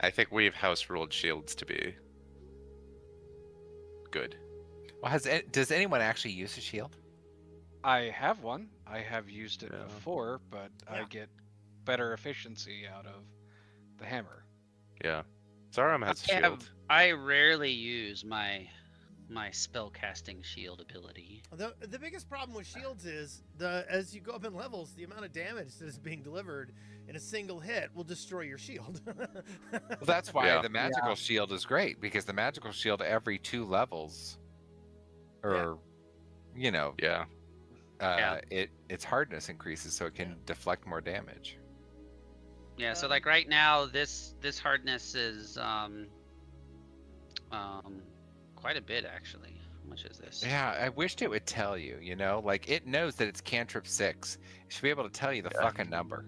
I think we've house ruled shields to be good. Well, does anyone actually use a shield? I have one. I have used it Yeah. before, but I Yeah. get better efficiency out of the hammer. Yeah. Zaram has a shield. I rarely use my spell casting shield ability. The biggest problem with shields is as you go up in levels, the amount of damage that is being delivered in a single hit will destroy your shield. Well, that's why Yeah. the magical shield is great, because the magical shield every 2 levels, or Yeah. Yeah. its hardness increases, so it can deflect more damage. Yeah, so like right now, this hardness is quite a bit actually. How much is this? Yeah, I wished it would tell you. Like it knows that it's cantrip 6. It should be able to tell you the Yeah. fucking number.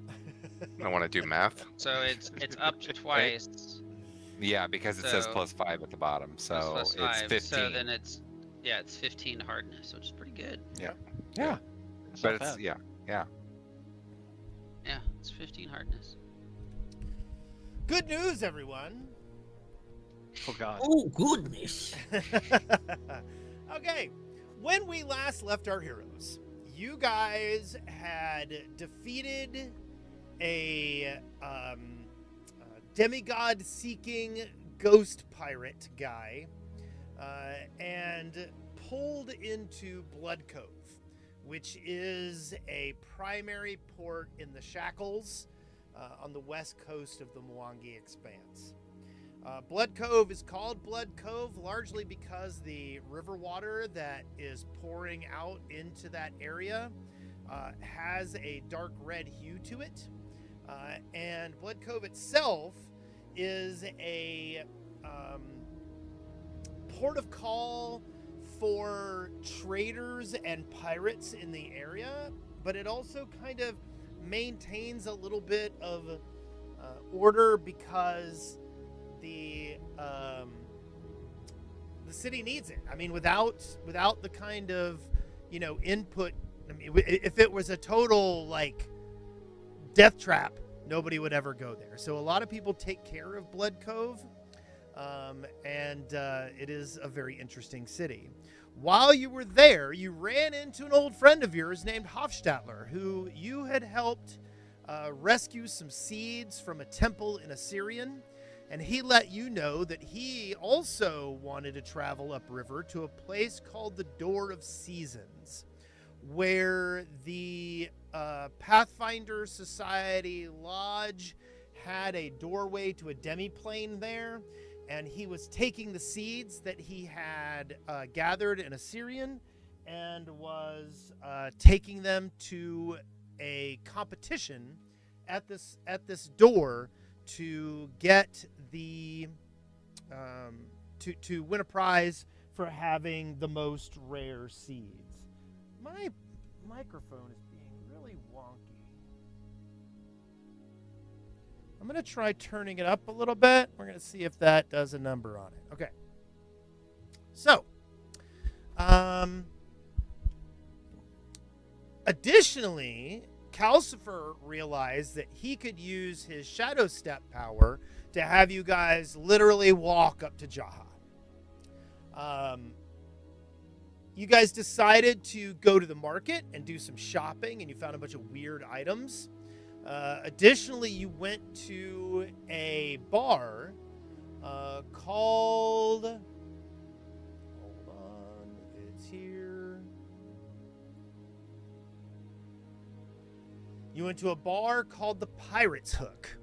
I want to do math. So it's up to twice. Yeah, because it says So- +5 at the bottom, so plus it's 5. 15. So then it's 15 hardness, which is pretty good. Yeah, It's but not it's bad. Yeah, it's 15 hardness. Good news, everyone. Oh god. Oh, goodness. Okay, when we last left our heroes, you guys had defeated a demigod-seeking ghost pirate guy and pulled into Blood Cove, which is a primary port in the Shackles on the west coast of the Mwangi Expanse. Blood Cove is called Blood Cove largely because the river water that is pouring out into that area has a dark red hue to it. And Blood Cove itself is a port of call for traders and pirates in the area, but it also kind of maintains a little bit of order because the city needs it. I mean, without the kind of input. I mean, if it was a total like death trap, nobody would ever go there. So a lot of people take care of Blood Cove, and it is a very interesting city. While you were there, you ran into an old friend of yours named Hofstadler, who you had helped rescue some seeds from a temple in Assyrian. And he let you know that he also wanted to travel upriver to a place called the Door of Seasons, where the Pathfinder Society Lodge had a doorway to a demiplane there, and he was taking the seeds that he had gathered in Assyrian and was taking them to a competition at this door to get the to win a prize for having the most rare seeds. My microphone is being really wonky. I'm going to try turning it up a little bit. We're going to see if that does a number on it. Okay. So, additionally, Calcifer realized that he could use his Shadow Step power to have you guys literally walk up to Jaha. You guys decided to go to the market and do some shopping, and you found a bunch of weird items. Additionally, you went to a bar called... Hold on, it's here. You went to a bar called the Pirate's Hook.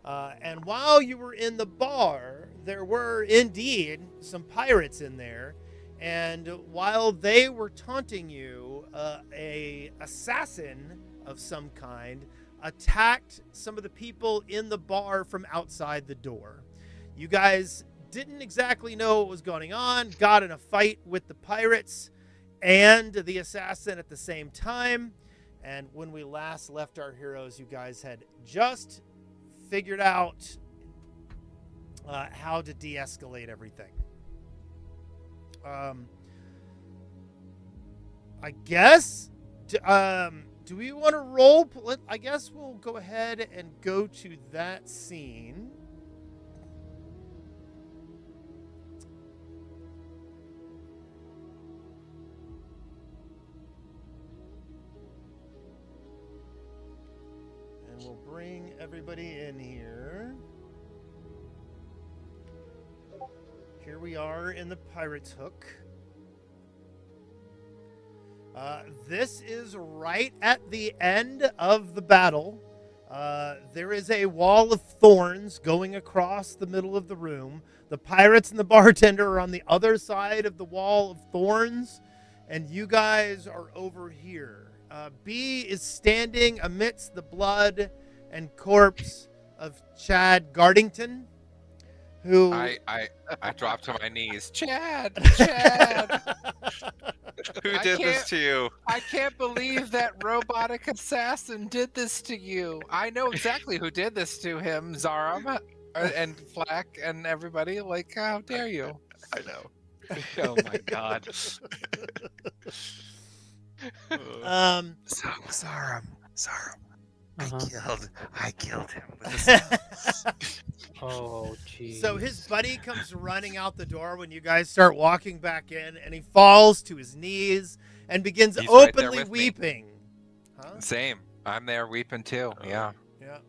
And while you were in the bar, there were indeed some pirates in there. And while they were taunting you, a assassin of some kind attacked some of the people in the bar from outside the door. You guys didn't exactly know what was going on, got in a fight with the pirates and the assassin at the same time. And when we last left our heroes, you guys had just figured out how to de-escalate everything. I guess, do we want to roll? I guess we'll go ahead and go to that scene. everybody in here. Here we are in the Pirate's Hook. This is right at the end of the battle. There is a wall of thorns going across the middle of the room. The pirates and the bartender are on the other side of the wall of thorns, and you guys are over here. B is standing amidst the blood and corpse of Chad Gardington, who... I dropped to my knees. Chad! Chad! Who I did this can't- to you? I can't believe that robotic assassin did this to you. I know exactly who did this to him, Zaram and Flack and everybody. Like, how dare you? I know. Oh my god. Zaram. Uh-huh. I killed him with a Oh, jeez. So his buddy comes running out the door when you guys start walking back in, and he falls to his knees and begins He's right there openly with me. weeping. Huh? Same. I'm there weeping too. Yeah. Yeah.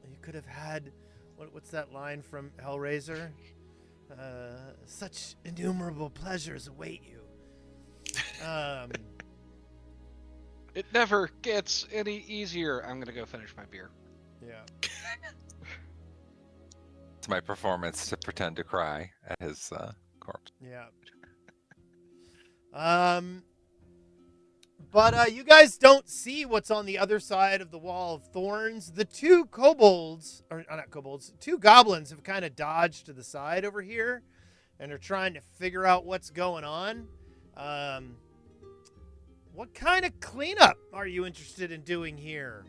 You could have had what's that line from Hellraiser? Such innumerable pleasures await you. It never gets any easier. I'm gonna go finish my beer. Yeah. It's my performance to pretend to cry at his corpse. Yeah. But you guys don't see what's on the other side of the wall of thorns. The two kobolds, or not kobolds, two goblins have kind of dodged to the side over here and are trying to figure out what's going on. What kind of cleanup are you interested in doing here?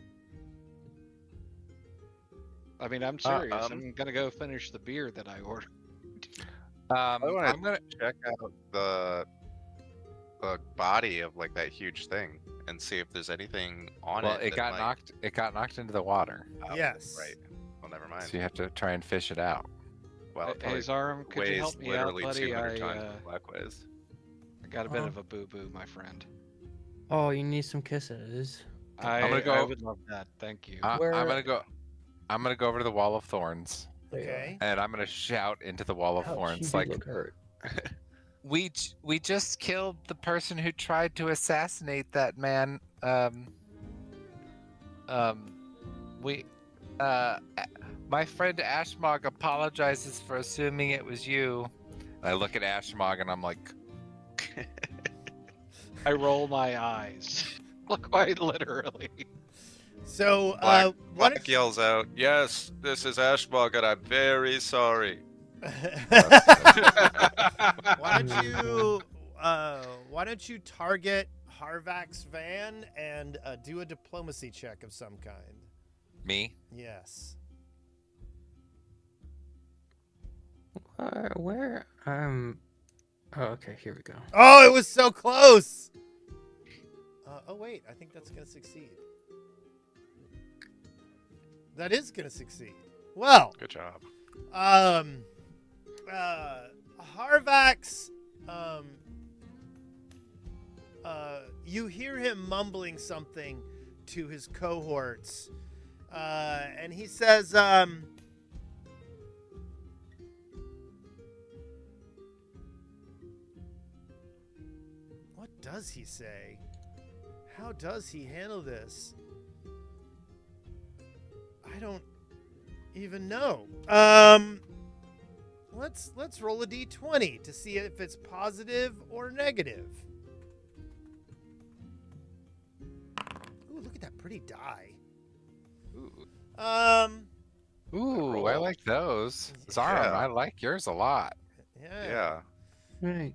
I mean, I'm serious. I'm gonna go finish the beer that I ordered. I want I'm gonna. to check out the body of like that huge thing and see if there's anything on Well, it. it that got might- knocked. It got knocked into the water, Oh, Yes. Right. Well, never mind. so you have to try and fish it out. Well, it Hey, probably Zaram, could you weighs help me out, literally buddy? 200 I times what black weighs. got a bit Uh-huh. of a boo-boo, my friend. Oh, you need some kisses. I gonna go- would love that. Thank you. I'm Where- gonna go. I'm gonna go over to the wall of thorns, There you are. Okay. and I'm gonna shout into the wall of Ouch, you thorns do like, look hurt. we just killed the person who tried to assassinate that man. My friend Ashmog apologizes for assuming it was you. And I look at Ashmog and I'm like, I roll my eyes. Quite literally. So, Black, why Black yells out, "Yes, this is Ashmog, and I'm very sorry." why don't you target Harvak's van and do a diplomacy check of some kind? me? Yes. Where? Oh, okay. Here we go. Oh, it was so close. Oh wait, I think that's gonna succeed. That is gonna succeed. Well, Good job. Harvax, you hear him mumbling something to his cohorts, and he says, what does he say? How does he handle this? I don't even know. Let's roll a d20 to see if it's positive or negative. Ooh, look at that pretty die. Ooh, Roll. I like those. Zaram, Yeah. I like yours a lot. Yeah. Right.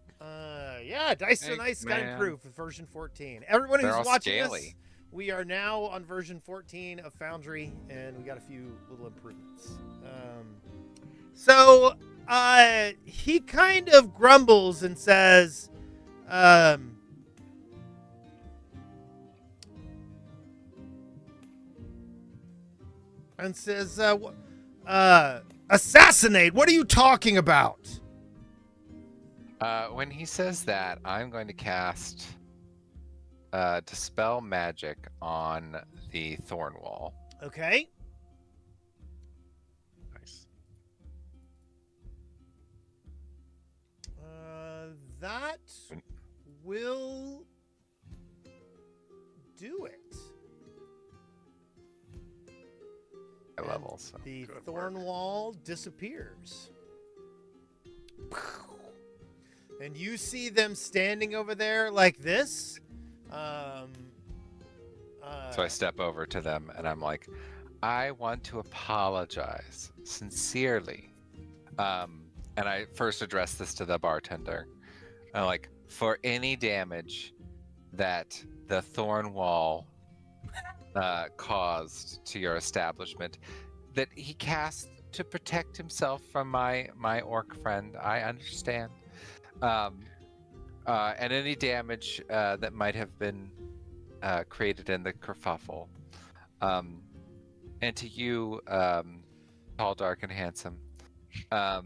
Yeah, Dice are Thanks, Nice got man. improved with version 14. Everyone They're who's all watching scaly. this, we are now on version 14 of Foundry, and we got a few little improvements. So he kind of grumbles and says, assassinate, what are you talking about? When he says that, I'm going to cast Dispel Magic on the Thorn Wall. Okay. Nice. That will do it. High And level. So. The Good thorn work. wall disappears. And you see them standing over there like this. So I step over to them and I'm like, I want to apologize sincerely. And I first address this to the bartender. I'm like, for any damage that the thorn wall caused to your establishment that he cast to protect himself from my orc friend. I understand. And any damage that might have been created in the kerfuffle. And to you, tall, dark, and handsome, I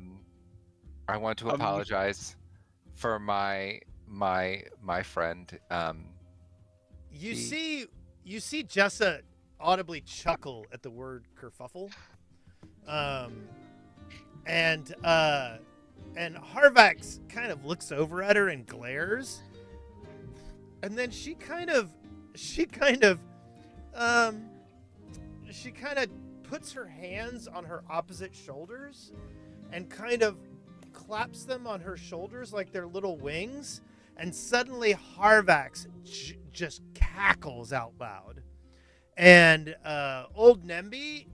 want to apologize for my friend. You She- see Jessa audibly chuckle at the word kerfuffle. And Harvax kind of looks over at her and glares. And then she kind of puts her hands on her opposite shoulders and kind of claps them on her shoulders like they're little wings. And suddenly Harvax just cackles out loud. And old Nembi,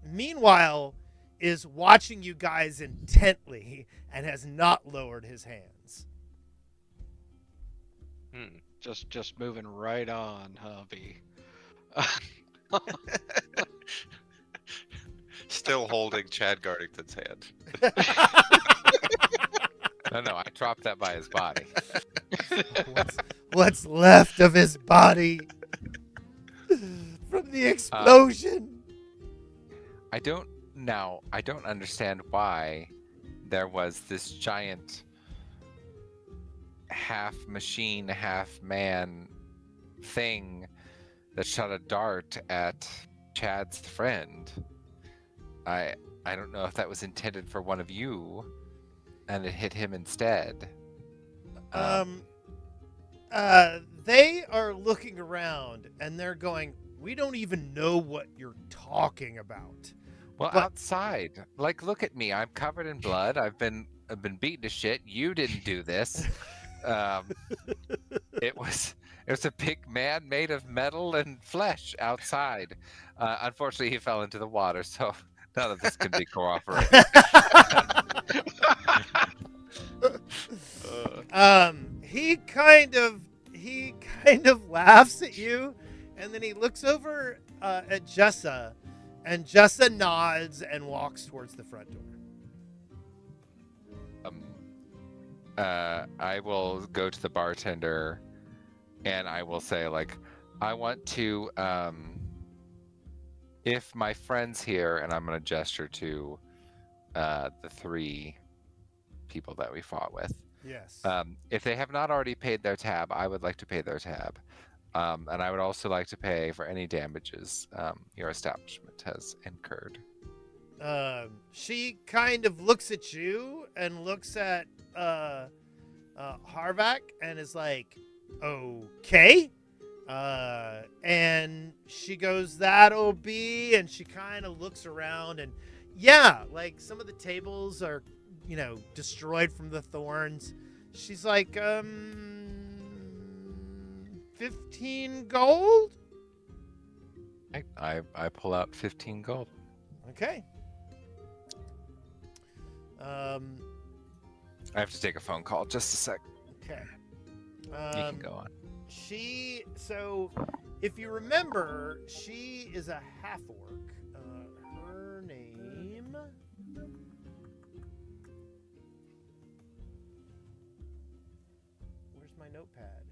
meanwhile, is watching you guys intently and has not lowered his hands. Just moving right on, hubby. Still holding Chad Gardington's hand. No, I dropped that by his body. What's left of his body from the explosion? I don't understand why there was this giant half machine, half man thing that shot a dart at Chad's friend. I don't know if that was intended for one of you and it hit him instead. They are looking around and they're going, we don't even know what you're talking about. Well, But- outside. Like, look at me. I'm covered in blood. I've been beaten to shit. You didn't do this. It was a big man made of metal and flesh outside. Unfortunately, he fell into the water, so none of this can be corroborated. He kind of laughs at you, and then he looks over at Jessa, and Jessa nods and walks towards the front door. I will go to the bartender, and I will say, like, I want to, if my friends here, and I'm going to gesture to the 3 people that we fought with. Yes. If they have not already paid their tab, I would like to pay their tab. And I would also like to pay for any damages your establishment has incurred. She kind of looks at you and looks at Harvac and is like, okay. And she goes, that'll be, and she kind of looks around and yeah, like some of the tables are, destroyed from the thorns. She's like, 15 gold? I pull out 15 gold. Okay. I have to take a phone call. Just a sec. Okay. You can go on. So, if you remember, she is a half-orc. Her name... Where's my notepad?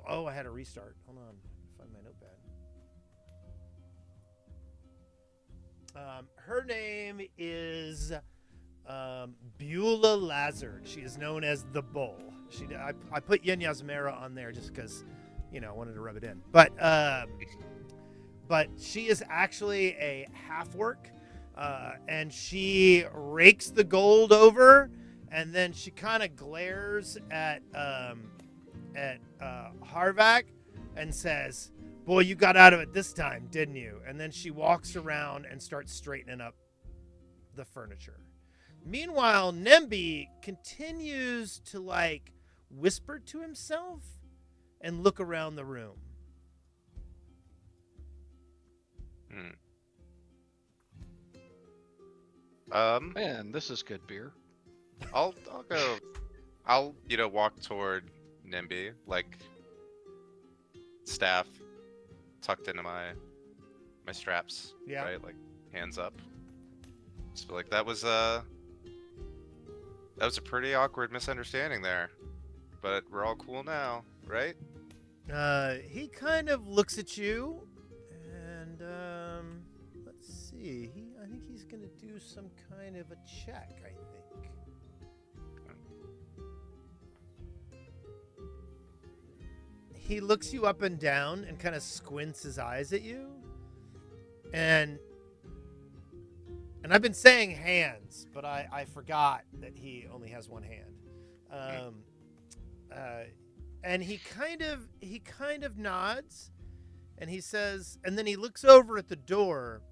Oh, I had a restart. Hold on. Find my notepad. Her name is Beulah Lazard. She is known as the Bull. I put Yen Yazmera on there just because, I wanted to rub it in. But but she is actually a half-orc, and she rakes the gold over, and then she kind of glares at Harvac and says, "Boy, you got out of it this time, didn't you?" And then she walks around and starts straightening up the furniture. Meanwhile, Nembi continues to like whisper to himself and look around the room. Man, this is good beer. I'll go. I'll walk toward Nimby, like staff tucked into my straps. Yeah. Right, like hands up. Just feel like that was a pretty awkward misunderstanding there, but we're all cool now, right? He kind of looks at you, and let's see. I think he's gonna do some kind of a check. I think. He looks you up and down and kind of squints his eyes at you, and I've been saying hands, but I forgot that he only has one hand. And he kind of nods, and he says, and then he looks over at the door,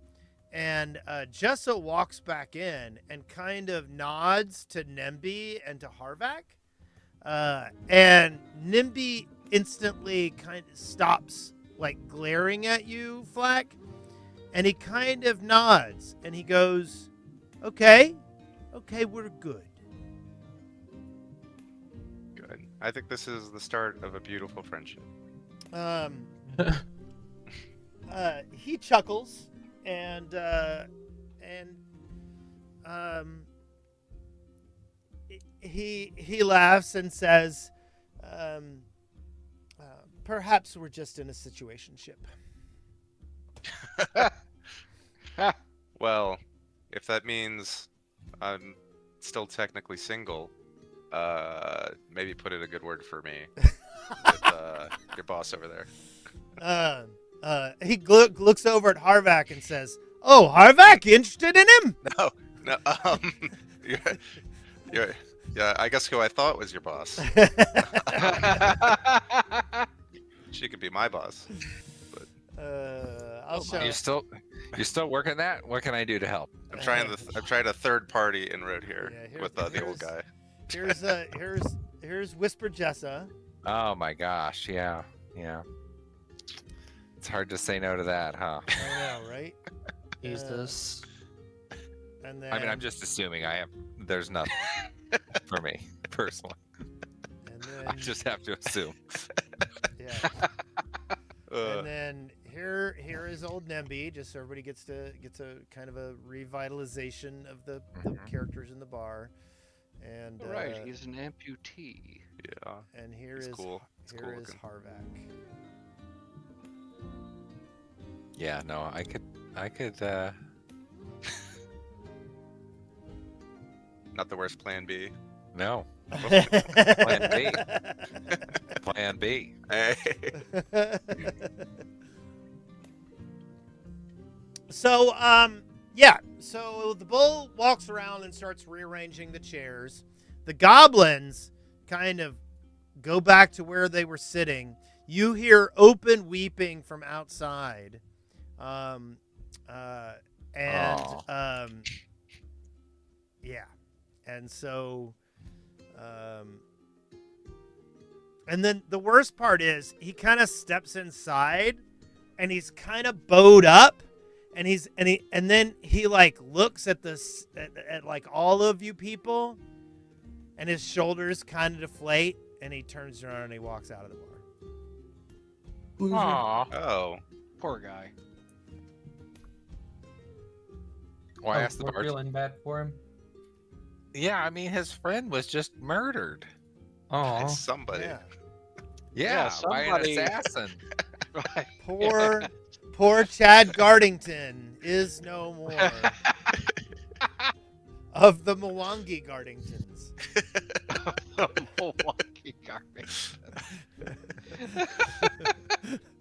and Jessa walks back in and kind of nods to Nembi and to Harvac, and Nimby instantly kind of stops, like glaring at you, Flack, and he kind of nods, and he goes, okay, we're good. Good. I think this is the start of a beautiful friendship. He chuckles and he laughs and says, perhaps we're just in a situationship. Well, if that means I'm still technically single, maybe put in a good word for me with your boss over there. He looks over at Harvac and says, "Oh, Harvac, you interested in him?" No. Yeah, I guess who I thought was your boss. She could be my boss. I'll show. You're still working that? What can I do to help? I'm trying a third party inroad here Yeah, with the old guy. Here's Whisper Jessa. Oh my gosh, yeah. It's hard to say no to that, huh? I know, right? Jesus. And then, I mean, I'm just assuming there's nothing for me personally. And I then, just have to assume. yeah. And then here is old Nembi, just so everybody gets a kind of a revitalization of the characters in the bar. And Right, he's an amputee. Yeah. and here He's is cool. He's here cool is looking. Harvac. Yeah, no, I could Not the worst plan B. no. Plan B. Plan B. Hey. So, yeah. So the bull walks around and starts rearranging the chairs. The goblins kind of go back to where they were sitting. You hear open weeping from outside. Yeah. And so, and then the worst part is he kind of steps inside and he's kind of bowed up and then he like looks at this, at like all of you people, and his shoulders kind of deflate and he turns around and he walks out of the bar. Aw. Oh. Poor guy. Well, I asked the we're bartender. feeling bad for him. Yeah, I mean, his friend was just murdered. Oh, It's somebody. Yeah. Yeah, by an somebody- assassin. Right. Poor Chad Gardington is no more of the Mwangi Gardingtons. The Milwaukee garbage.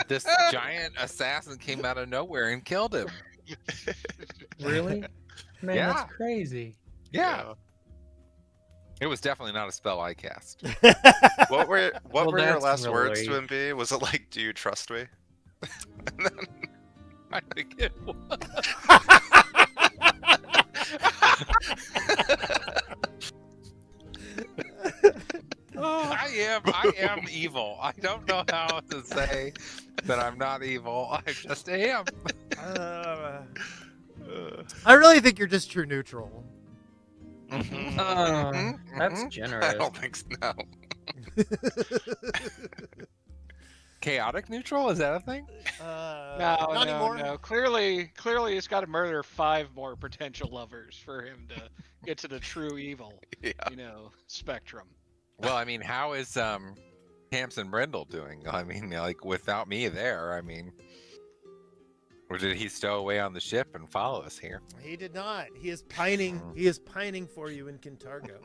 This giant assassin came out of nowhere and killed him. Really? Man, Yeah. that's crazy. Yeah. It was definitely not a spell I cast. What were Well, your that's last words to really- him be? Was it like, "Do you trust me"? And then- I think it was. I am evil. I don't know how to say that I'm not evil. I just am. I really think you're just true neutral. Mhm. That's Mhm. generous. I don't think so. No. Chaotic neutral? Is that a thing? No, not no, anymore. no. Clearly, he's got to murder 5 more potential lovers for him to get to the true evil, Yeah. spectrum. Well, I mean, how is Tamsin Brindle doing? I mean, like without me there, I mean, or did he stow away on the ship and follow us here? He did not. He is pining. He is pining for you in Kintargo.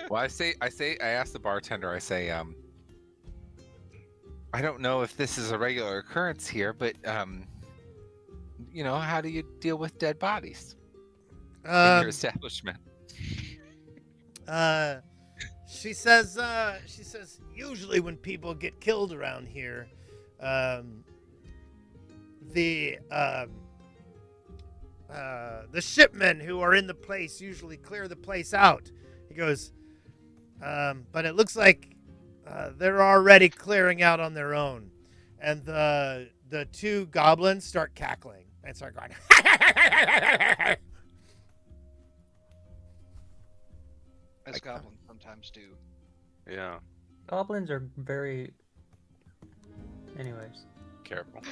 Well, I asked the bartender. I say, I don't know if this is a regular occurrence here, but how do you deal with dead bodies in your establishment? She says usually when people get killed around here, the shipmen who are in the place usually clear the place out. He goes, but it looks like they're already clearing out on their own, and the 2 goblins start cackling and start going. As goblins sometimes do. Yeah. Goblins are very. Anyways. Careful.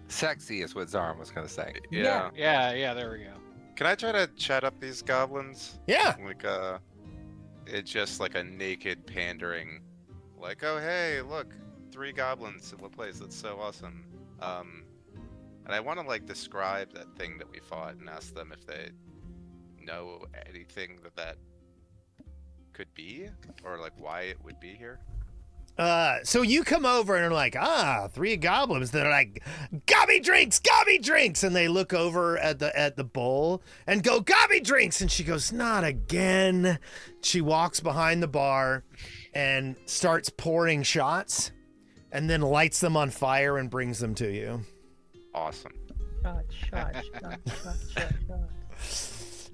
Sexy is what Zaram was going to say. Yeah. Yeah, there we go. Can I try to chat up these goblins? Yeah. Like it's just like a naked pandering, like, "Oh hey, look, 3 goblins in one place. That's so awesome." And I want to like describe that thing that we fought and ask them if they know anything that could be, or like why it would be here. So you come over and are like, 3 goblins. They're like, gobby drinks, and they look over at the bowl and go, gobby drinks, and she goes, not again. She walks behind the bar and starts pouring shots, and then lights them on fire and brings them to you. Awesome. Shot.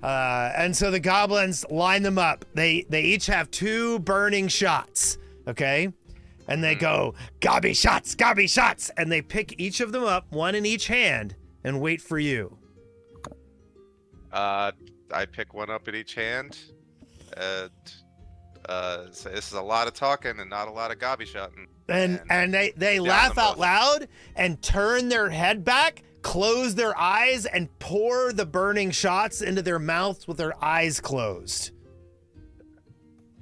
And so the goblins line them up. They each have 2 burning shots. Okay. And they go, gobby shots, and they pick each of them up, 1 in each hand, and wait for you. I pick one up in each hand, and so this is a lot of talking and not a lot of gobby shotting. And they down laugh them out both. loud and turn their head back, close their eyes, and pour the burning shots into their mouths with their eyes closed.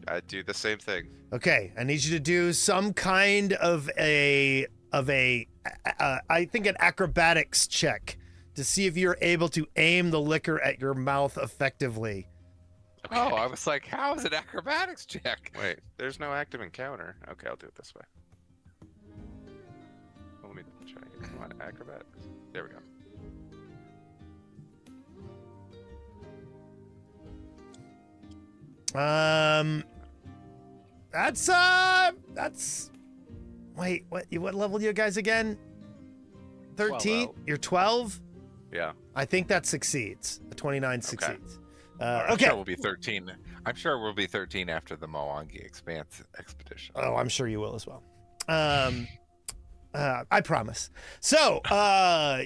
I do the same thing. Okay, I need you to do some kind of I think an acrobatics check to see if you're able to aim the liquor at your mouth effectively. Oh, I was like, how is it acrobatics check? Wait, there's no active encounter. Okay, I'll do it this way. Let me try to get one acrobatics. There we go. That's wait, what level are you guys again? 13? 12. You're 12? Yeah. I think that succeeds. A 29 succeeds. I'm Okay. sure we'll be 13. I'm sure we'll be 13 after the Mwangi Expanse expedition. Oh, I'm sure you will as well. I promise. So,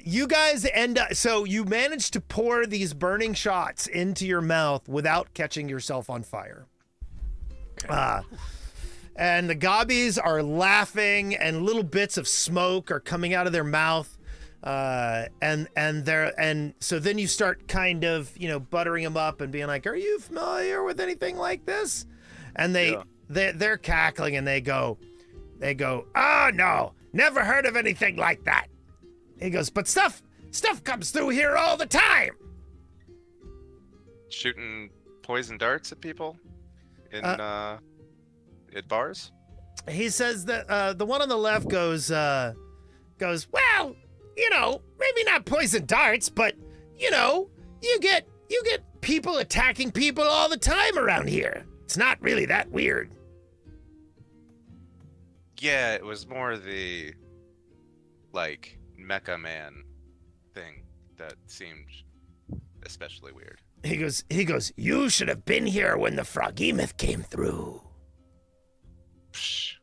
you guys so you manage to pour these burning shots into your mouth without catching yourself on fire. And the gobbies are laughing, and little bits of smoke are coming out of their mouth. And so then you start kind of, buttering them up and being like, "Are you familiar with anything like this?" And they're cackling, and they go, "Oh no, never heard of anything like that." He goes, "But stuff comes through here all the time." Shooting poison darts at people in at bars? He says that the one on the left goes, well, you know, maybe not poison darts, but you know, you get people attacking people all the time around here. It's not really that weird. Yeah, it was more the like Mecha Man thing that seemed especially weird. He goes, you should have been here when the Froghemoth came through. Psh.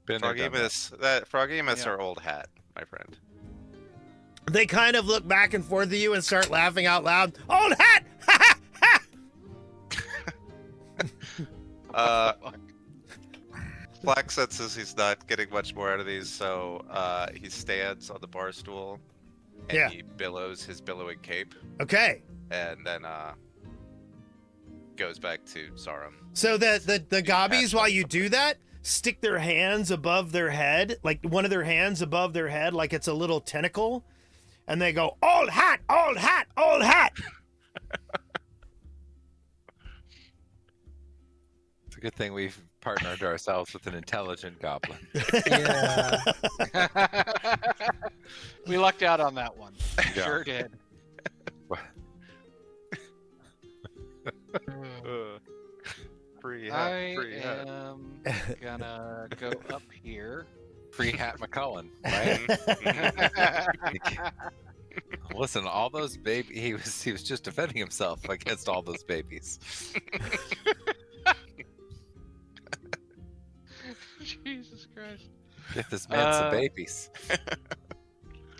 Been there, done that. Froghemoths Yeah. are old hat, my friend. They kind of look back and forth at you and start laughing out loud. Old hat! Ha ha ha! Flack senses he's not getting much more out of these, so he stands on the bar stool and Yeah. he billows his billowing cape, Okay. and then goes back to Zarum. So the gobbies, while you do that, stick their hands above their head, like one of their hands above their head, like it's a little tentacle, and they go, old hat, old hat, old hat. It's a good thing we've partnered ourselves with an intelligent goblin. Yeah. We lucked out on that one. Yeah. Sure did. Free I hat, free hat. am gonna go up here. Free Hat McCullen, right? Listen, all those baby he was just defending himself against all those babies. Jesus Christ. Get this man some Uh, babies.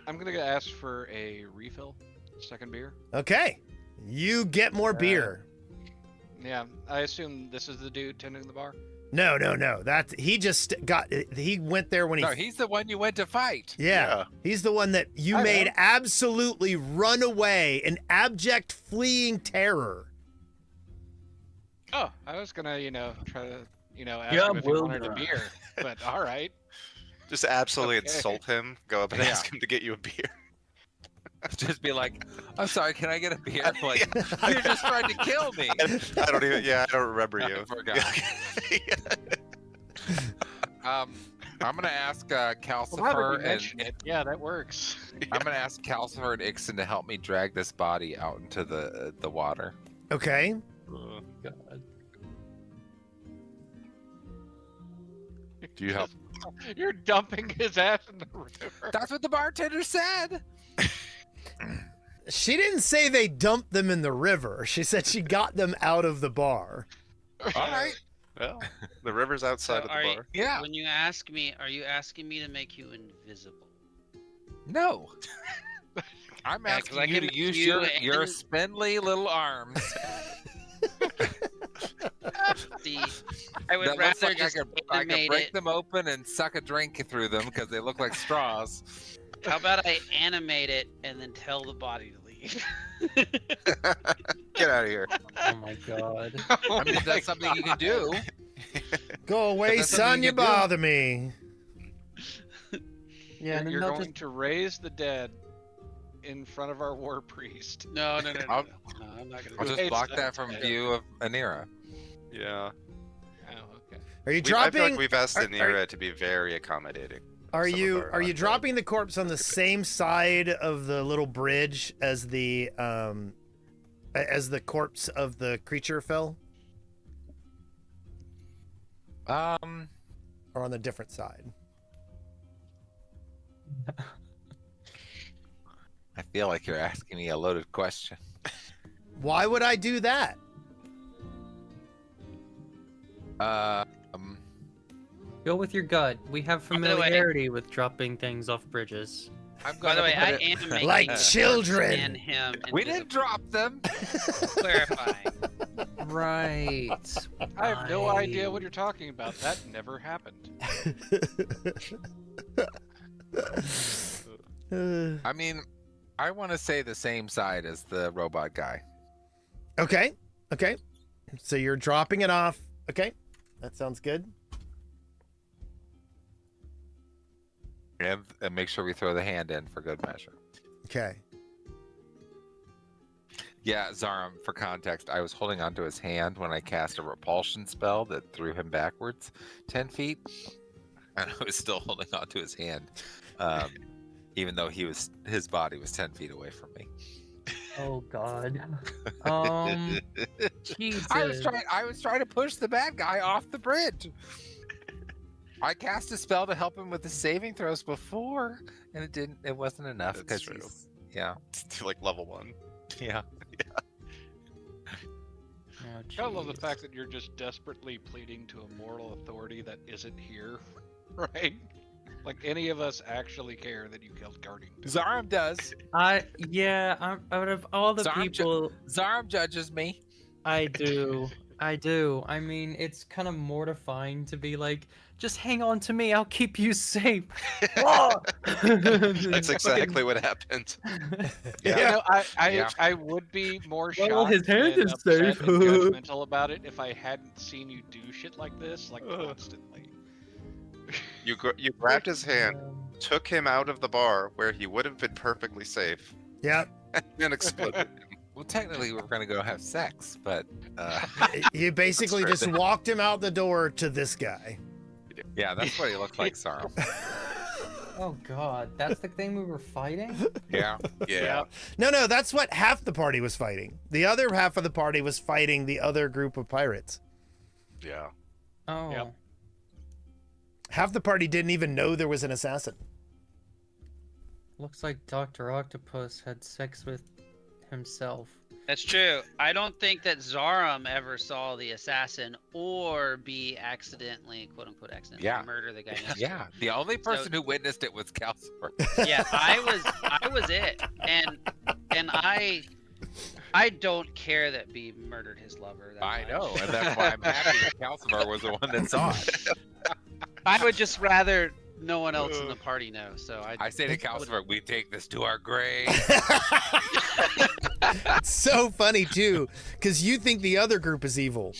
I'm gonna ask for a refill, second beer. Okay. You get more beer. Yeah, I assume this is the dude tending the bar. No. That's he went there when he No, he's the one you went to fight. Yeah. He's the one that you I made know. absolutely run away in abject fleeing terror. Oh, I was gonna, try to, ask Yeah, him if he well wanted a done. beer, but all right. Just absolutely Okay. insult him. Go up and Yeah. ask him to get you a beer. Just be like, I'm sorry, can I get a beer? Like, you're just trying to kill me. I don't even. Yeah, I don't remember I you. forgot. I'm gonna ask Well, now that Calcifer we mention and it, yeah, that works. I'm gonna ask Calcifer and Ixon to help me drag this body out into the water. Okay. God. Do you help? You're dumping his ass in the river. That's what the bartender said. She didn't say they dumped them in the river. She said she got them out of the bar. All right. Well, the river's outside So of are the you- bar. Yeah. When you ask me, are you asking me to make you invisible? No. I'm Yeah, 'cause asking I you can to make use you your and- spindly little arms. See, I would That looks rather like I just could animate break it. them open and suck a drink through them because they look like straws. How about I animate it and then tell the body to leave? Get out of here. Oh my god. I mean, that's something you can do. Go away, That's something son. you You can do. bother me. Yeah, and then You're they'll going just to raise the dead in front of our war priest. No, no, I'll- I'm not gonna. I'll do just it. block that from view of Anira. Yeah. Oh, okay. Are you I feel dropping? like we've asked are- Anira to be very accommodating. Are some of you our you undead. dropping the corpse on the same side of the little bridge as the corpse of the creature fell, or on the different side? I feel like you're asking me a loaded question. Why would I do that? go with your gut. We have By the way- familiarity with dropping things off bridges. I'm By gonna the way, put I it- animate Like the corpse children. and him. We didn't invisible. drop them. Clarifying. Right. I have no idea what you're talking about. That never happened. I mean, I want to say the same side as the robot guy. Okay. So you're dropping it off. Okay. That sounds good. And make sure we throw the hand in for good measure. Okay. Yeah, Zarum, for context, I was holding onto his hand when I cast a repulsion spell that threw him backwards 10 feet. And I was still holding onto his hand, even though his body was 10 feet away from me. Oh God. Jesus. I was trying to push the bad guy off the bridge. I cast a spell to help him with the saving throws before, and it wasn't enough That's because true. yeah. To like level 1. Yeah. Oh, I love the jeez. fact that you're just desperately pleading to a moral authority that isn't here, right? Like any of us actually care that you killed Guardian. Zarum does. I'm out of all the Zarum people, Zarum judges me. I do. I mean, it's kind of mortifying to be like, just hang on to me. I'll keep you safe. That's exactly what happened. You know, Yeah. I would be more Well, shocked his hand and is upset safe. and judgmental about it if I hadn't seen you do shit like this, like constantly. You grabbed his hand, took him out of the bar where he would have been perfectly safe, Yep. and then exploded him. Well, technically, we're going to go have sex, but You basically That's just walked him out the door to this guy. yeah, that's what he looked like, Zarum. Oh God, that's the thing we were fighting. Yeah. Yeah. No, that's what half the party was fighting. The other half of the party was fighting the other group of pirates. Yeah. Oh. Yep. Half the party didn't even know there was an assassin. Looks like Dr. Octopus had sex with himself. That's true. I don't think that Zarum ever saw the assassin or be accidentally, quote unquote, accidentally Yeah. murder the guy next to Yeah. him. The only person who witnessed it was Calcifer. Yeah, I was it, and I don't care that B murdered his lover. That I much. know, and that's why I'm happy that Calcifer was the one that saw it. I would just rather no one else in the party know. So I say to Calcifer, we take this to our grave. It's so funny too, because you think the other group is evil.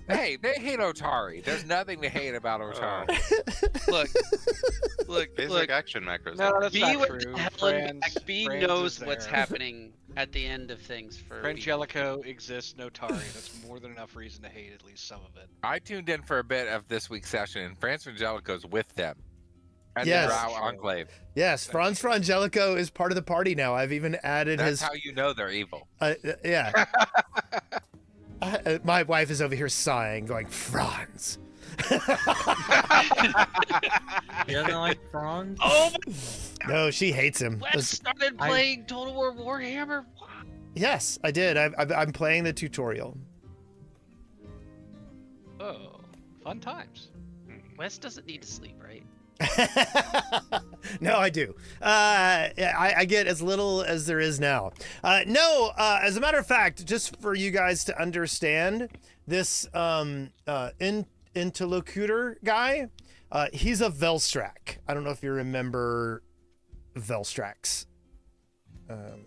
Hey, they hate Otari. There's nothing to hate about Otari. look, Basic action macros. No, there. that's B not went true. to hell and Franz- back. B Franz knows is what's there. happening at the end of things for B. Frangelico exists, Notari. That's more than enough reason to hate at least some of it. I tuned in for a bit of this week's session, and Franz Frangelico's with them. At Yes. the Drow Enclave. Yes, Franz Frangelico is part of the party now. I've even added That's his. how you know they're evil. Yeah. My wife is over here sighing, going, Franz. He doesn't like Franz? Oh, No, she hates him. Wes started I- playing Total War Warhammer. Yes, I did. I'm playing the tutorial. Oh, fun times. Wes doesn't need to sleep, right? No, I do. Yeah, I get as little as there is now. No, as a matter of fact, just for you guys to understand, this interlocutor guy, he's a Velstrak. I don't know if you remember Velstraks.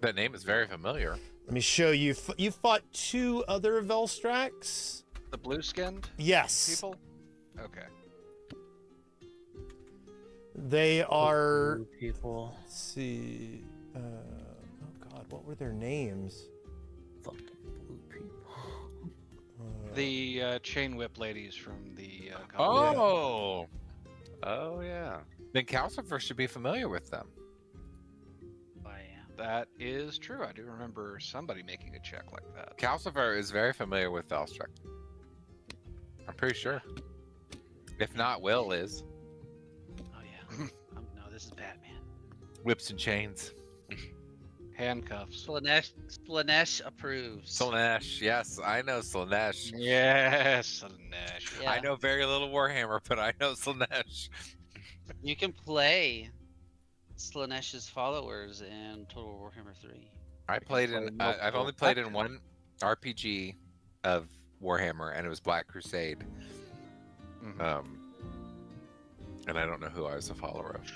That name is very familiar. Let me show you. You fought 2 other Velstraks? The blue-skinned Yes. people? Okay. They are. Blue people. Let's see. Oh God, what were their names? Fucking blue people. The chain whip ladies from the Oh! Oh yeah. Then Calcifer should be familiar with them. I am. That is true. I do remember somebody making a check like that. Calcifer is very familiar with Velstrak. I'm pretty sure. If not, Will is. Oh yeah. No, this is Batman. Whips and chains. Handcuffs. Slanesh approves. Slanesh, yes, I know Slanesh. Yes, Slanesh. Yeah. I know very little Warhammer, but I know Slanesh. You can play Slanesh's followers in Total War Warhammer 3. I played play in. multiple I've only played in factions. one RPG of Warhammer, and it was Black Crusade. Mhm. And I don't know who I was a follower of.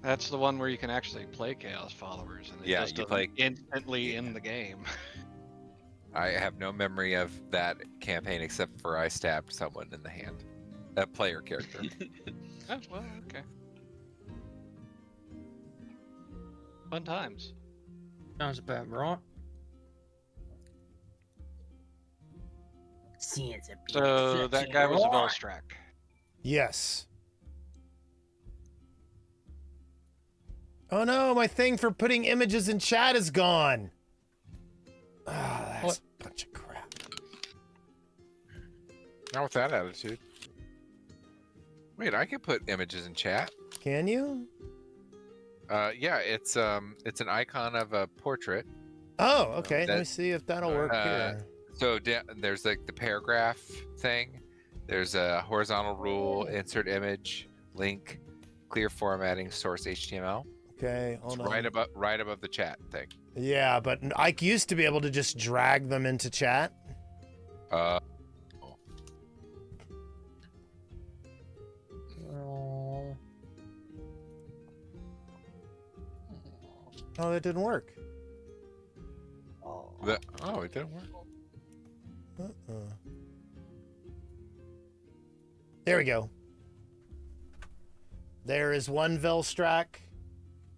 That's the one where you can actually play Chaos Followers, and it Yeah, just you doesn't play- instantly in the game. I have no memory of that campaign except for I stabbed someone in the hand. A player character. Oh, well, okay. Fun times. Sounds about right. So that guy was a Velstrak. Yes. Oh no, my thing for putting images in chat is gone. Ah, that's a bunch of crap. Not with that attitude. Wait, I can put images in chat. Can you? Yeah, it's an icon of a portrait. Oh, okay. Let That- me see if that'll work here. So there's like the paragraph thing. There's a horizontal rule, insert image, link, clear formatting, source HTML. Okay, It's hold on. right above the chat thing. Yeah, but I used to be able to just drag them into chat. Uh, Oh. Oh, that didn't work. it didn't work. Uh-uh. There we go. There is one Velstrak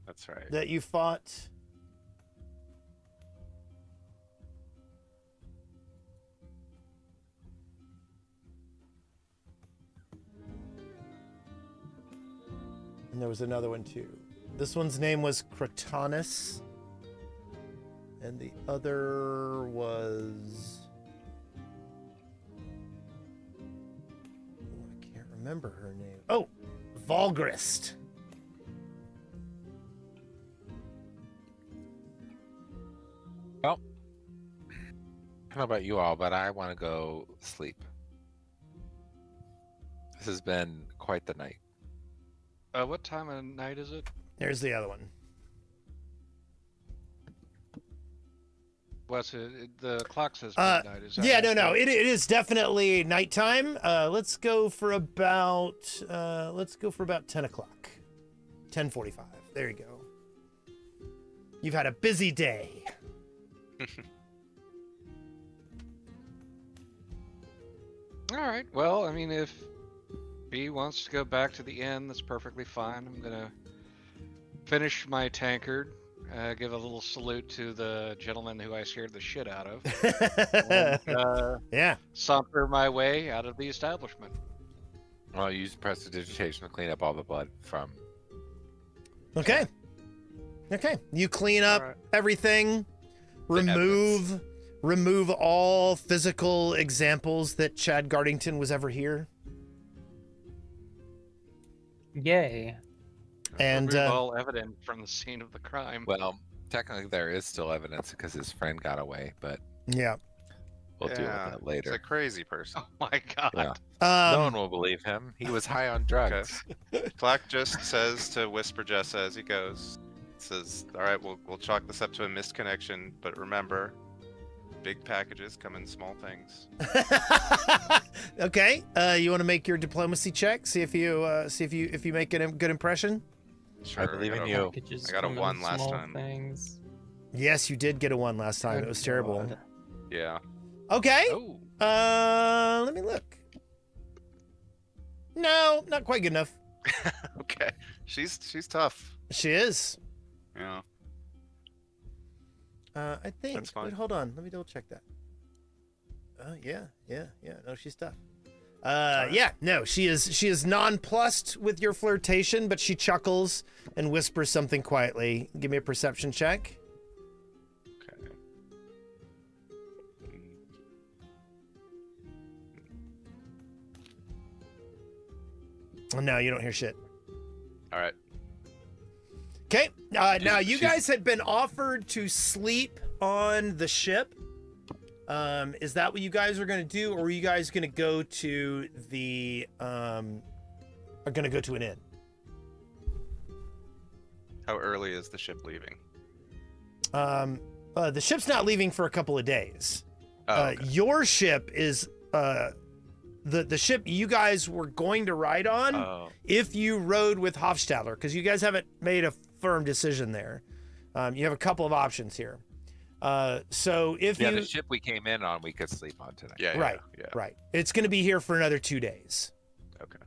That's right. that you fought. And there was another one too. This one's name was Crotonus. And the other was... Oh, I can't remember her name. Oh, Volgrist. Well, I don't know about you all, but I want to go sleep. This has been quite the night. What time of night is it? There's the other one. What's it? The clock says Uh, midnight. Is that Yeah, no, right? it is definitely nighttime. Let's go for about 10 o'clock. 10:45. There you go. You've had a busy day. All right. Well, I mean, if B wants to go back to the inn, that's perfectly fine. I'm gonna finish my tankard, give a little salute to the gentleman who I scared the shit out of, and Yeah. saunter my way out of the establishment. I'll use prestidigitation to clean up all the blood from. Okay. Okay. You clean up Alright. everything. Remove all physical examples that Chad Gardington was ever here. Yay. And Remove all evidence from the scene of the crime. Well, technically there is still evidence because his friend got away, but yeah. we'll deal with Yeah, that He's later. a crazy person. Oh my god. Yeah. No Um, one will believe him. He was high on drugs. Flack just says to Whisper Jessa as he goes, says, "All right, we'll chalk this up to a missed connection, but remember, big packages come in small things." okay. You want to make your diplomacy check? See if you make a good impression. Sure, I believe in got a- you. Packages I got a come in 1 last small time. Things. Yes, you did get a 1 last time. It Good was terrible. God. Yeah. Okay. Oh. Let me look. No, not quite good enough. Okay. She's tough. She is. Yeah. I think. That's fine. Wait, hold on. Let me double check that. Oh yeah. No, she's tough. Yeah, no, she is nonplussed with your flirtation, but she chuckles and whispers something quietly. Give me a perception check. Okay. Oh, no, you don't hear shit. All right. Okay. Now you she's- guys had been offered to sleep on the ship. Is that what you guys are going to do, or are you guys going to go to the are going to go to an inn? How early is the ship leaving? The ship's not leaving for a couple of days. Oh, okay. Your ship is the ship you guys were going to ride on Oh, if you rode with Hofstadler, because you guys haven't made a firm decision there. You have a couple of options here. So if Yeah, you the ship we came in on, we could sleep on tonight. yeah, right, yeah. right, it's going to be here for another 2 days. Okay.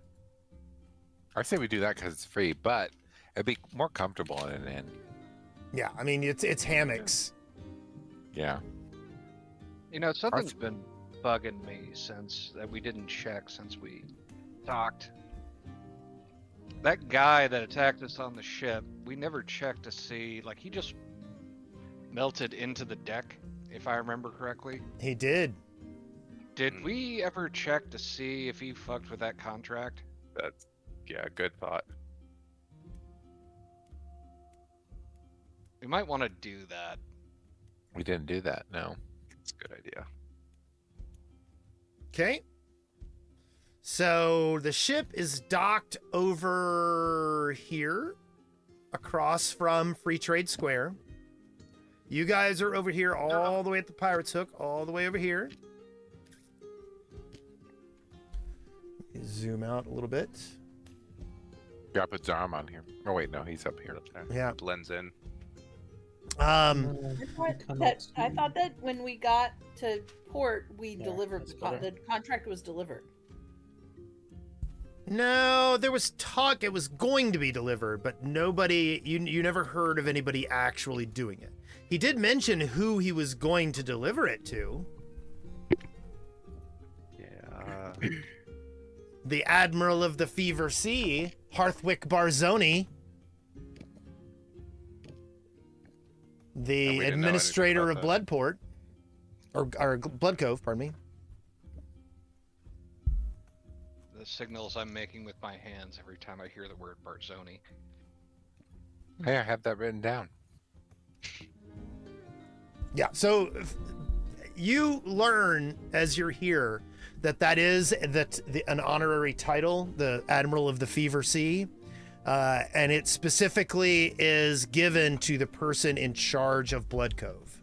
I say we do that because it's free, but it'd be more comfortable in an inn. Yeah, I mean it's hammocks. Yeah. You know, something's been bugging me since that we didn't check since we docked. That guy that attacked us on the ship, we never checked to see, like, he just melted into the deck, if I remember correctly. He did. Did we ever check to see if he fucked with that contract? That's good thought. We might want to do that. We didn't do that, no. It's a good idea. Okay. So the ship is docked over here across from Free Trade Square. You guys are over here all the way at the Pirate's Hook, all the way over here. Zoom out a little bit. Yeah, put Zaram on here. Oh wait, no, he's up here. Up there. Yeah. Blends in. I thought that when we got to port, we delivered the contract was delivered. No, there was talk it was going to be delivered, but nobody, you never heard of anybody actually doing it. He did mention who he was going to deliver it to. Yeah. The Admiral of the Fever Sea, Harthwick Barzoni. The And we didn't know anything administrator about of Bloodport. Or Blood Cove, pardon me. The signals I'm making with my hands every time I hear the word Barzoni. Hey, I have that written down. Yeah, so you learn as you're here that is an honorary title, the Admiral of the Fever Sea, and it specifically is given to the person in charge of Blood Cove.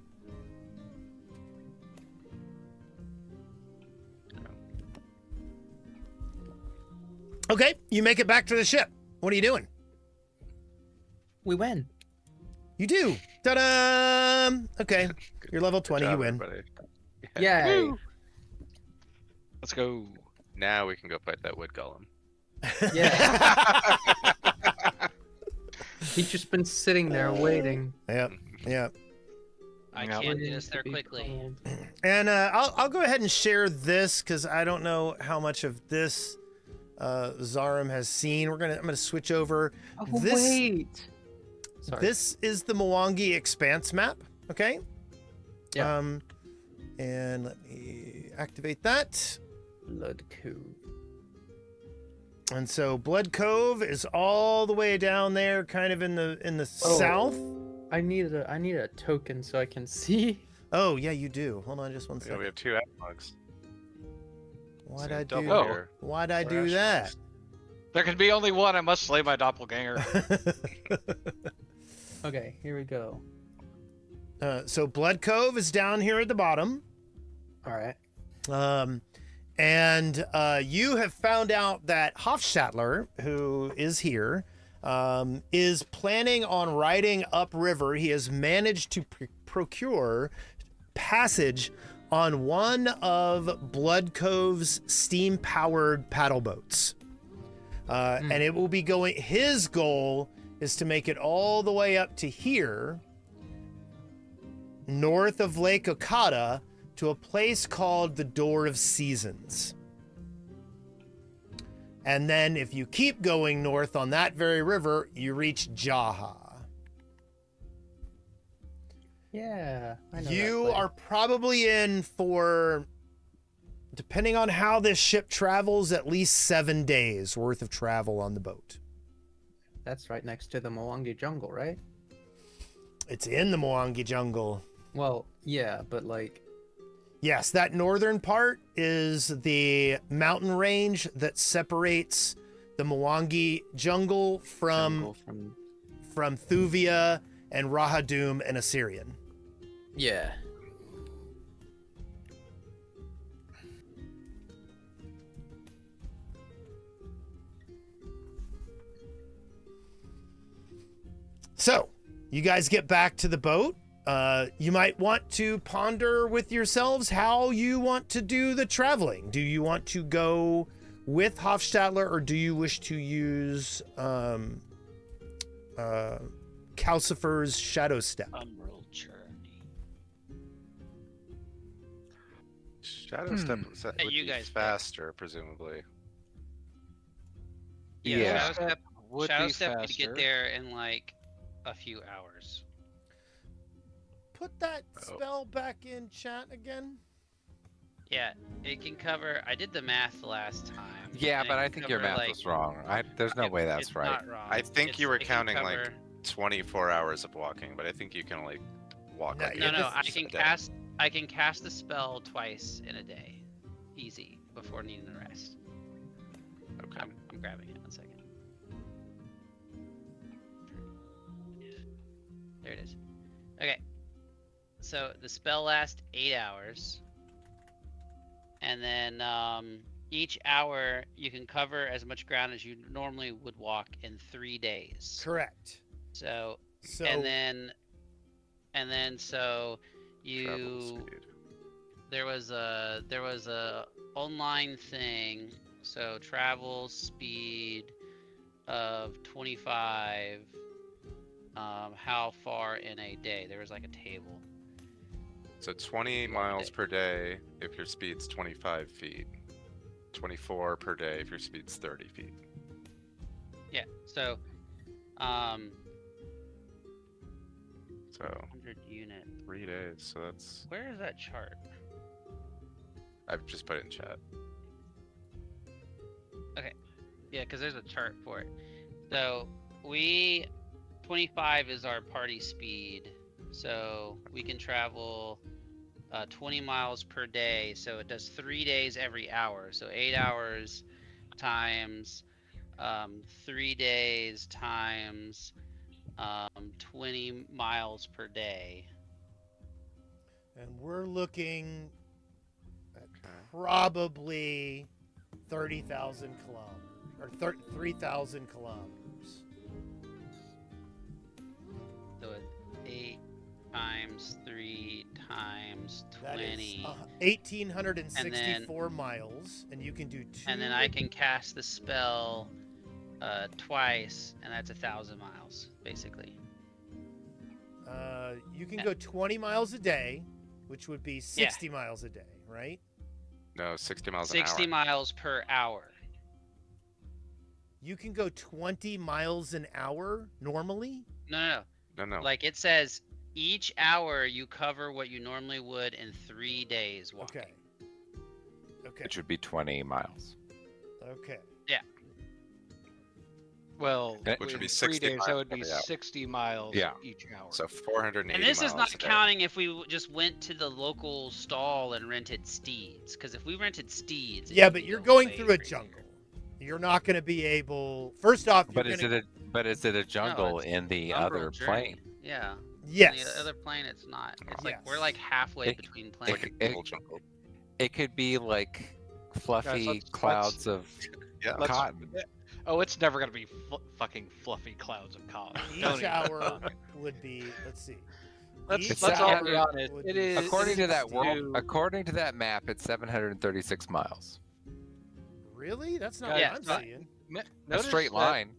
Okay, you make it back to the ship. What are you doing? We win. You do. Ta-da! Okay, you're level 20. Good You job, win. everybody. Yay. Let's go. Now we can go fight that wood golem. Yeah. He's just been sitting there waiting. Yep. Yep. I Yeah. can't get us there quickly. And I'll go ahead and share this because I don't know how much of this Zaram has seen. I'm gonna switch over. Oh, This- wait. Sorry. This is the Mwangi Expanse map. Okay. Yeah. And let me activate that. Blood Cove. And so Blood Cove is all the way down there, kind of in the south. I need a token so I can see. Oh yeah, you do. Hold on, just one Yeah, second. we have 2 mugs. Why'd I do? Oh. Here. Why'd I do Rations. that? There can be only one. I must slay my doppelganger. Okay, here we go. So Blood Cove is down here at the bottom. All right. And you have found out that Hofstadler, who is here, is planning on riding upriver. He has managed to procure passage on one of Blood Cove's steam-powered paddle boats. And it will be going, his goal is to make it all the way up to here, north of Lake Okada, to a place called the Door of Seasons. And then if you keep going north on that very river, you reach Jaha. Yeah. I know You that are probably in for, depending on how this ship travels, at least 7 days worth of travel on the boat. That's right next to the Mwangi jungle, right? It's in the Mwangi jungle. Well, yeah, but like, Yes, that northern part is the mountain range that separates the Mwangi jungle from Thuvia and Rahadum and Assyrian. yeah. So, you guys get back to the boat. You might want to ponder with yourselves how you want to do the traveling. Do you want to go with Hofstadler, or do you wish to use Calcifer's Shadow Step. Umbral Journey. Shadow Step Hey, would you be guys pick. faster, presumably. Yeah, Shadow Shadow Step, would Shadow be Step could faster. get there in like a few hours. Put that Oh. spell back in chat again. Yeah, it can cover. I did the math last time. Yeah, and but it I can think your cover, math like, was wrong. There's no way that's it's right. Not wrong. I think you were it can counting like cover- 24 hours of walking, but I think you can only walk No, like yeah, No, no, this I can a day. cast. I can cast the spell twice in a day, easy, before needing a rest. Okay. I'm grabbing it. 1 second. There it is. Okay. So the spell lasts 8 hours, and then each hour you can cover as much ground as you normally would walk in 3 days. Correct. So So and then so Travel you speed. there was a online thing. So travel speed of 25. How far in a day? There was like a table. So 20 miles per day if your speed's 25 feet. 24 per day if your speed's 30 feet. Yeah. So, So 100 unit. 3 days. So that's. Where is that chart? I've just put it in chat. Yeah, because there's a chart for it. So 25 is our party speed. So we can travel 20 miles per day. So it does 3 days every hour. So 8 hours times 3 days times 20 miles per day. and we're looking at Okay. probably 30,000 kilometers or 3,000 kilometers. So it's 8 times 3 times That is 20. 1,864 miles, and you can do two. And then I can cast the spell twice, and that's 1,000 miles, basically. You can go 20 miles a day, which would be 60 miles a day, right? No, 60 miles 60 an hour. miles per hour. You can go 20 miles an hour normally. No. No. Like it says, each hour you cover what you normally would in 3 days walking. Okay. Which would be 20 miles. Okay. Well, Which would in be 3 60 days, that miles would be every hour. 60 miles Yeah. each hour. So 480 And this is miles not a day. counting if we just went to the local stall and rented steeds. Because if we rented steeds, Yeah, it'd but be you're a going way through a crazier. jungle. You're not going to be able. First off, you're But is gonna, it a jungle it's in the Umbral other Journey. plane? Yeah. Yes. On the other plane, it's not. It's Yes. like we're like halfway It- between It's planes. like a jungle jungle. It could be like fluffy let's- clouds of Yeah. Let's- cotton. Oh, it's never gonna be fucking fluffy clouds of cotton. Don't Each even hour bother. would be. Let's see. Let's Each all hour be honest. would It be is According to that 60. world, according to that map, it's 736 miles. Really? That's not Yeah, what it's I'm not- seeing. A A straight line.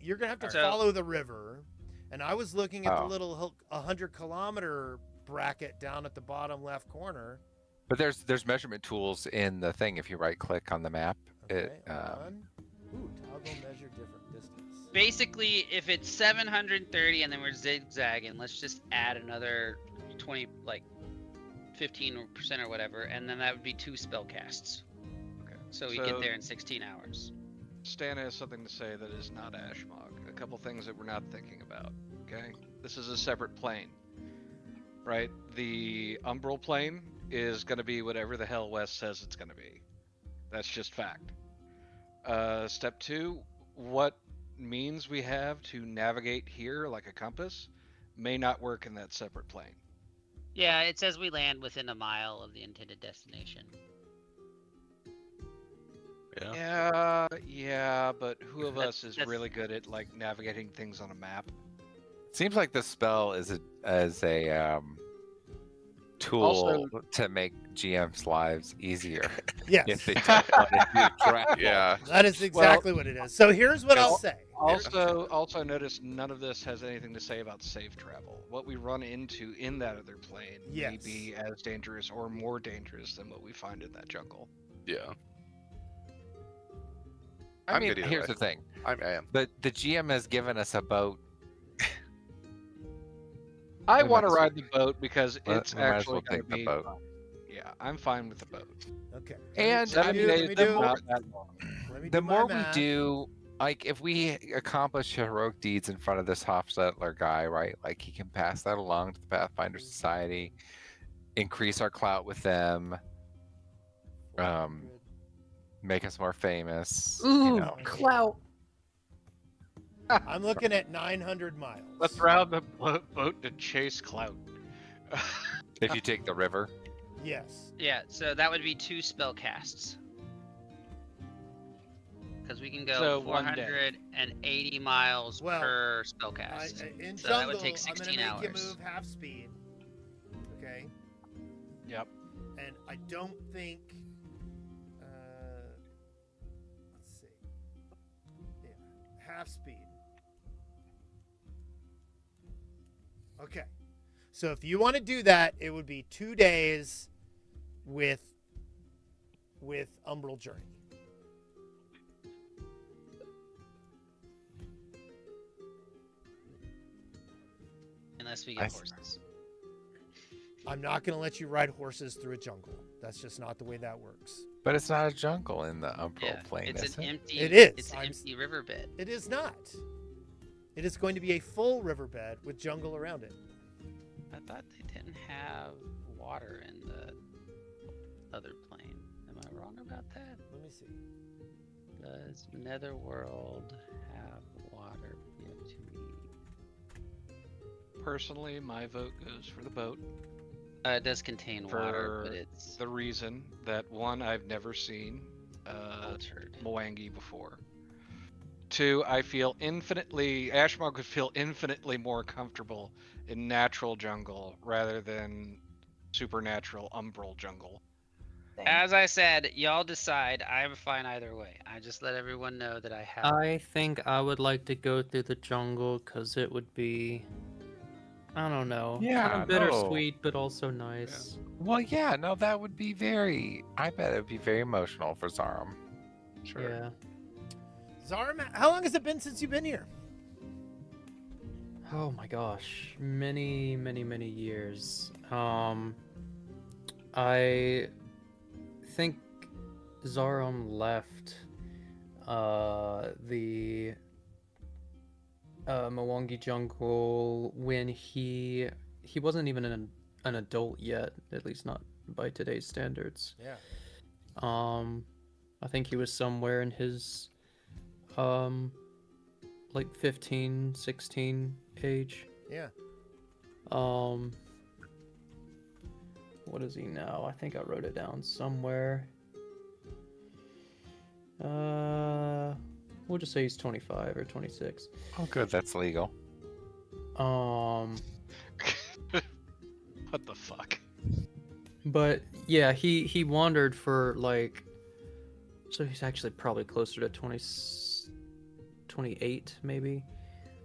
You're gonna have to So- follow the river, and I was looking at the Oh. little 100-kilometer bracket down at the bottom left corner. But there's measurement tools in the thing. If you right click on the map, Okay, it hold on. Ooh, toggle measure different distance. Basically, if it's 730 and then we're zigzagging, let's just add another 20, like 15% or whatever, and then that would be 2 spell casts. Okay. So we So- get there in 16 hours. Stan has something to say that is not Ashmog. A couple things that we're not thinking about. Okay, this is a separate plane, right? The umbral plane is going to be whatever the hell Wes says it's going to be. That's just fact. Step 2, what means we have to navigate here, like a compass, may not work in that separate plane. Yeah, it says we land within a mile of the intended destination. Yeah. Yeah, but who of That's- us is that's- really good at like navigating things on a map? seems like the spell is a tool Also- to make GM's lives easier Yes. if they don't want to do travel. Yeah. That is exactly what it is. So here's what I'll say. Also notice none of this has anything to say about safe travel. What we run into in that other plane may Yes. be as dangerous or more dangerous than what we find in that jungle. Yeah. I I'm mean, good either here's way. the thing. I am. The GM has given us a boat. I We want to might as ride the boat because well- it's we might as actually well going to take the be boat. fun. Yeah, I'm fine with the boat. Okay. And let I me mean, do- the let me do- Not that long. let me The do my more we math. do, like, if we accomplish heroic deeds in front of this Hofstetler guy, right? Like, he can pass that along to the Pathfinder Society, increase our clout with them, make us more famous. Ooh, You know, clout. I'm looking at 900 miles. Let's round the boat to chase clout. if you take the river. Yes. Yeah, so that would be 2 spell casts. Because we can go So, 1 day. 480 miles Well, per spell cast. In So that jungle, would take I'm 16 gonna make you hours. move half speed. Okay. Yep. And I don't think. Let's see. Yeah, half speed. Okay. So if you want to do that, it would be 2 days with Umbral Journey. Unless we I get s- horses. I'm not going to let you ride horses through a jungle. That's just not the way that works. But it's not a jungle in the Umbral Yeah, Plain, it's is an it? empty. It is. It's an I'm empty riverbed. It is not. It is going to be a full riverbed with jungle around it. I thought they didn't have water in the other plane. Am I wrong about that? Let me see. Does Netherworld have water yet to me? Personally, my vote goes for the boat. It does contain water, but For it's the reason that 1, I've never seen altered. Mwangi before. 2, I feel Ashmog would feel infinitely more comfortable in natural jungle rather than supernatural umbral jungle. As I said, y'all decide. I'm fine either way. I just let everyone know that I have. I think I would like to go through the jungle because it would be, I don't know, Yeah, kind of bittersweet, but also nice. Well, yeah, no, that would be very. I bet it would be very emotional for Zarum. Sure. Yeah. Zarum, how long has it been since you've been here? Oh my gosh, many, many, many years. I think Zarum left the Mwangi jungle when he wasn't even an adult yet, at least not by today's standards. Yeah. I think he was somewhere in his like 15, 16 age. Yeah. What is he now? I think I wrote it down somewhere. We'll just say he's 25 or 26. Oh, good. That's legal. What the fuck? But yeah, he wandered for like, so he's actually probably closer to 28 maybe.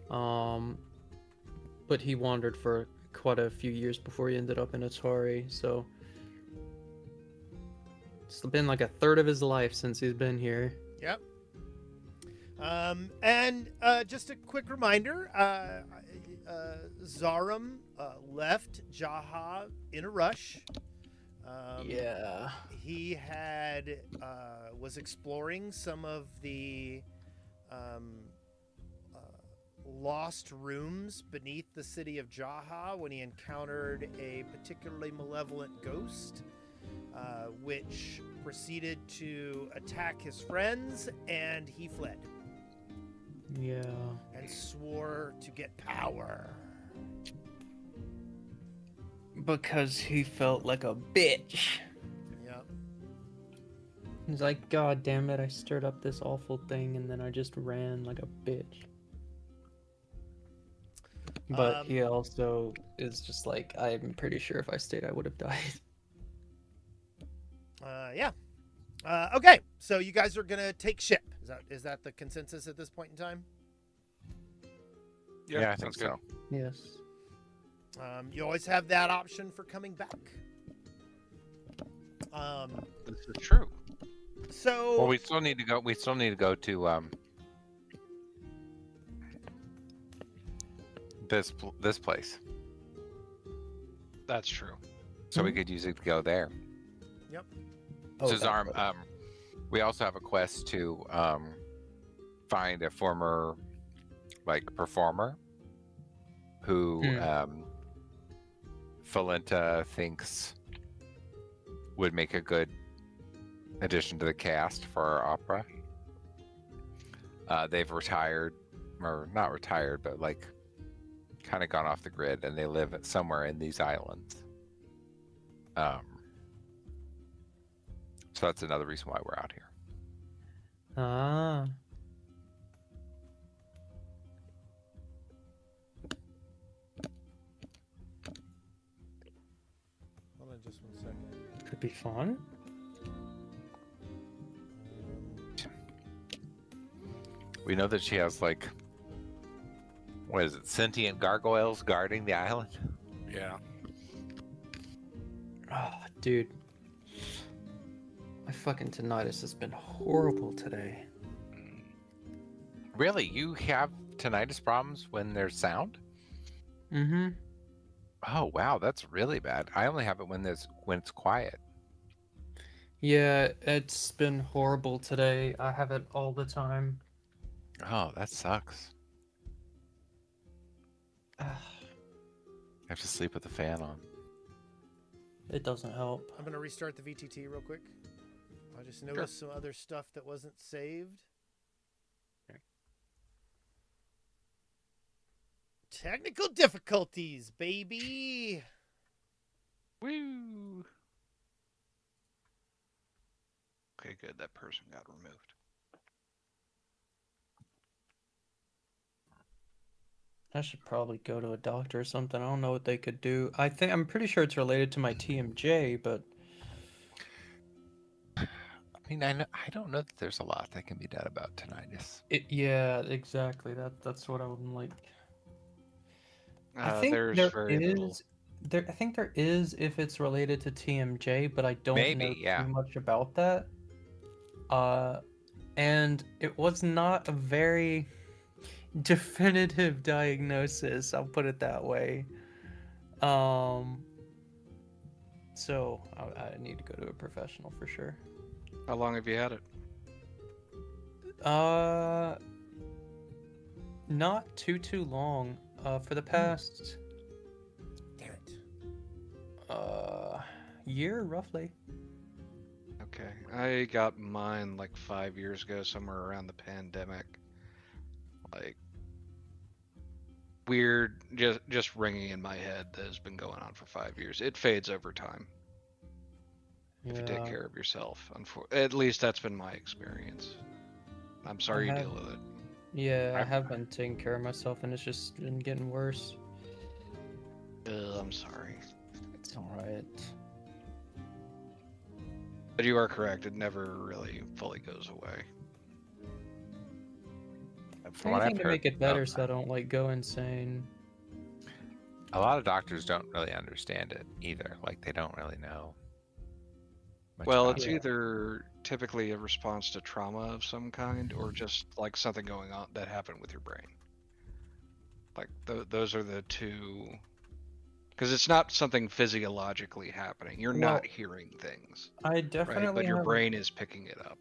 But he wandered for quite a few years before he ended up in Atari, so it's been like a third of his life since he's been here. Yep. And just a quick reminder, Zarum left Jaha in a rush. Yeah. He had was exploring some of the lost rooms beneath the city of Jaha when he encountered a particularly malevolent ghost, which proceeded to attack his friends, and he fled Yeah. and swore to get power. Because he felt like a bitch. Yep. He's like, God damn it, I stirred up this awful thing and then I just ran like a bitch. But he also is just like, I'm pretty sure if I stayed, I would have died. Yeah. Okay, so you guys are gonna take ship. Is that the consensus at this point in time? Yeah, I think so. Yes. You always have that option for coming back. This is true. So Well, we still need to go. We still need to go to this place, That's true. so we could use it to go there. Oh, So that's Zarm, what- we also have a quest to find a former performer who Falenta thinks would make a good addition to the cast for our opera. They've retired, or not retired, but kind of gone off the grid, and they live somewhere in these islands. So that's another reason why we're out here. Ah. hold on just 1 second. Could be fun. We know that she has what is it, sentient gargoyles guarding the island? Yeah. Oh, dude. My fucking tinnitus has been horrible today. Really? You have tinnitus problems when there's sound? Mm-hmm. Oh wow, that's really bad. I only have it when it's quiet. Yeah, it's been horrible today. I have it all the time. Oh, that sucks. Ah, I have to sleep with the fan on. it doesn't help. I'm gonna restart the VTT real quick. I just noticed some other stuff that wasn't saved. Okay. Technical difficulties, baby. Woo! Okay, good. That person got removed. I should probably go to a doctor or something. I don't know what they could do. I'm pretty sure it's related to my TMJ, but I mean, I don't know that there's a lot that can be done about tinnitus. yeah, exactly. That's what I'm like. I think There's there very little. is. I think there is if it's related to TMJ, but I don't Maybe, know yeah. too much about that. And it was not a very definitive diagnosis. I'll put it that way. So I need to go to a professional for sure. How long have you had it? Not too long. For the past Damn it. year roughly. Okay, I got mine like 5 years ago, somewhere around the pandemic. Like weird, just ringing in my head that has been going on for 5 years. It fades over time if you take Yeah. care of yourself. At least that's been my experience. I'm sorry you have- deal with it. Yeah, I have been taking care of myself, and it's just been getting worse. I'm sorry. It's alright. But you are correct. It never really fully goes away. From what I've Anything to heard, make it better so I don't like go insane. a lot of doctors don't really understand it either. They don't really know much Well, about it's it. either typically a response to trauma of some kind, or just like something going on that happened with your brain. Like those are the two. Because it's not something physiologically happening. You're not Well, hearing things, I right? definitely But your have, brain is picking it up.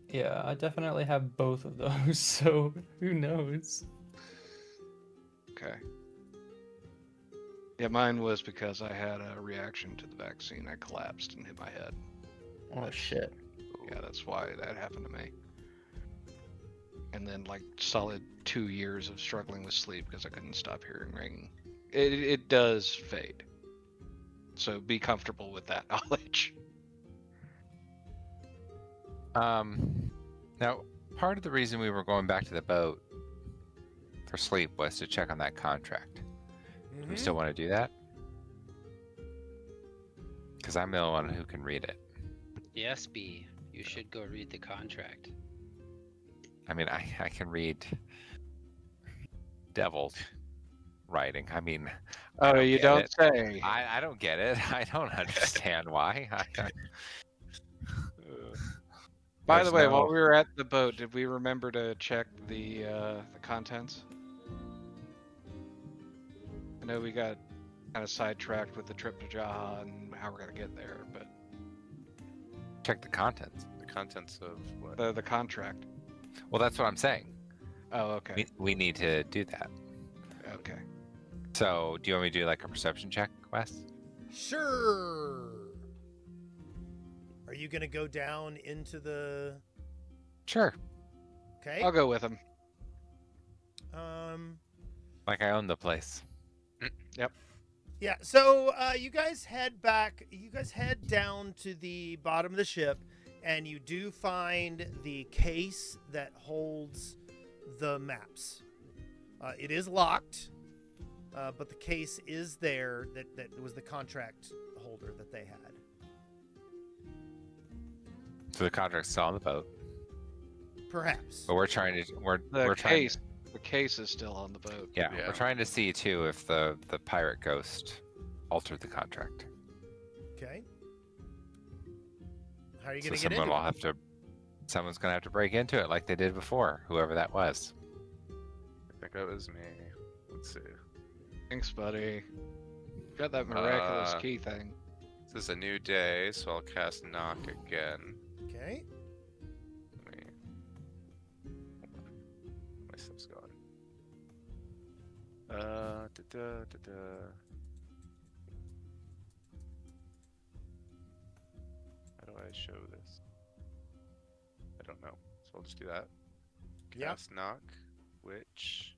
Yeah, I definitely have both of those, so who knows? Okay. Yeah, mine was because I had a reaction to the vaccine. I collapsed and hit my head. Oh shit. Yeah, that's why that happened to me. And then like solid 2 years of struggling with sleep because I couldn't stop hearing ringing. It does fade. So be comfortable with that knowledge. Now, part of the reason we were going back to the boat for sleep was to check on that contract. Do we still want to do that? Because I'm the only one who can read it. Yes, B. You should go read the contract. I mean, I can read devil writing. I mean, I Oh, don't you get don't it. say. I don't get it. I don't understand why. By There's the way, no- while we were at the boat, did we remember to check the contents? I know we got kind of sidetracked with the trip to Jaha and how we're gonna get there, but check the contents. The contents of what? the contract. Well, that's what I'm saying. Oh, okay. We need to do that. Okay. So, do you want me to do like a perception check, Wes? Sure. Are you gonna go down into the? Sure. Okay. I'll go with him. Like I own the place. Yeah. So you guys head back. You guys head down to the bottom of the ship, and you do find the case that holds the maps. It is locked, but the case is there. That was the contract holder that they had. So the contract's still on the boat, Perhaps. but we're trying to we're The trying. case. The case is still on the boat. Yeah, Yeah. we're trying to see too if the pirate ghost altered the contract. Okay. How are you So gonna get someone into will it? have to. Someone's gonna have to break into it like they did before, whoever that was. I think that was me. Let's see. Thanks, buddy. Got that miraculous Uh, key thing. This is a new day, so I'll cast knock again. Okay. Let me... My stuff's gone. How do I show this? I don't know. So I'll just do that. Yep. Cast knock, which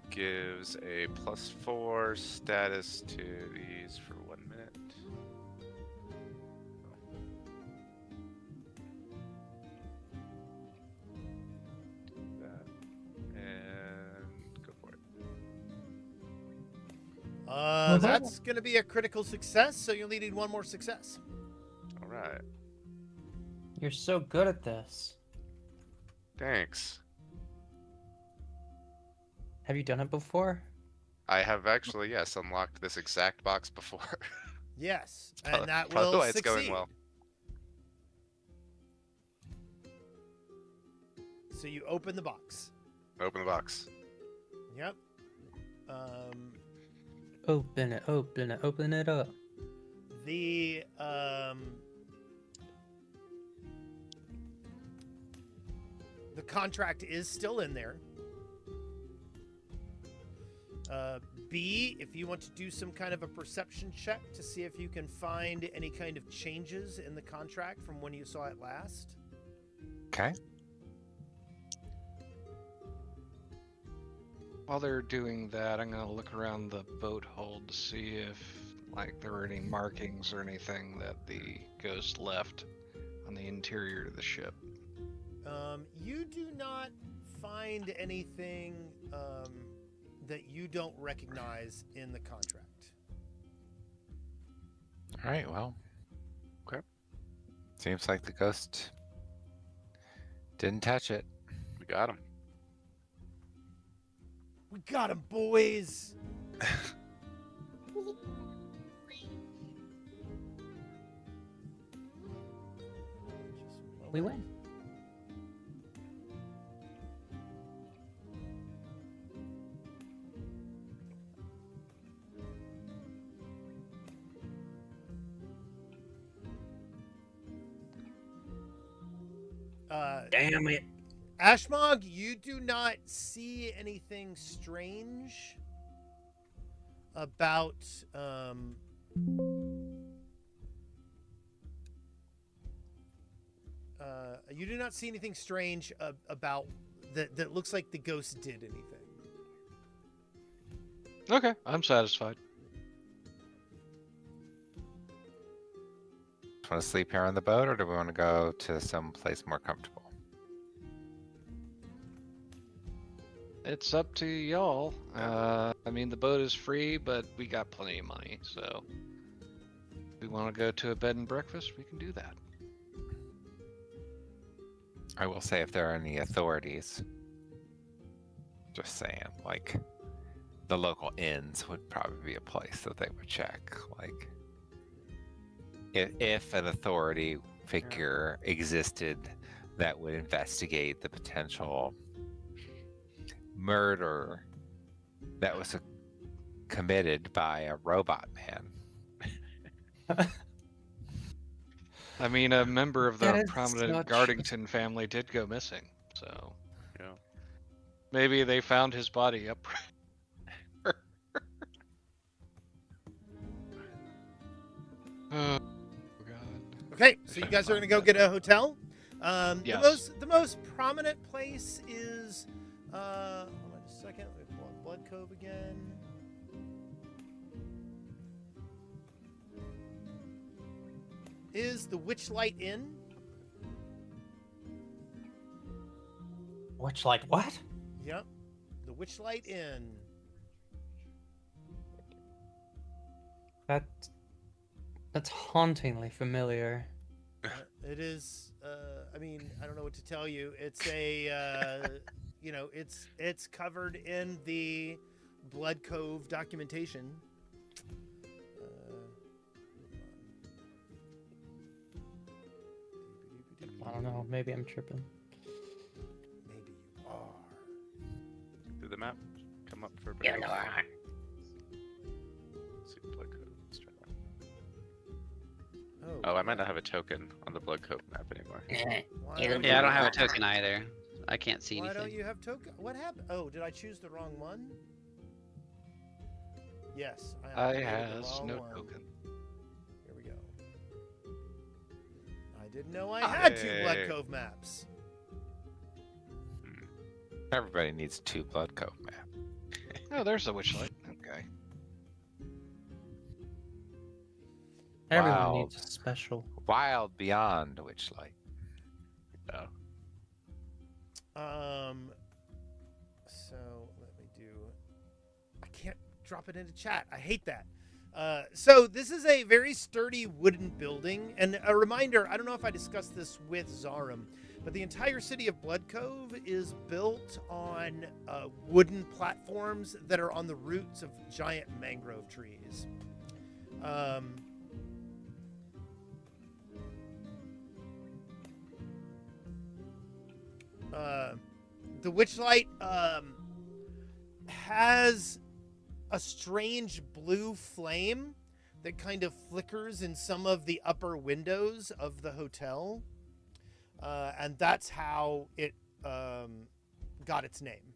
gives a +4 status to these for 1 minute. Do that. And go for it. That's gonna be a critical success. So you'll need one more success. Alright. You're so good at this. Thanks. Have you done it before? I have actually, yes, unlocked this exact box before. Yes, Probably- and that probably will why it's succeed. going well. So you open the box. Open the box. Yep. Open it, open it, open it up. The contract is still in there. B, if you want to do some kind of a perception check to see if you can find any kind of changes in the contract from when you saw it last. Okay. While they're doing that, I'm gonna look around the boat hold to see if like there were any markings or anything that the ghost left on the interior of the ship. You do not find anything that you don't recognize in the contract. All right. Well. Okay. Seems like the ghost didn't touch it. We got him. We got him, boys! We win. Damn it. Ashmog, you do not see anything strange about you do not see anything strange about that looks like the ghost did anything. Okay, I'm satisfied. Want to sleep here on the boat, or do we want to go to some place more comfortable? It's up to y'all. I mean, the boat is free, but we got plenty of money, so if we want to go to a bed and breakfast, we can do that. I will say if there are any authorities, just saying, like, the local inns would probably be a place that they would check. Like, if an authority figure existed that would investigate the potential murder that was committed by a robot man. I mean, a member of That the is prominent such- Gardington family did go missing, so Yeah. maybe they found his body up. Oh God. Okay, so you guys are gonna go get a hotel. Yes. The most prominent place is hold on a second. Let me pull up Blood Cove again. Is the Witchlight Inn? Which, like, what? Yep, the Witchlight Inn. That's hauntingly familiar. It is. I mean, I don't know what to tell you. It's a, you know, it's covered in the Blood Cove documentation. I don't know. Maybe I'm tripping. Maybe you are. Do the map come up for? Yeah, no, See the Blood Cove. Let's try that. Oh, I might not have a token on the Blood Cove map anymore. Why Yeah, don't I don't you- have a token either. I can't see Why anything. don't you have token? What happened? Oh, did I choose the wrong one? Yes, I updated the has wrong no one. token. Here we go. I didn't know I had two Blood Hey. Cove maps. Everybody needs 2 Blood Cove maps. Oh, there's the witchlight. Okay. Everyone Wow. needs a special. Wild beyond Witchlight. Oh. So let me do. I can't drop it into chat. I hate that. So this is a very sturdy wooden building, and a reminder. I don't know if I discussed this with Zarum, but the entire city of Blood Cove is built on wooden platforms that are on the roots of giant mangrove trees. The Witchlight has a strange blue flame that kind of flickers in some of the upper windows of the hotel. And that's how it got its name.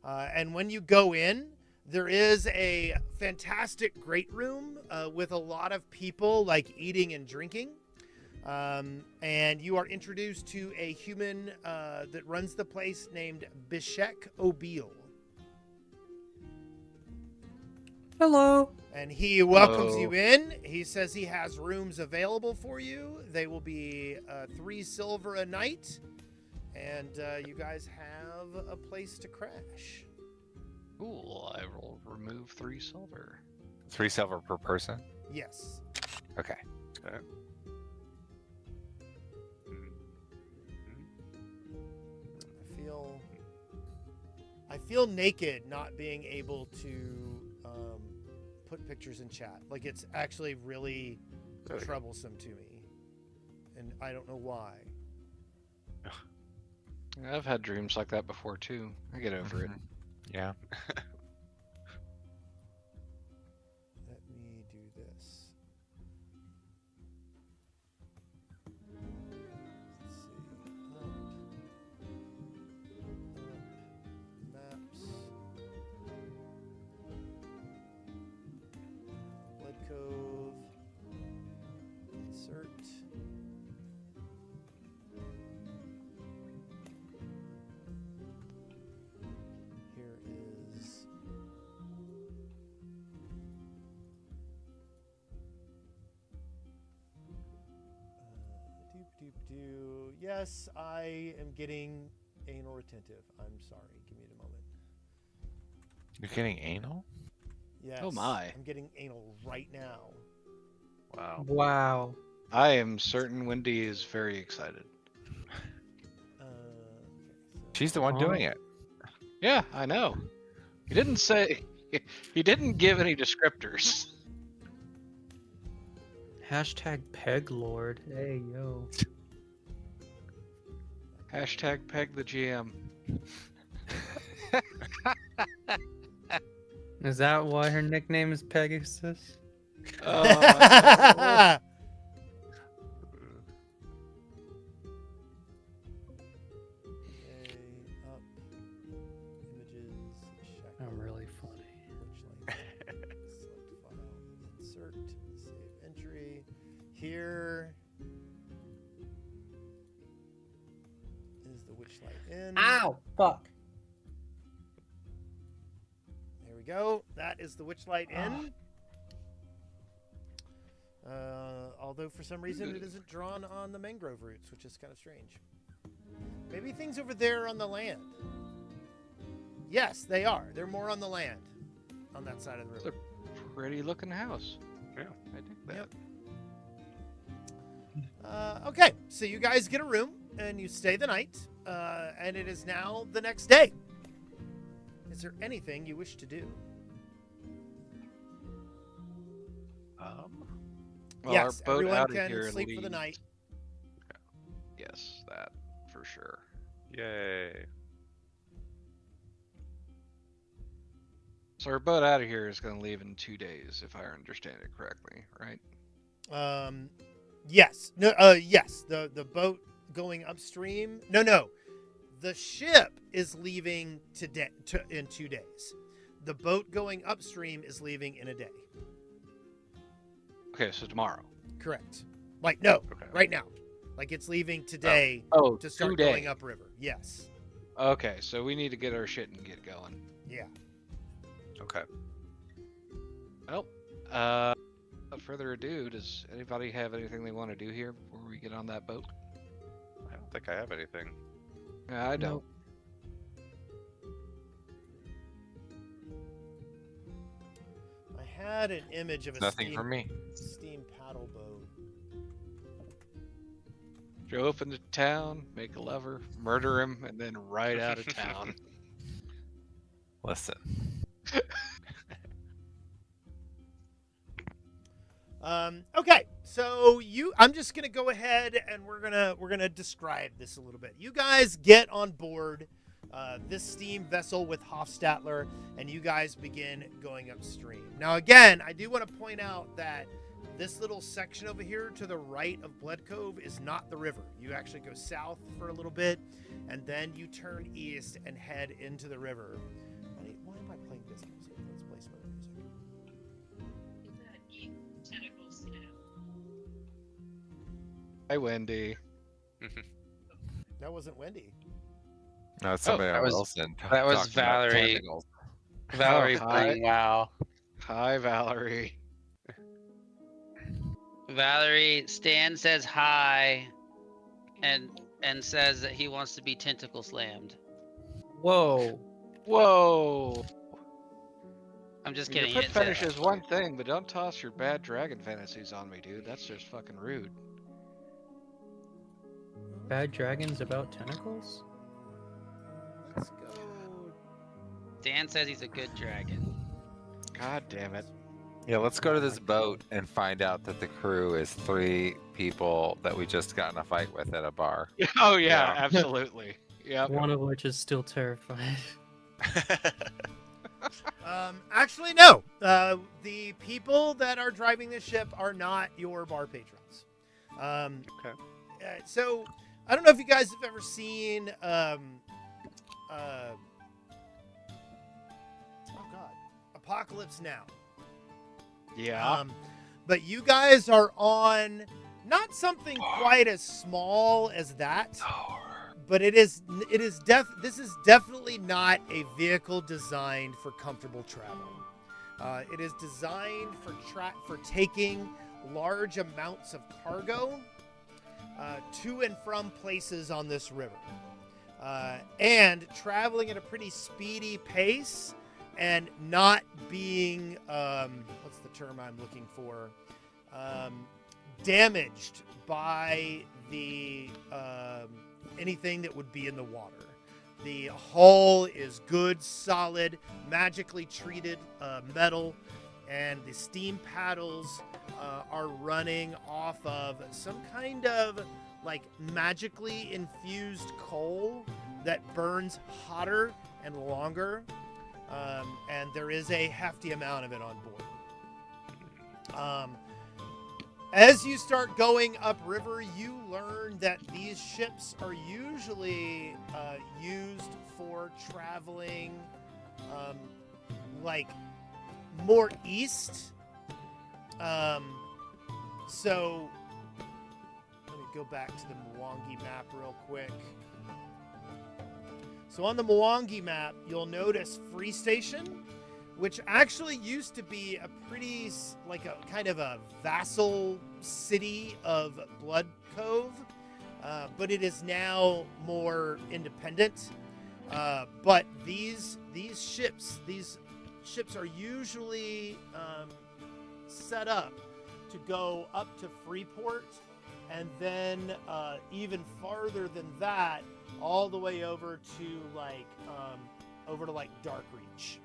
And when you go in, there is a fantastic great room with a lot of people like eating and drinking. And you are introduced to a human that runs the place named Bishek Obeil. Hello. And he welcomes Hello. you in. He says he has rooms available for you. They will be 3 silver a night. And you guys have a place to crash. Cool. I will remove 3 silver. 3 silver per person? Yes. Okay. Okay. I feel naked not being able to put pictures in chat. Like, it's actually really There we go. troublesome to me. And I don't know why. I've had dreams like that before too. I get over it. Yeah. Let me do this. Let's see. Maps. Blood Cove. Insert. Here is. Yes, I am getting anal retentive. I'm sorry. Give me a moment. You're getting anal? Yes. Oh my. I'm getting anal right now. Wow. Wow. I am certain Wendy is very excited. Okay, She's the one doing it. Yeah, I know. He didn't say. He didn't give any descriptors. Hashtag peg lord. Hey yo. Hashtag peg the GM. Is that why her nickname is Pegasus? Oh, Okay, up. Images. Check. I'm really funny. Select file. Insert. Save entry. Here is the Witchlight Inn. Ow! Fuck. There we go. That is the Witchlight Inn. Although for some reason it isn't drawn on the mangrove roots, which is kind of strange. Maybe things over there on the land. Yes, they are. They're more on the land, on that side of the river. pretty looking house. Yeah. I think that. Yep. Okay, so you guys get a room and you stay the night, and it is now the next day. Is there anything you wish to do? Well, yes, our boat everyone out of can here sleep for the leaves- night. Yes, that for sure. Yay. So our boat out of here is going to leave in 2 days, if I understand it correctly, right? Yes. No. Yes. The boat going upstream. No. The ship is leaving today. In 2 days. The boat going upstream is leaving in a day. Okay, so tomorrow. Correct. Like no, Okay. right now. Like it's leaving today Oh, to start 2 going days. upriver. Yes. Okay, so we need to get our shit and get going. Yeah. Okay. Well, without further ado, does anybody have anything they want to do here before we get on that boat? I don't think I have anything. I don't. I had an image of a Nothing for me. steam paddle boat. Show up in the town, make a lover, murder him, and then ride out of town. Listen. Okay, so I'm just gonna go ahead and we're gonna describe this a little bit. You guys get on board this steam vessel with Hofstadler, and you guys begin going upstream. Now, again, I do want to point out that this little section over here to the right of Blood Cove is not the river. You actually go south for a little bit, and then you turn east and head into the river. Why am I playing this music? Let's play some other music. Hi, Wendy. That wasn't Wendy. No, it's somebody that was- else. that was Valerie. Valerie hi. playing WoW. Hi, Valerie. Valerie, Stan says hi, and says that he wants to be tentacle slammed. Whoa. Whoa! I'm just Your kidding. foot he didn't say fetish that. is one thing, but don't toss your bad dragon fantasies on me, dude. That's just fucking rude. Bad dragons about tentacles? Let's go. Stan says he's a good dragon. God damn it. Yeah, let's go to this boat and find out that the crew is 3 people that we just got in a fight with at a bar. Oh yeah, Yeah. absolutely. Yep. One of which is still terrified. Actually, no. The people that are driving this ship are not your bar patrons. Okay. So, I don't know if you guys have ever seen. Oh God, Apocalypse Now. Yeah. But you guys are on not something quite as small as that. But this is definitely not a vehicle designed for comfortable travel. It is designed for taking large amounts of cargo to and from places on this river, and traveling at a pretty speedy pace and not being what's the term I'm looking for? Damaged by the anything that would be in the water. The hull is good, solid, magically treated metal, and the steam paddles are running off of some kind of like magically infused coal that burns hotter and longer, and there is a hefty amount of it on board. As you start going upriver, you learn that these ships are usually used for traveling like more east. So let me go back to the Mwangi map real quick. So on the Mwangi map, you'll notice Free Station, which actually used to be a pretty, like a kind of a vassal city of Blood Cove, but it is now more independent. But these ships are usually set up to go up to Freeport, and then even farther than that, all the way over to like Darkreach.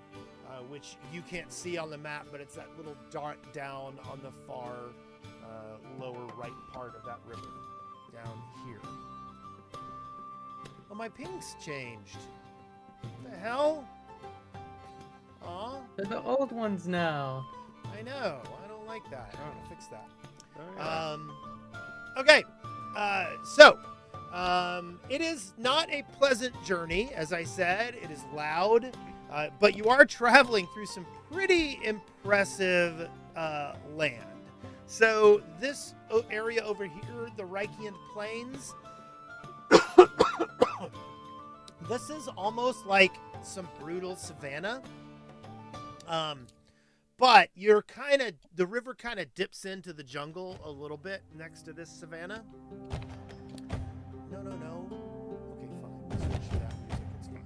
Which you can't see on the map, but it's that little dot down on the far lower right part of that river, down here. Oh, my ping's changed. What the hell? Aw. They're the old ones now. I know. I don't like that. I'm gonna fix that. Oh, yeah. Okay. So, it is not a pleasant journey, as I said. It is loud. But you are traveling through some pretty impressive land. So this area over here, the Reikian Plains, this is almost like some brutal savanna. But the river kind of dips into the jungle a little bit next to this savanna. No. Okay, fine. Switch to that music. It's fine.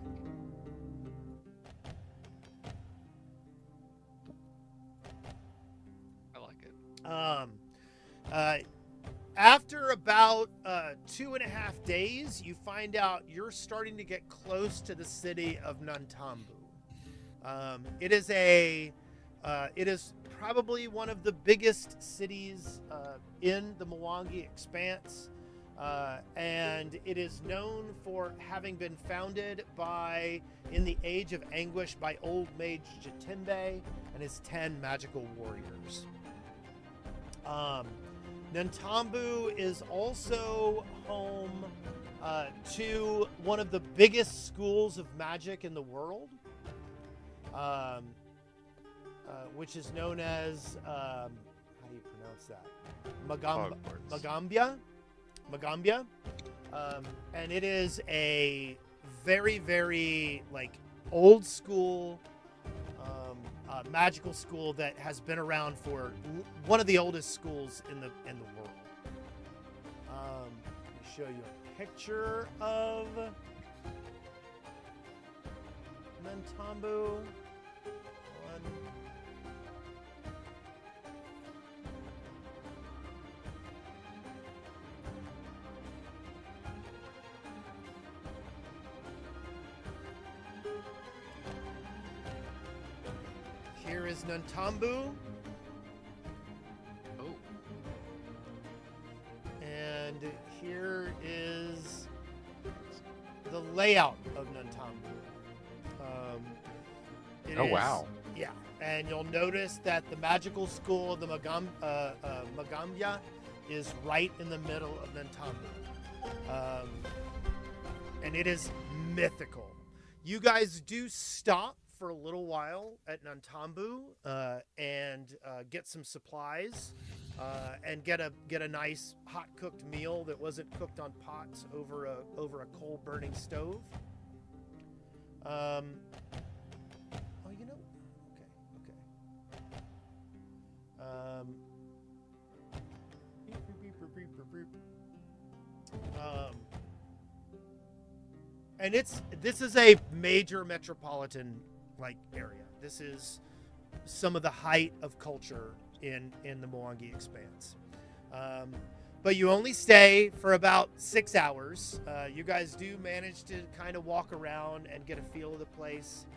I like it. After about 2.5 days, you find out you're starting to get close to the city of Nantambu. It is probably one of the biggest cities in the Mwangi Expanse, and it is known for having been founded in the Age of Anguish by Old Mage Jatimbe and his 10 magical warriors. Nantambu is also home to one of the biggest schools of magic in the world, which is known as, how do you pronounce that? Magambia. And it is a very, very like old school magical school that has been around for one of the oldest schools in the world. Let me show you a picture of Nantambu. Here is Nantambu. Oh. And here is the layout of Nantambu. Wow. Yeah, and you'll notice that the magical school of the Magambia is right in the middle of Nantambu. And it is mythical. You guys do stop for a little while at Nantambu and get some supplies and get a nice hot cooked meal that wasn't cooked on pots over a coal burning stove. And this is a major metropolitan like area. this is some of the height of culture in the Mwangi Expanse. But you only stay for about 6 hours. You guys do manage to kind of walk around and get a feel of the place.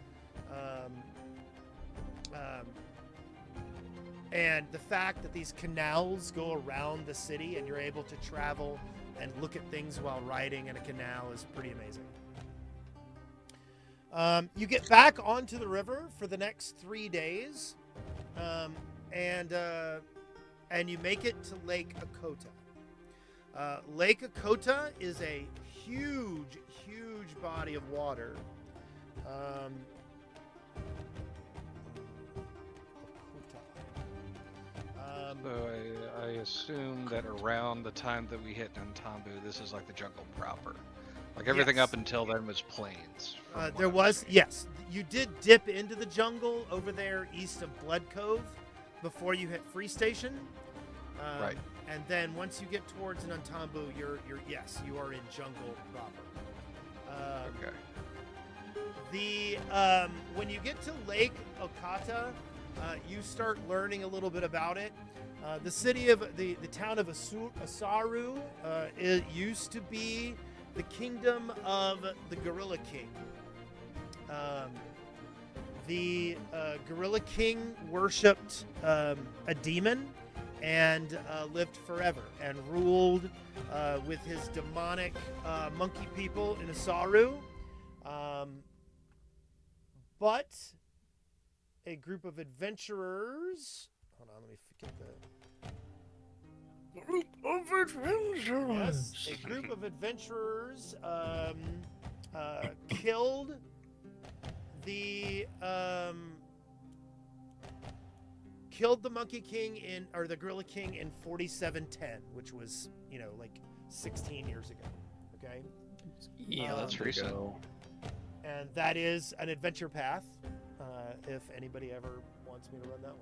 And the fact that these canals go around the city and you're able to travel and look at things while riding in a canal is pretty amazing. You get back onto the river for the next 3 days, and you make it to Lake Akota. Lake Akota is a huge, huge body of water. So I assume that around the time that we hit Nantambu, this is like the jungle proper. Like everything Yes. up until then was plains. from what There I'm was, seeing. yes, you did dip into the jungle over there east of Blood Cove before you hit Free Station. Right. And then once you get towards Nantambu, you're yes, you are in jungle proper. Okay. When you get to Lake Okata, you start learning a little bit about it. The city of the town of Asaru, it used to be the kingdom of the Gorilla King. The Gorilla King worshipped a demon and lived forever and ruled with his demonic monkey people in Asaru. But a group of adventurers. Hold on, let me get the. Group of adventurers. Yes, a group of adventurers killed the Monkey King or the Gorilla King in 4710, which was like 16 years ago. Okay. Yeah, that's recent. And that is an adventure path. If anybody ever wants me to run that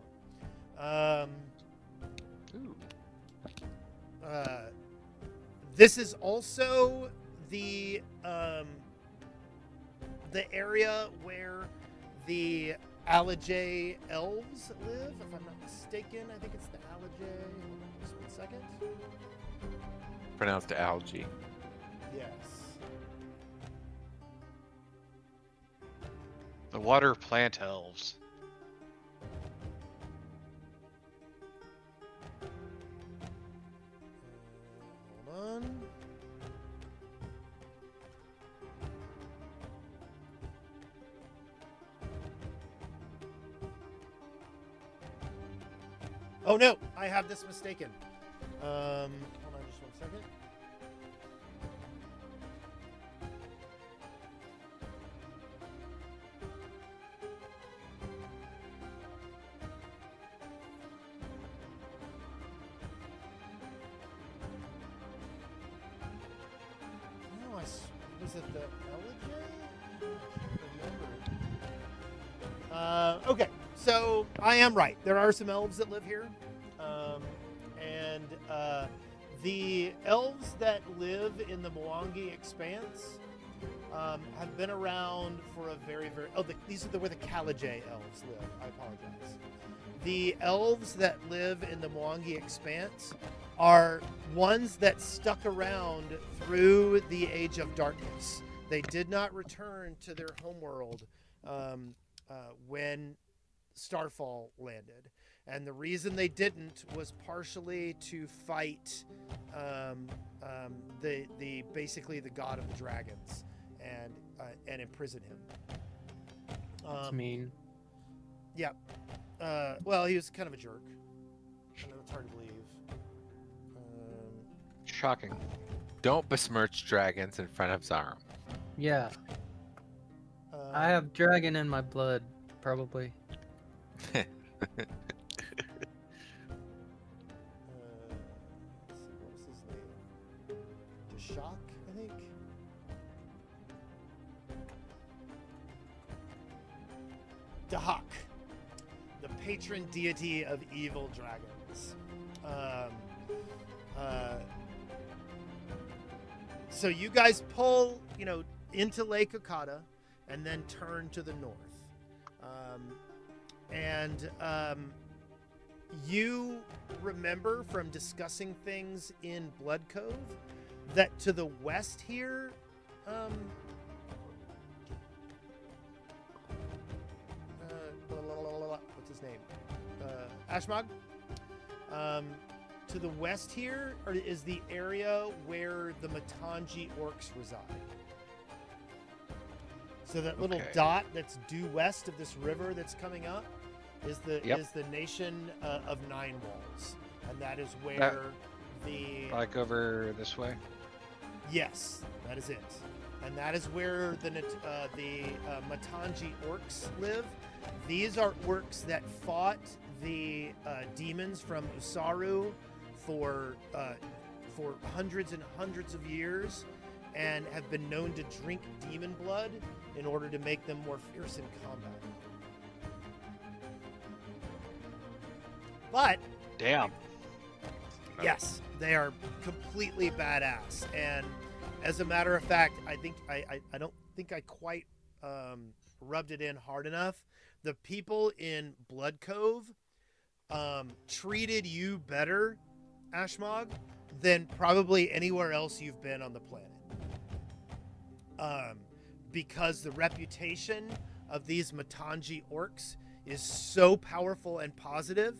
one. Ooh. This is also the area where the Alajay elves live. If I'm not mistaken, I think it's the Alajay. Hold on just 1 second. Pronounced algae. Yes. The water plant elves. Hold on. Oh no, I have this mistaken. Hold on just 1 second. No, was it the Ellijay? I can't remember. Okay, so I am right. There are some elves that live here. The elves that live in the Mwangi Expanse have been around for a very, very... Oh, these are where the Kalajay elves live. I apologize. The elves that live in the Mwangi Expanse are ones that stuck around through the Age of Darkness. They did not return to their homeworld when Starfall landed. And the reason they didn't was partially to fight basically the god of the dragons and imprison him. That's mean. Yeah. Well, he was kind of a jerk. I know it's hard to believe. Shocking. Don't besmirch dragons in front of Zarum. Yeah, I have dragon in my blood, probably. Let's see, what was his name? Deshak, I think. Dahak, the patron deity of evil dragons. So you guys pull, into Lake Okata, and then turn to the north. And you remember from discussing things in Blood Cove that to the west here, what's his name? Ashmog. To the west here is the area where the Matangi orcs reside. So that little dot that's due west of this river that's coming up is the nation of Nine Walls, and that is where the over this way. Yes, that is it, and that is where the Matangi orcs live. These are orcs that fought the demons from Usaru for hundreds and hundreds of years, and have been known to drink demon blood in order to make them more fierce in combat. But damn, yes, they are completely badass. And as a matter of fact, I think I don't think I quite rubbed it in hard enough. The people in Blood Cove treated you better, Ashmog, than probably anywhere else you've been on the planet. Because the reputation of these Matangi orcs is so powerful and positive,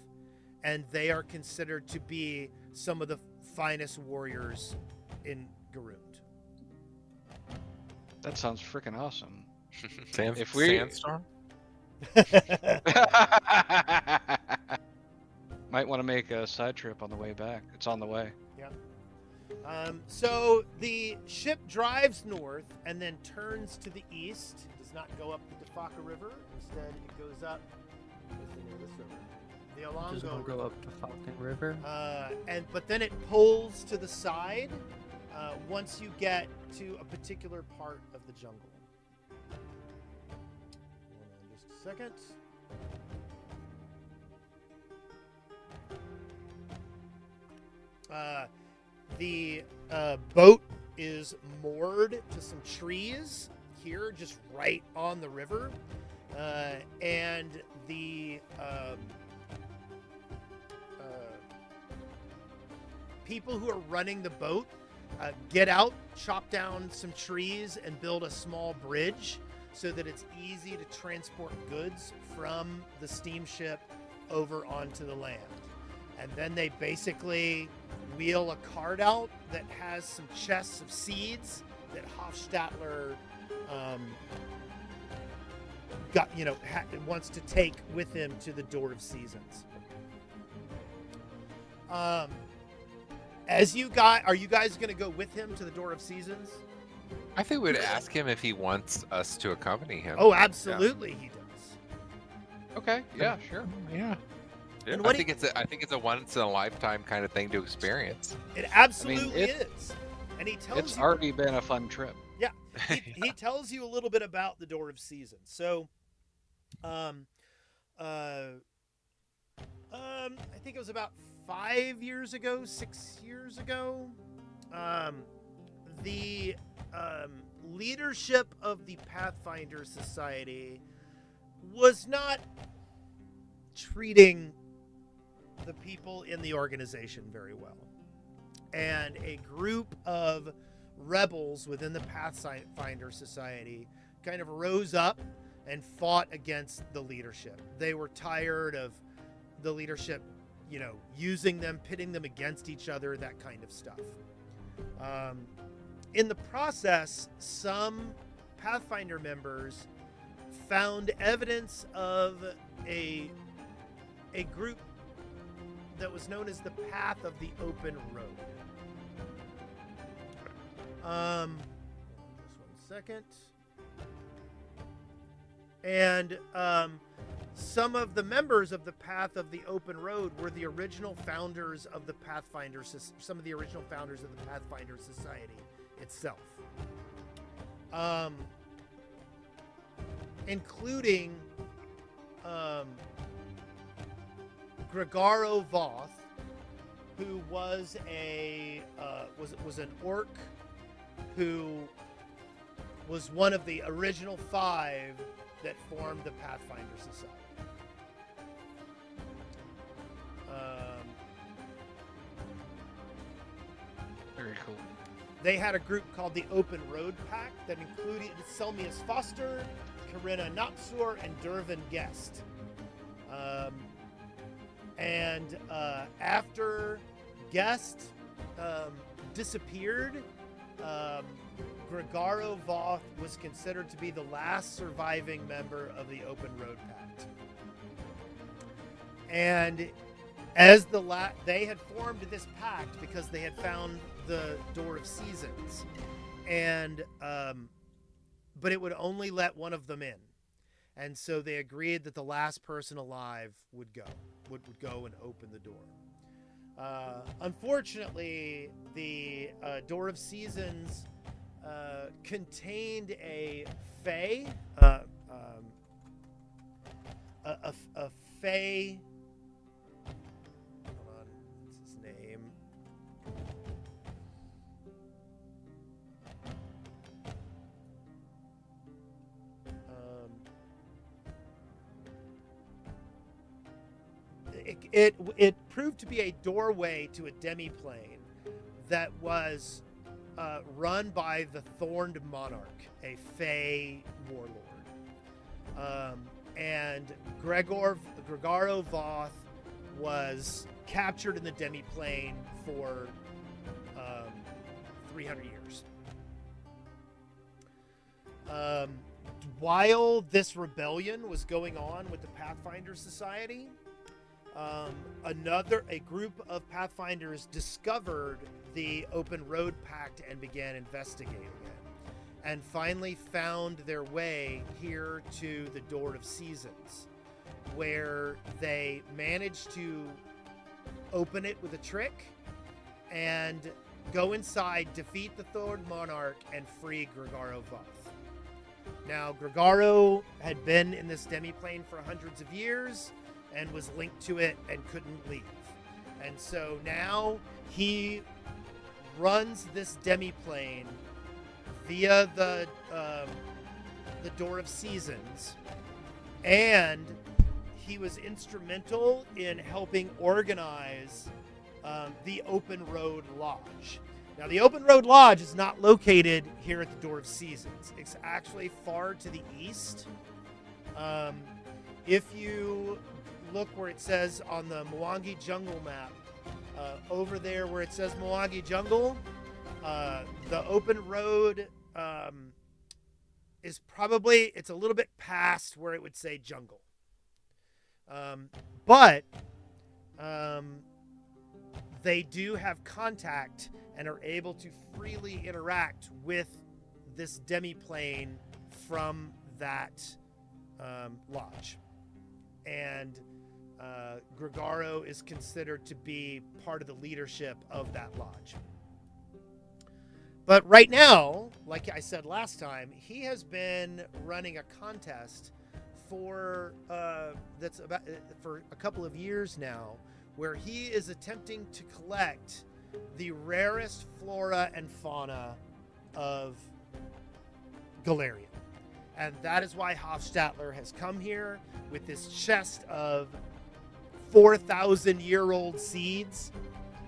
and they are considered to be some of the finest warriors in Garund. That sounds freaking awesome. If we Sandstorm? Might want to make a side trip on the way back. It's on the way. Yeah. So the ship drives north and then turns to the east. It does not go up the Defaka River. Instead, it goes up. What's the name of this river? The Alongo Just River. go up the Falcon River. But then it pulls to the side once you get to a particular part of the jungle. Hold on just a second. The boat is moored to some trees here, just right on the river, and the people who are running the boat get out, chop down some trees, and build a small bridge so that it's easy to transport goods from the steamship over onto the land. And then they basically wheel a cart out that has some chests of seeds that Hofstadter wants to take with him to the Door of Seasons. Are you guys going to go with him to the Door of Seasons? I think we'd ask him if he wants us to accompany him. Oh, absolutely, he does. Okay. Yeah. Sure. Yeah. And I think it's a once in a lifetime kind of thing to experience. It absolutely is. And he tells it's already been a fun trip. Yeah. He tells you a little bit about the Door of Seasons. So, I think it was about 6 years ago, the leadership of the Pathfinder Society was not treating the people in the organization very well. And a group of rebels within the Pathfinder Society kind of rose up and fought against the leadership. They were tired of the leadership, using them, pitting them against each other, that kind of stuff. In the process, some Pathfinder members found evidence of a group that was known as the Path of the Open Road. Just 1 second. And some of the members of the Path of the Open Road were the original founders of the Pathfinder, some of the original founders of the Pathfinder Society itself. Including Gregaro Voth, who was an orc who was one of the original 5 that formed the Pathfinder Society. Very cool. They had a group called the Open Road Pack that included Selmius Foster, Corinna Notsur, and Dervin Guest. After Guest disappeared, Gregaro Voth was considered to be the last surviving member of the Open Road Pact. And as they had formed this pact because they had found the Door of Seasons, and but it would only let one of them in, and so they agreed that the last person alive would go and open the door. Unfortunately, the Door of Seasons contained a Fae, a Fae. Hold on, what's his name? It proved to be a doorway to a demiplane that was run by the Thorned Monarch, a Fae warlord. And Gregaro Voth was captured in the demiplane for 300 years. While this rebellion was going on with the Pathfinder Society, a group of Pathfinders discovered the Open Road Pact and began investigating it, and finally found their way here to the Door of Seasons, where they managed to open it with a trick and go inside, defeat the Thorned Monarch, and free Gregaro Voth. Now, Gregaro had been in this demiplane for hundreds of years and was linked to it and couldn't leave. And so now he runs this demiplane via the Door of Seasons, and he was instrumental in helping organize the Open Road Lodge. Now, the Open Road Lodge is not located here at the Door of Seasons. It's actually far to the east. If you look where it says on the Mwangi Jungle map, over there where it says Mwangi Jungle, the Open Road is probably, it's a little bit past where it would say jungle. But they do have contact and are able to freely interact with this demiplane from that lodge. And Gregaro is considered to be part of the leadership of that lodge. But right now, like I said last time, he has been running a contest for a couple of years now, where he is attempting to collect the rarest flora and fauna of Golarion. And that is why Hofstadter has come here with this chest of 4,000-year-old seeds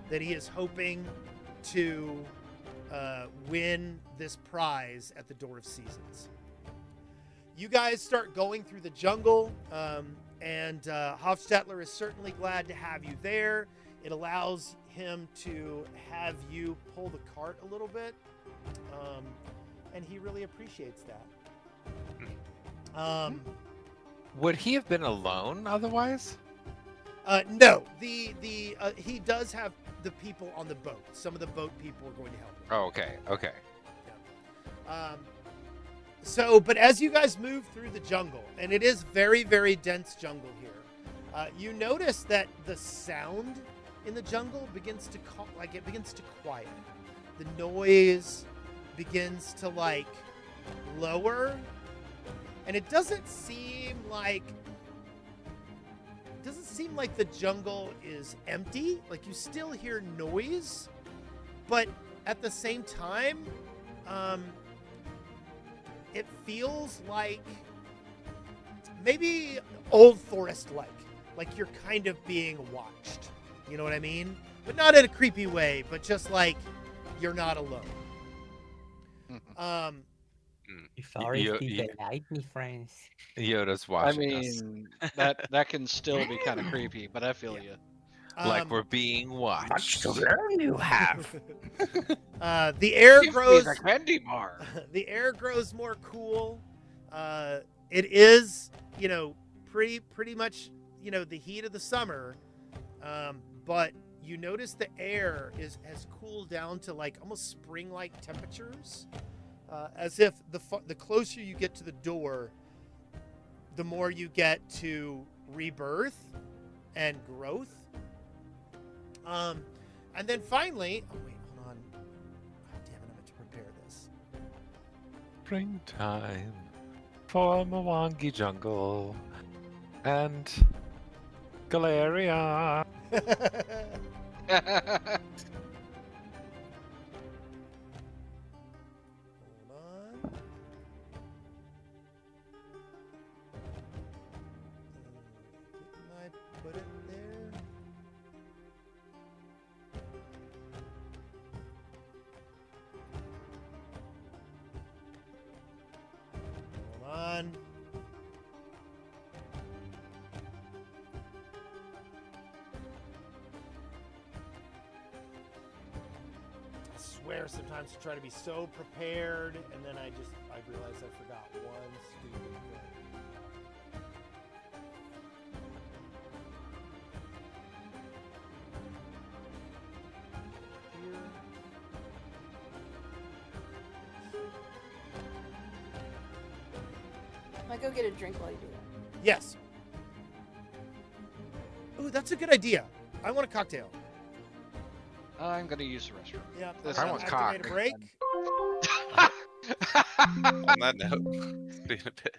that he is hoping to win this prize at the Door of Seasons. You guys start going through the jungle, and Hofstadter is certainly glad to have you there. It allows him to have you pull the cart a little bit, and he really appreciates that. Would he have been alone otherwise? No, he does have the people on the boat. Some of the boat people are going to help him. Oh, okay. So, but as you guys move through the jungle, and it is very, very dense jungle here, you notice that the sound in the jungle begins to quiet. The noise begins to lower, and it doesn't seem like the jungle is empty. Like, you still hear noise, but at the same time, it feels like maybe Old Forest like you're kind of being watched. You know what I mean? But not in a creepy way, but just like you're not alone. Sorry, Yo- Steve, yo- they like me, friends. Yoda's I watching us. mean, that can still be kind of creepy, but I feel you. Like we're being watched. learn you have. The air Give me grows. the candy bar. The air grows more cool. It is, pretty much, the heat of the summer. But you notice the air has cooled down to like almost spring-like temperatures, as if the closer you get to the door, the more you get to rebirth and growth. And then finally, oh wait, hold on. Oh, damn it, I meant to prepare this. Springtime for Mwangi Jungle and Galeria. Hold on. Didn't I put it there? Hold on. I swear sometimes I try to be so prepared and then I realize I forgot one stupid thing. Here. Might go get a drink while you do that. Yes. Ooh, that's a good idea. I want a cocktail. I'm gonna use the restroom. Yeah. This I want activate cock. a break. On that note, being a bit.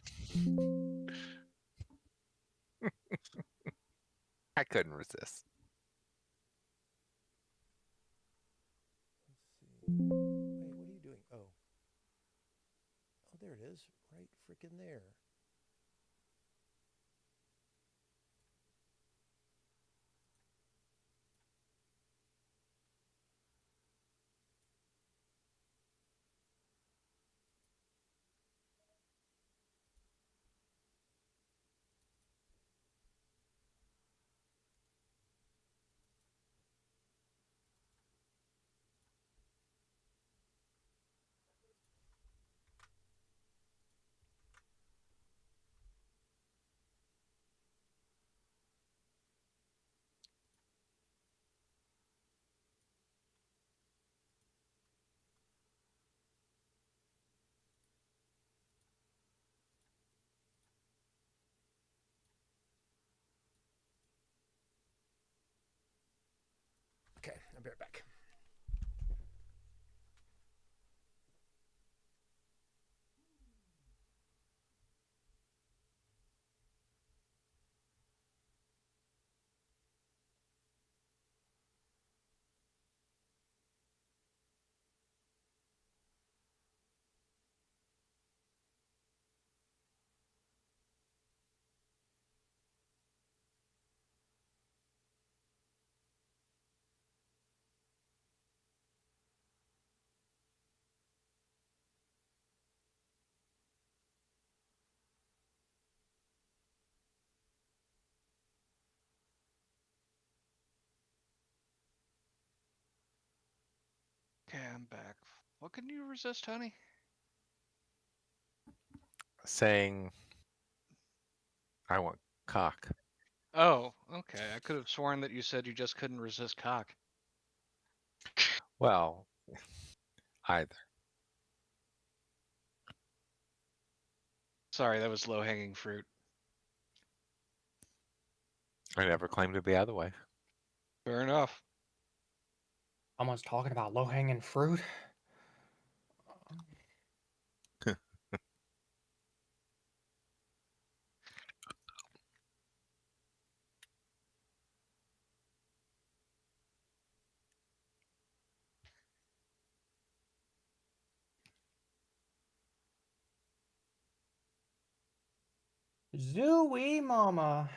I couldn't resist. Wait, what are you doing? Oh. Oh, there it is. Right freaking there. Okay, I'll be right back. Okay, I'm back. What can you resist, honey? Saying, I want cock. Oh, okay. I could have sworn that you said you just couldn't resist cock. Well, either. Sorry, that was low-hanging fruit. I never claimed to be other way. Fair enough. Someone's talking about low-hanging fruit. Zooey mama.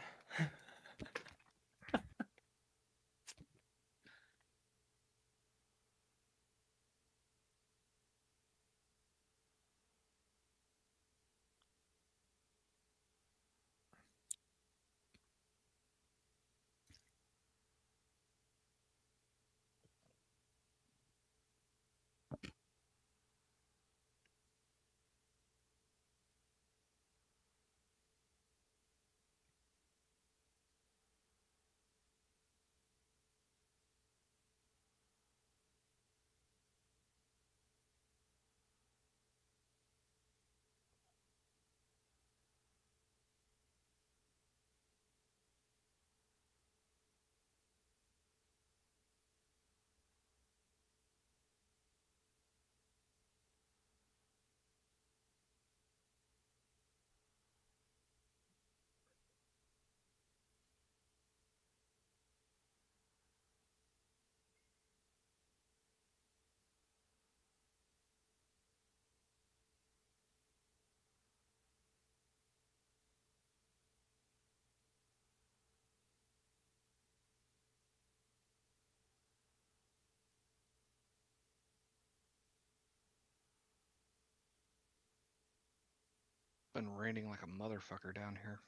Been raining like a motherfucker down here.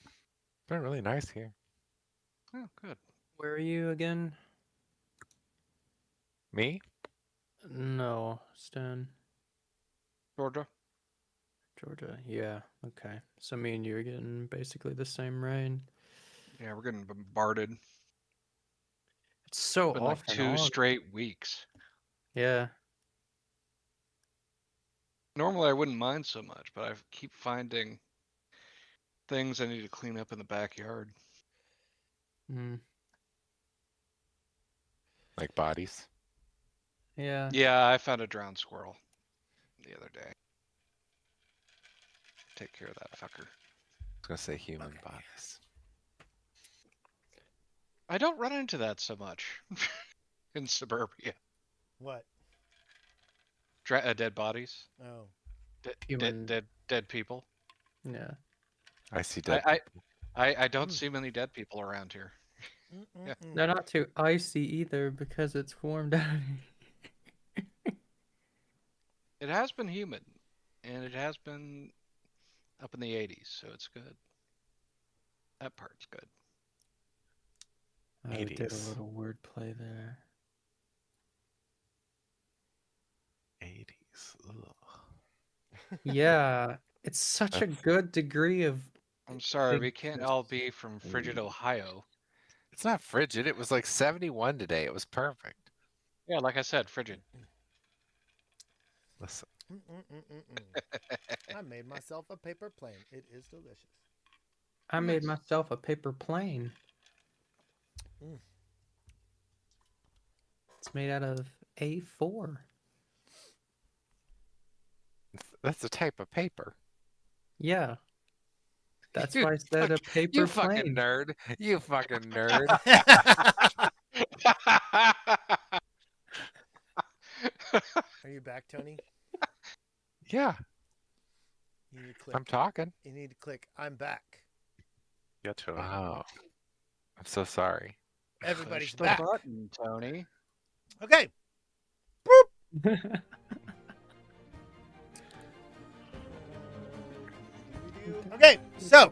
It's been really nice here. Oh, good. Where are you again? Me? No, Stan. Georgia. Georgia. Yeah. Okay. So me and you are getting basically the same rain. Yeah, we're getting bombarded. It's so Been off like and 2 on. straight weeks. Yeah. Normally I wouldn't mind so much, but I keep finding things I need to clean up in the backyard. Mm. Like bodies? Yeah. Yeah, I found a drowned squirrel the other day. Take care of that fucker. I was gonna say human bodies. I don't run into that so much in suburbia. What? Dead bodies, Oh. Human- dead people. Yeah. I see dead. I don't see many dead people around here. Yeah. They're not too icy either because it's warmed out. It has been humid, and it has been up in the 80s, so it's good. That part's good. I did a 80s. little wordplay there. 80s. Ugh. Yeah, it's such a good degree of. I'm sorry, Big we can't difference. all be from frigid Ohio. It's not frigid. It was like 71 today. It was perfect. Yeah, like I said, frigid. Listen. I made myself a paper plane. It is delicious. I made myself a paper plane. Mm. It's made out of A4. That's a type of paper. Yeah. That's You why I said a paper You plane. fucking nerd. You fucking nerd. Are you back, Tony? Yeah, You need to click. I'm talking. You need to click. I'm back. Yeah, Tony. Oh, I'm so sorry. Everybody's Push the back. button, Tony. Okay. Okay. So,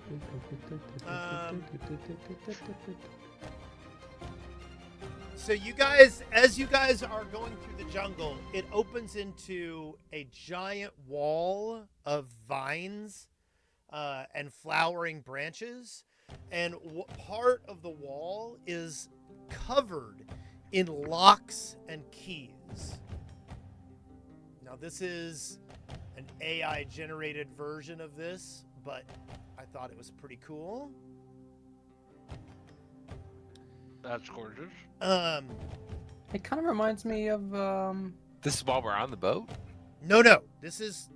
you guys, as you guys are going through the jungle, it opens into a giant wall of vines and flowering branches, and part of the wall is covered in locks and keys. Now, this is an AI generated version of this, but I thought it was pretty cool. That's gorgeous. It kind of reminds me of This is while we're on the boat? No. This is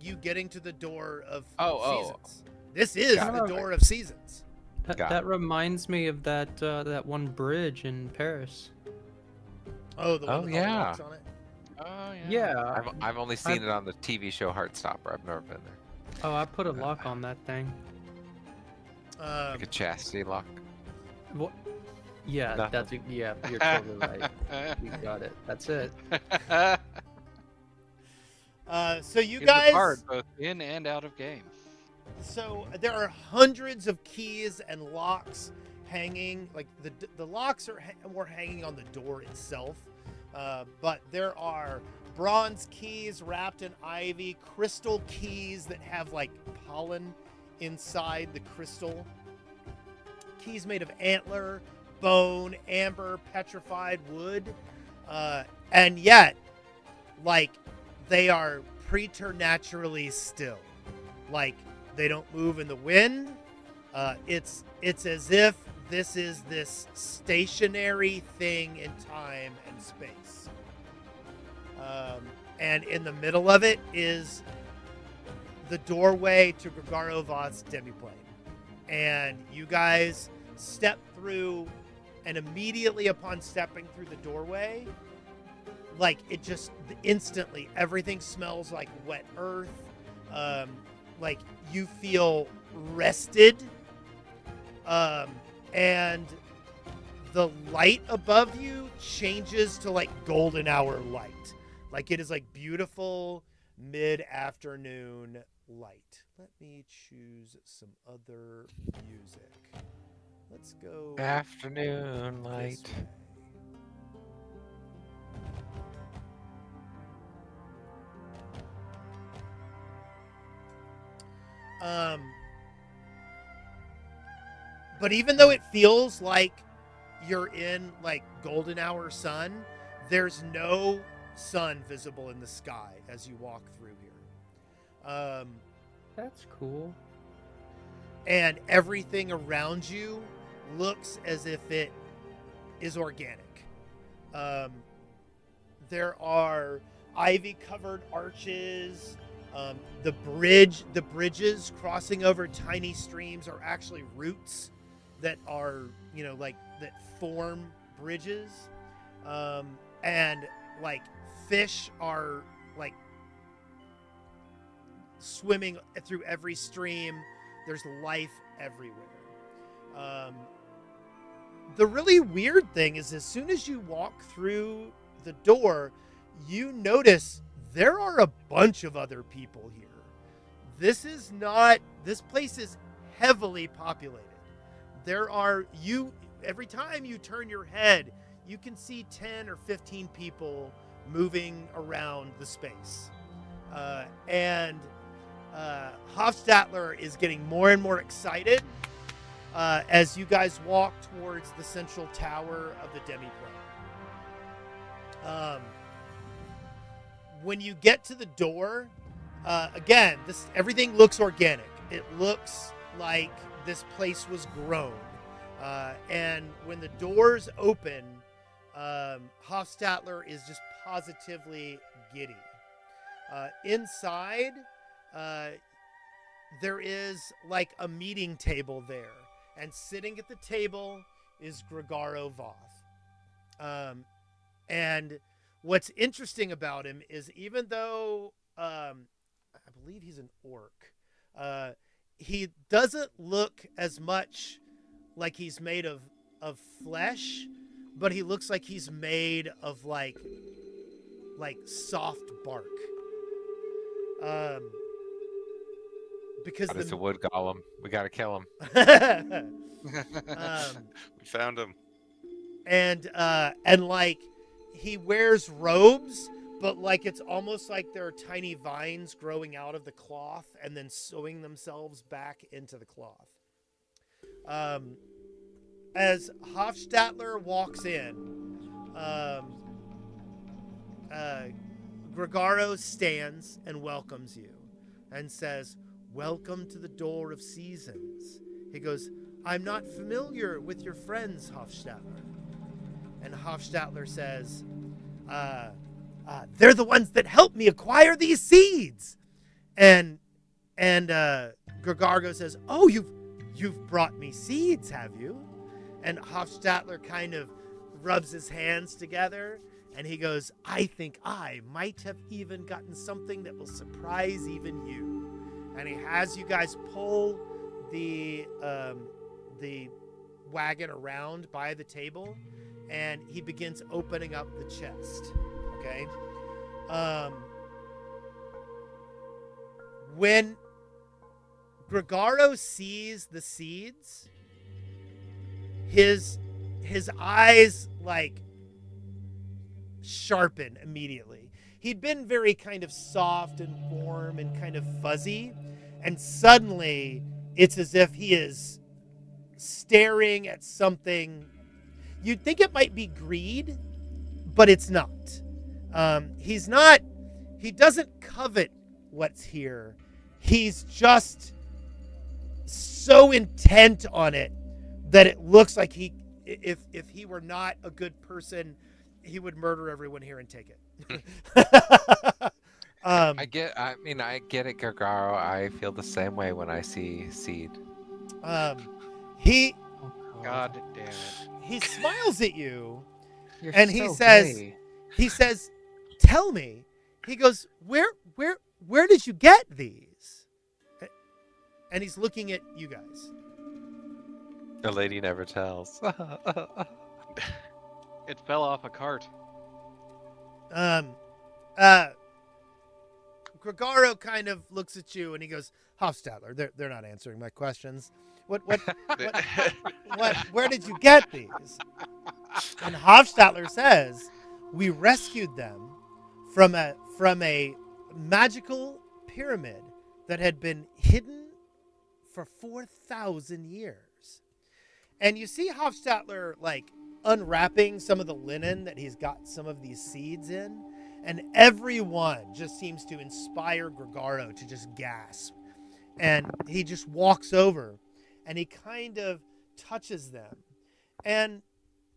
you getting to the door of seasons. This is Got the it. door of seasons. that reminds me of that one bridge in Paris. Oh, the one Oh, with all the yeah. locks on it. Oh Yeah. I've only seen it on the TV show Heartstopper. I've never been there. Oh, I put a lock on that thing. Like a chastity lock. What? Yeah, Nothing. yeah. You're totally right. You got it. That's it. So you He's a guys. bard, both in and out of game. So there are hundreds of keys and locks hanging. Like the locks are more hanging on the door itself, but there are bronze keys wrapped in ivy, crystal keys that have like pollen inside the crystal. Keys made of antler, bone, amber, petrified wood, and yet, like, they are preternaturally still. Like, they don't move in the wind. It's as if this is this stationary thing in time and space. And in the middle of it is the doorway to Gregaro Voth's demiplane. And you guys step through, and immediately upon stepping through the doorway, like, it just instantly, everything smells like wet earth. Like, you feel rested. And the light above you changes to like golden hour light. Like, it is like beautiful mid-afternoon light. Let me choose some other music. Let's go Afternoon this light. way. But even though it feels like you're in like golden hour sun, there's no sun visible in the sky as you walk through here. That's cool. And everything around you looks as if it is organic. There are ivy-covered arches. The bridges crossing over tiny streams are actually roots that are, that form bridges. And like fish are like swimming through every stream. There's life everywhere. The really weird thing is, as soon as you walk through the door, you notice there are a bunch of other people here. This place is heavily populated. Every time you turn your head, you can see 10 or 15 people moving around the space. And Hofstadler is getting more and more excited as you guys walk towards the central tower of the Demiplane. When you get to the door, again, everything looks organic. It looks like this place was grown. And when the doors open, Hofstadler is just positively giddy. Inside, there is like a meeting table there. And sitting at the table is Grigaro Voth. And what's interesting about him is, even though I believe he's an orc, he doesn't look as much like he's made of flesh, but he looks like he's made of like soft bark. Because It's a wood golem. We gotta kill him. We found him. And like he wears robes, but like it's almost like there are tiny vines growing out of the cloth and then sewing themselves back into the cloth. As Hofstadler walks in, Grigaro stands and welcomes you and says, "Welcome to the Door of Seasons." He goes, "I'm not familiar with your friends, Hofstadler." And Hofstadler says, "They're the ones that helped me acquire these seeds." And Grigaro says, "Oh, you've brought me seeds, have you?" And Hofstadler kind of rubs his hands together and he goes, "I think I might have even gotten something that will surprise even you." And he has you guys pull the wagon around by the table, and he begins opening up the chest. Okay? When Grigaro sees the seeds, his eyes like sharpen immediately. He'd been very kind of soft and warm and kind of fuzzy, and suddenly it's as if he is staring at something. You'd think it might be greed, but it's not. He doesn't covet what's here. He's just so intent on it that it looks like if he were not a good person, he would murder everyone here and take it. I get it, Grigaro. I feel the same way when I see seed. He God damn it. he smiles at you You're and so he says, "Tell me." He goes, where did you get these? And he's looking at you guys. The lady never tells. It fell off a cart. Gregaro kind of looks at you and he goes, Hofstadler, they're not answering my questions. What where did you get these? And Hofstadler says, we rescued them from a magical pyramid that had been hidden for 4,000 years. And you see Hofstadler like unwrapping some of the linen that he's got some of these seeds in, and everyone just seems to inspire Gregaro to just gasp. And he just walks over and he kind of touches them. And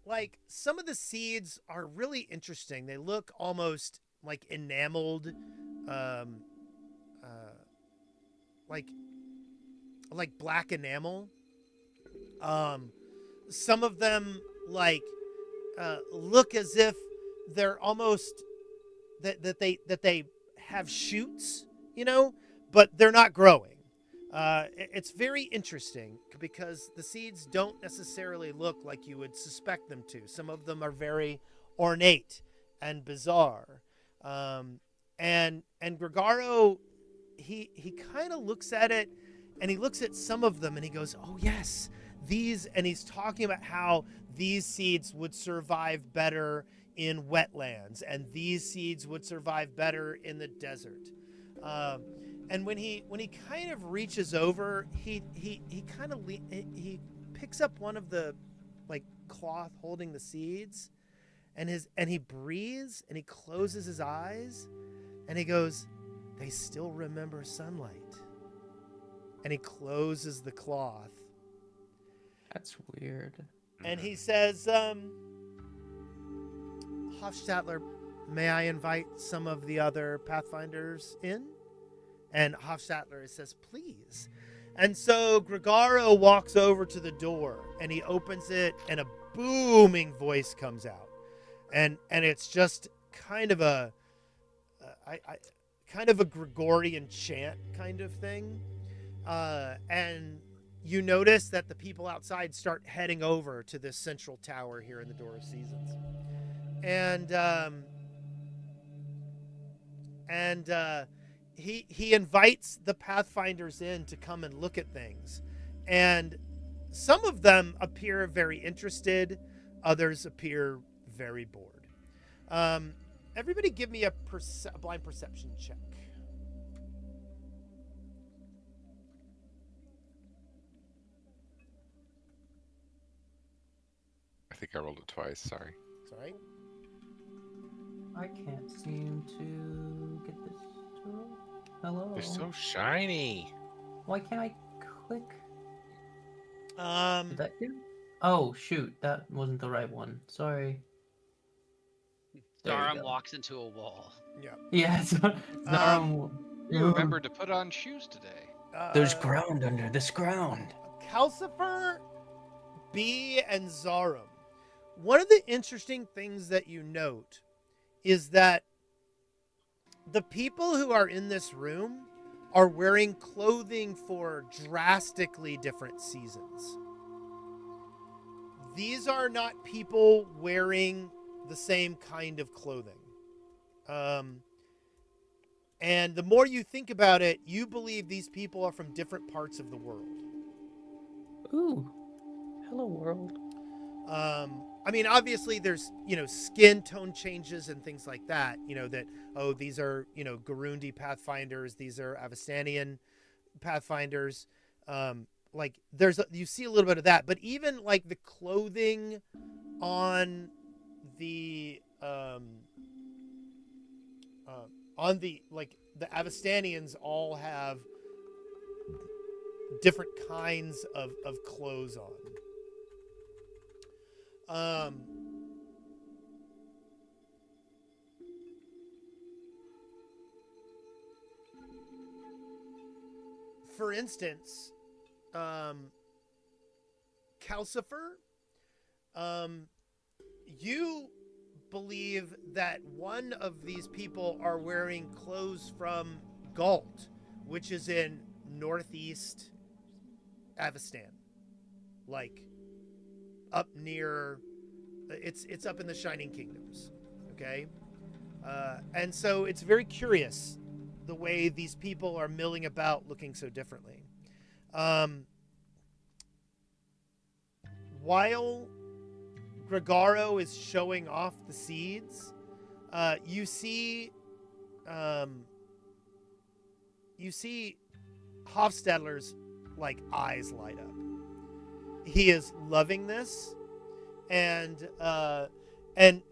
like some of the seeds are really interesting. They look almost like enameled, like black enamel. Some of them like look as if they're almost that they have shoots, you know, but they're not growing. It's very interesting because the seeds don't necessarily look like you would suspect them to. Some of them are very ornate and bizarre. And Gregaro, he kind of looks at it, and he looks at some of them and he goes, oh yes, these, and he's talking about how these seeds would survive better in wetlands and these seeds would survive better in the desert. And when he kind of reaches over, he picks up one of the like cloth holding the seeds, and he breathes and he closes his eyes and he goes, they still remember sunlight. And he closes the cloth. That's weird. And he says, Hofstadler, may I invite some of the other Pathfinders in? And Hofstadler says, please. And so Gregaro walks over to the door and he opens it and a booming voice comes out. And it's just kind of a Gregorian chant kind of thing. And you notice that the people outside start heading over to this central tower here in the Door of Seasons. And he invites the Pathfinders in to come and look at things. And some of them appear very interested. Others appear very bored. Everybody give me a blind perception check. I think I rolled it twice. Sorry. It's all right. I can't seem to get this to roll. Hello? They're so shiny. Why can't I click? Um, Did that do? Oh, shoot. That wasn't the right one. Sorry. There we Zaram go. walks into a wall. Yeah, Zaram. You remembered to put on shoes today. There's ground under this ground. Calcifer, B, and Zarum. One of the interesting things that you note is that the people who are in this room are wearing clothing for drastically different seasons. These are not people wearing the same kind of clothing. And the more you think about it, you believe these people are from different parts of the world. Ooh. Hello, world. I mean, obviously there's, skin tone changes and things like that, that, these are, Garundi Pathfinders, these are Avistanian Pathfinders. You see a little bit of that, but even like the clothing on the the Avistanians all have different kinds of clothes on. For instance, Calcifer, you believe that one of these people are wearing clothes from Galt, which is in northeast Avistan, like up near, it's up in the Shining Kingdoms, okay? And so it's very curious the way these people are milling about looking so differently. While Gregaro is showing off the seeds, you see Hofstadler's like eyes light up. He is loving this, and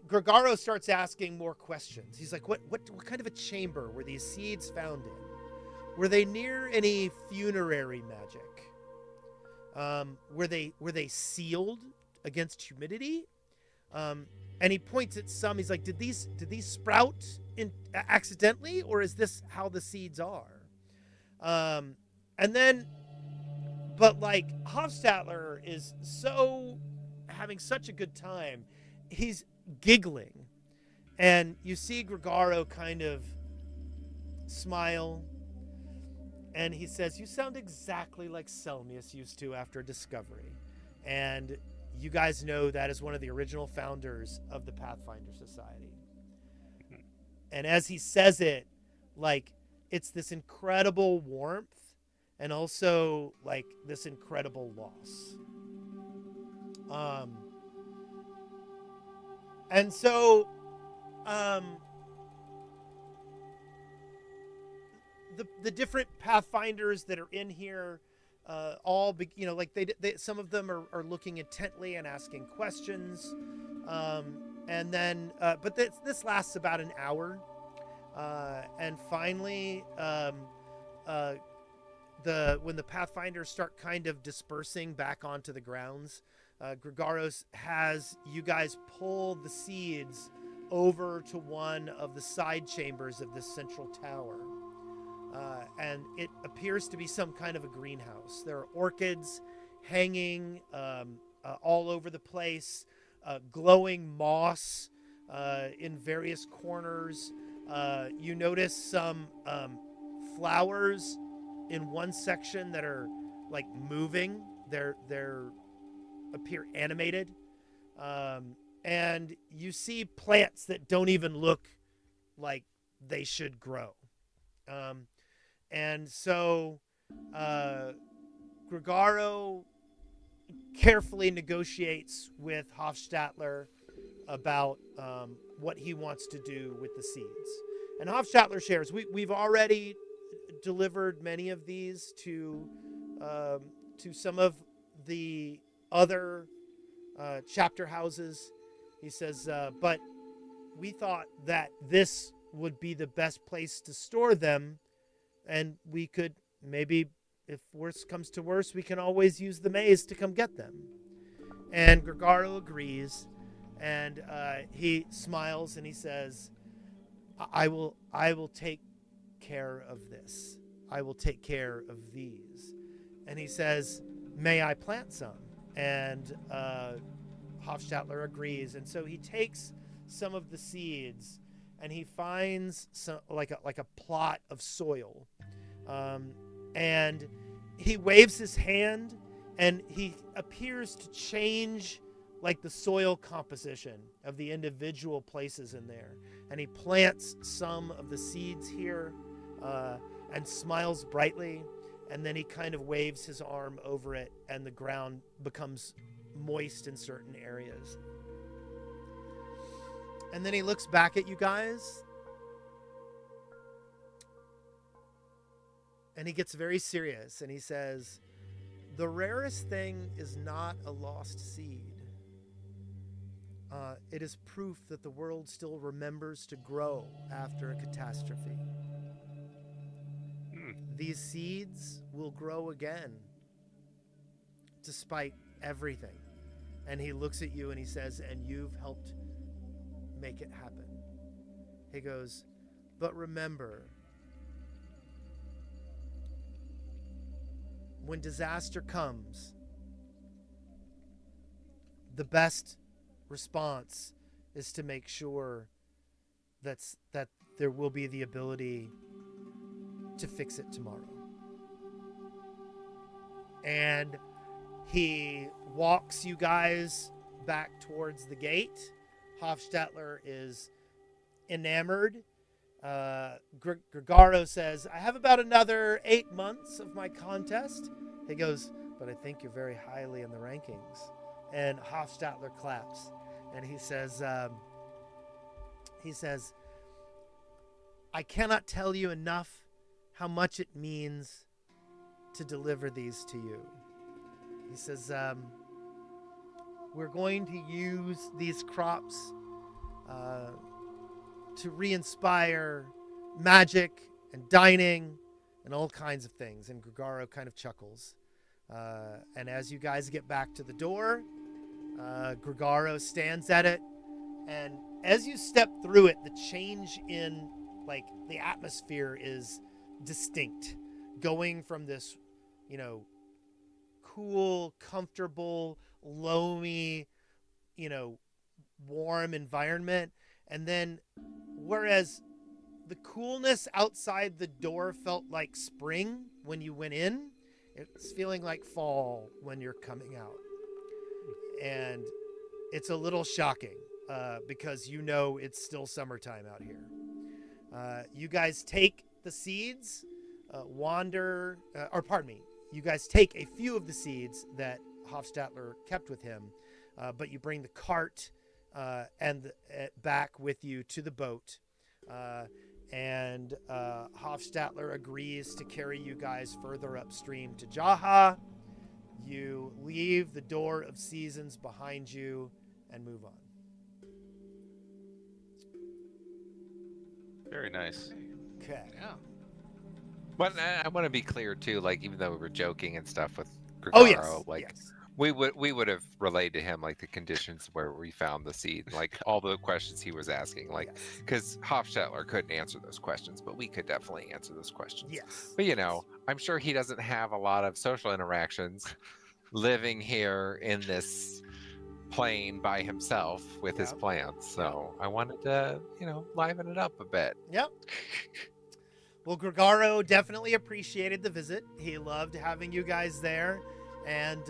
Gregaro starts asking more questions. He's like, what kind of a chamber were these seeds found in? Were they near any funerary magic? Were they sealed against humidity? And he points at some. He's like, did these sprout accidentally, or is this how the seeds are? And then, but like Hofstadler is having such a good time, he's giggling, and you see Gregaro kind of smile, and he says, "You sound exactly like Selmius used to after Discovery," and you guys know that is one of the original founders of the Pathfinder Society. And as he says it, like, it's this incredible warmth and also like this incredible loss. And so the different Pathfinders that are in here, all like they some of them are looking intently and asking questions, and then but this lasts about an hour, and finally when the Pathfinders start kind of dispersing back onto the grounds, Gregaros has you guys pull the seeds over to one of the side chambers of this central tower. And it appears to be some kind of a greenhouse. There are orchids hanging all over the place, glowing moss in various corners. You notice some flowers in one section that are like moving. They're appear animated, and you see plants that don't even look like they should grow. And so Gregaro carefully negotiates with Hofstadler about what he wants to do with the seeds. And Hofstadler shares, we've already delivered many of these to some of the other chapter houses. He says, but we thought that this would be the best place to store them, and we could maybe, if worse comes to worse, we can always use the maze to come get them. And Gregaro agrees, and he smiles and he says, I will take care of this. I will take care of these. And he says, may I plant some? And Hofstadler agrees, and so he takes some of the seeds and he finds some like a plot of soil, and he waves his hand, and he appears to change like the soil composition of the individual places in there, and he plants some of the seeds here, and smiles brightly, and then he kind of waves his arm over it, and the ground becomes moist in certain areas. And then he looks back at you guys, and he gets very serious, and he says, the rarest thing is not a lost seed. It is proof that the world still remembers to grow after a catastrophe. These seeds will grow again, despite everything. And he looks at you and he says, and you've helped make it happen. He goes, but remember, when disaster comes, the best response is to make sure that there will be the ability to fix it tomorrow. And he walks you guys back towards the gate. Hofstadler is enamored. Gregaro says, I have about another 8 months of my contest. He goes, but I think you're very highly in the rankings. And Hofstadter claps. And he says, I cannot tell you enough how much it means to deliver these to you. He says, we're going to use these crops to re-inspire magic and dining and all kinds of things. And Gregaro kind of chuckles. And as you guys get back to the door, Gregaro stands at it. And as you step through it, the change in like the atmosphere is distinct. Going from this, cool, comfortable, loamy, warm environment. And then whereas the coolness outside the door felt like spring when you went in, it's feeling like fall when you're coming out. And it's a little shocking because it's still summertime out here. You guys take the seeds, you guys take a few of the seeds that Hofstadter kept with him, but you bring the cart back with you to the boat. And Hofstadter agrees to carry you guys further upstream to Jaha. You leave the Door of Seasons behind you and move on. Very nice. Okay. Yeah. But I want to be clear too. Like, even though we were joking and stuff with Gregaro, Oh, yes. Yes. we would have relayed to him like the conditions where we found the seed, like all the questions he was asking, like because Hofstadter couldn't answer those questions, but we could definitely answer those questions. Yes. But I'm sure he doesn't have a lot of social interactions living here in this plane by himself with his plants. So I wanted to, liven it up a bit. Yep. Well, Gregaro definitely appreciated the visit. He loved having you guys there. And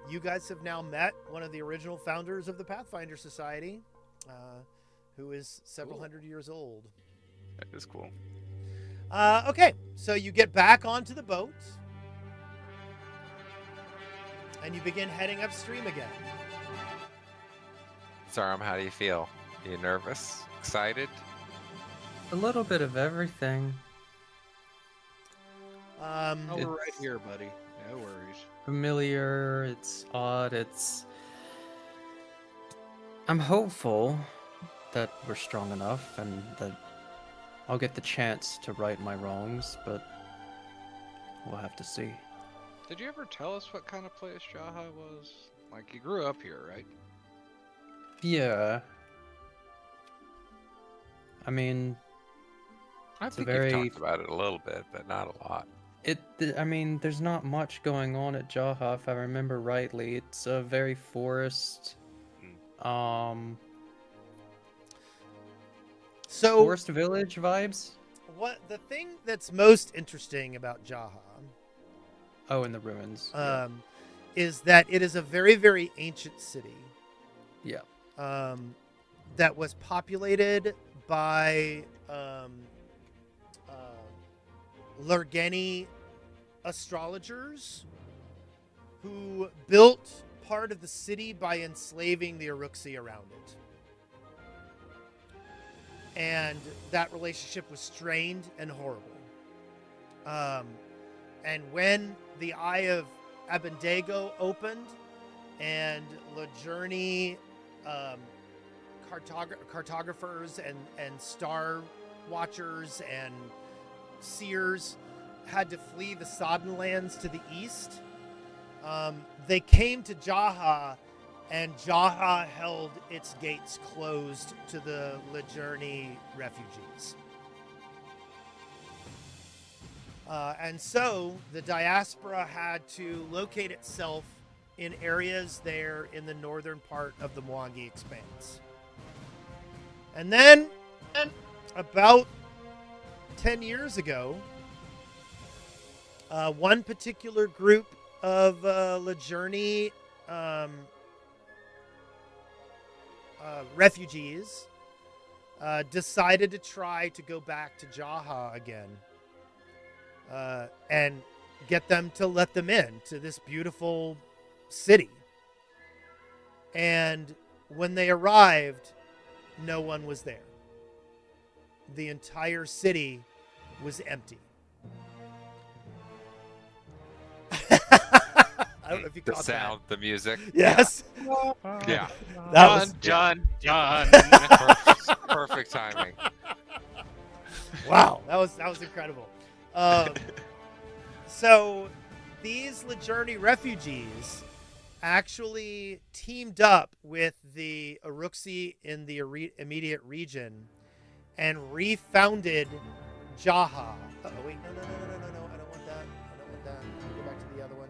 you guys have now met one of the original founders of the Pathfinder Society, who is several hundred years old. That is cool. Okay, so you get back onto the boat. And you begin heading upstream again. Zaram, how do you feel? Are you nervous? Excited? A little bit of everything. Oh, we're right here, buddy. No worries. Familiar, it's odd, I'm hopeful that we're strong enough and that I'll get the chance to right my wrongs, but we'll have to see. Did you ever tell us what kind of place Jaha was? Like, you grew up here, right? Yeah. I mean, I it's think a very... you've talked about it a little bit, but not a lot. There's not much going on at Jaha, if I remember rightly. It's a very forest, forest village vibes. What the thing that's most interesting about Jaha? Oh, in the ruins. Is that it is a very, very ancient city. Yeah. That was populated by Lurgeni astrologers who built part of the city by enslaving the Uruxi around it. And that relationship was strained and horrible. And when the Eye of Abendego opened and LeJourney cartographers and star watchers and seers had to flee the Sodden lands to the east, they came to Jaha, and Jaha held its gates closed to the LeJourney refugees. And so the diaspora had to locate itself in areas there in the northern part of the Mwangi Expanse. And then, about 10 years ago, one particular group of LeJourney refugees decided to try to go back to Jaha again and get them to let them in to this beautiful city. And when they arrived, no one was there. The entire city was empty. I don't know if you The caught sound, the music. that. Yes. Yeah. That was Done. Perfect timing. wow. That was incredible. So these Lejerni refugees actually teamed up with the Uruksi in the immediate region and refounded Jaha. Oh wait, no, I don't want that. Go back to the other one.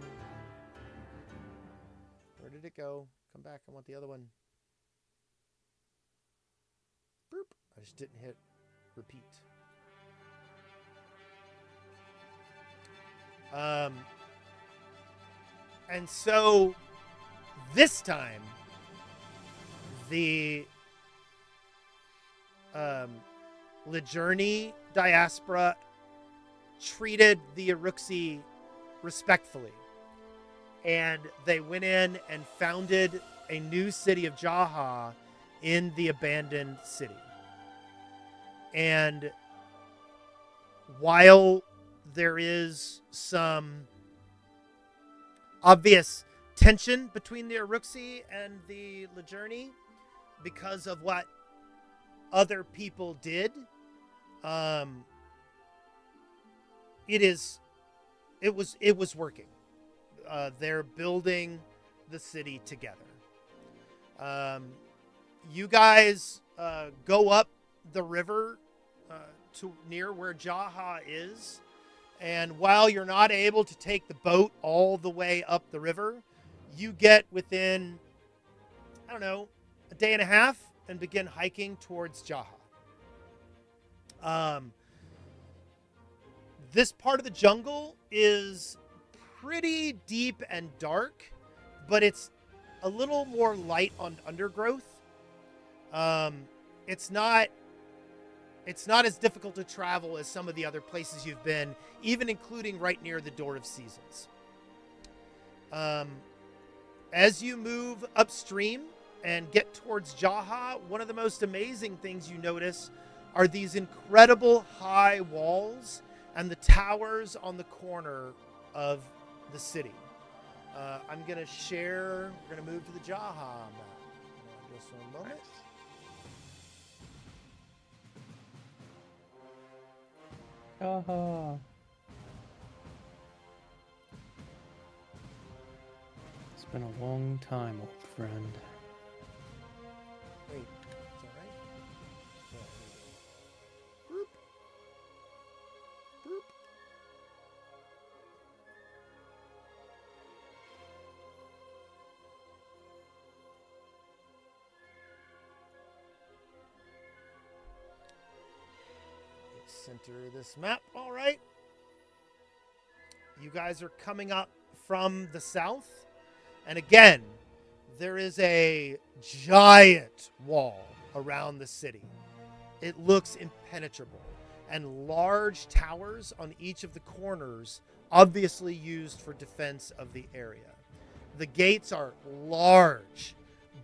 Where did it go? Come back. I want the other one. Boop. I just didn't hit repeat. And so this time the Lejerni diaspora treated the Uruksi respectfully. And they went in and founded a new city of Jaha in the abandoned city. And while there is some obvious tension between the Uruksi and the Lejerni because of what other people did, it was working. They're building the city together. You guys go up the river to near where Jaha is, and while you're not able to take the boat all the way up the river, you get within, I don't know, a day and a half and begin hiking towards Jaha. This part of the jungle is pretty deep and dark, but it's a little more light on undergrowth. It's not as difficult to travel as some of the other places you've been, even including right near the Door of Seasons. As you move upstream and get towards Jaha, one of the most amazing things you notice are these incredible high walls and the towers on the corner of the city. I'm going to share, we're going to move to the Jaha map. Just one moment. Jaha. It's been a long time, old friend. Wait, is that right? Yeah, there we go. Boop. Boop. Center this map. All right. You guys are coming up from the south. And again, there is a giant wall around the city. It looks impenetrable. And large towers on each of the corners, obviously used for defense of the area. The gates are large,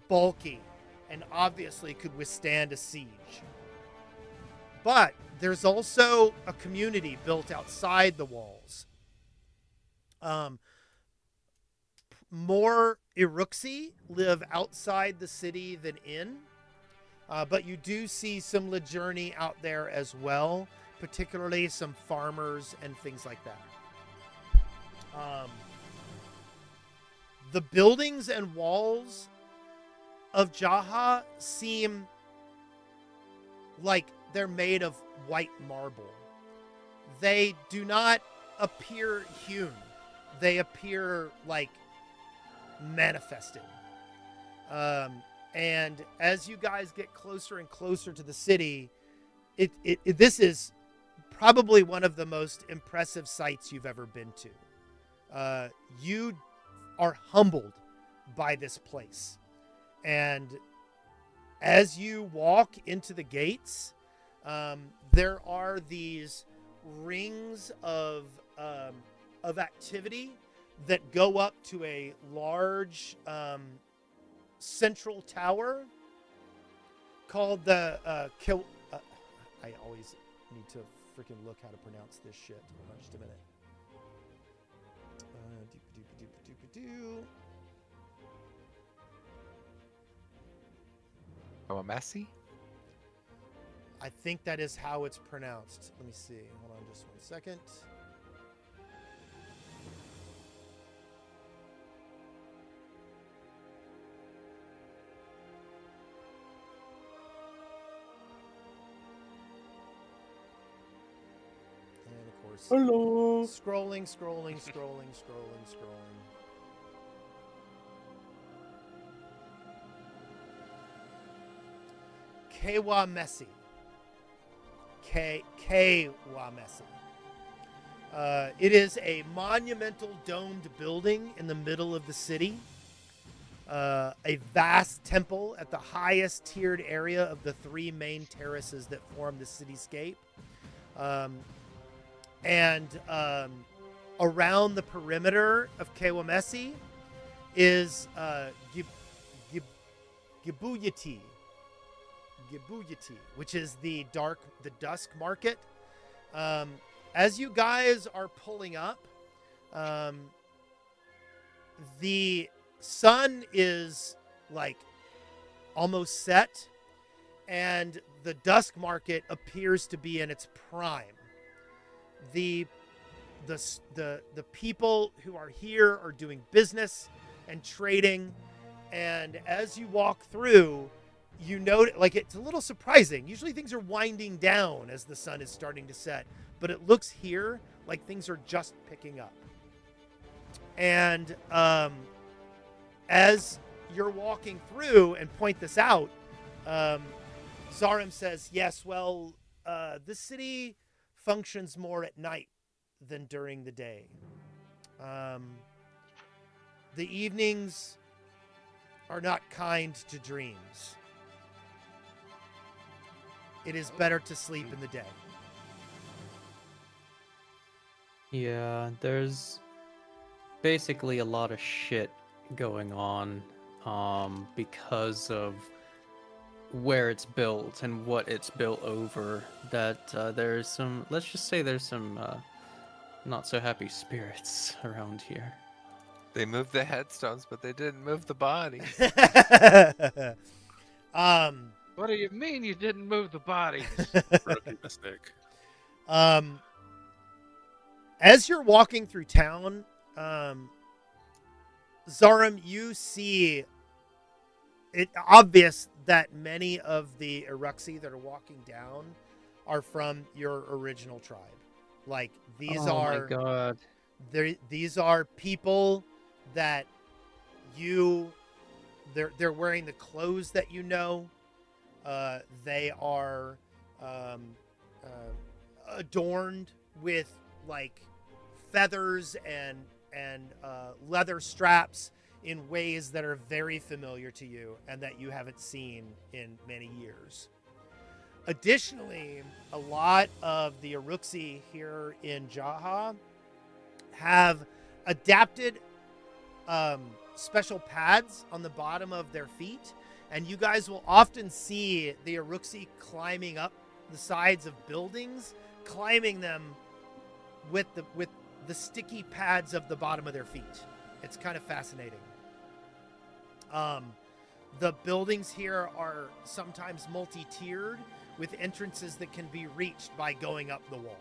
bulky, and obviously could withstand a siege. But there's also a community built outside the walls. More Uruksi live outside the city than in. But you do see some Lejerni out there as well, particularly some farmers and things like that. The buildings and walls of Jaha seem like they're made of white marble. They do not appear hewn. They appear like manifested. And as you guys get closer and closer to the city, this is probably one of the most impressive sights you've ever been to. You are humbled by this place. And As you walk into the gates, there are these rings of activity that go up to a large central tower called the I always need to freaking look how to pronounce this shit. Hold on just a minute. Oh, a messy? I think that is how it's pronounced. Let me see. Hold on just 1 second. And of course, Hello. scrolling. Kewamesi. Kewamesi. It is a monumental domed building in the middle of the city. A vast temple at the highest tiered area of the 3 main terraces that form the cityscape. Around the perimeter of Kewamesi is Gibuyati, which is the dusk market. As you guys are pulling up, the sun is like almost set, and the dusk market appears to be in its prime. The people who are here are doing business and trading, and as you walk through, you note, like, it's a little surprising. Usually things are winding down as the sun is starting to set, but it looks here like things are just picking up. And as you're walking through and point this out, Zarim says, yes, well, the city functions more at night than during the day. The evenings are not kind to dreams. It is better to sleep in the day. Yeah, there's basically a lot of shit going on because of where it's built and what it's built over, that there's some, let's just say there's some not so happy spirits around here. They moved the headstones, but they didn't move the bodies. What do you mean you didn't move the bodies? Rookie mistake. As you're walking through town, Zarim, you see it obvious that many of the Iruxi that are walking down are from your original tribe. Like, these Oh my god. these are people that they're wearing the clothes that you know. They are adorned with like feathers and leather straps in ways that are very familiar to you and that you haven't seen in many years. Additionally, a lot of the Iruxi here in Jaha have adapted special pads on the bottom of their feet, and you guys will often see the Iruxi climbing up the sides of buildings, climbing them with the sticky pads of the bottom of their feet. It's kind of fascinating. The buildings here are sometimes multi-tiered with entrances that can be reached by going up the wall.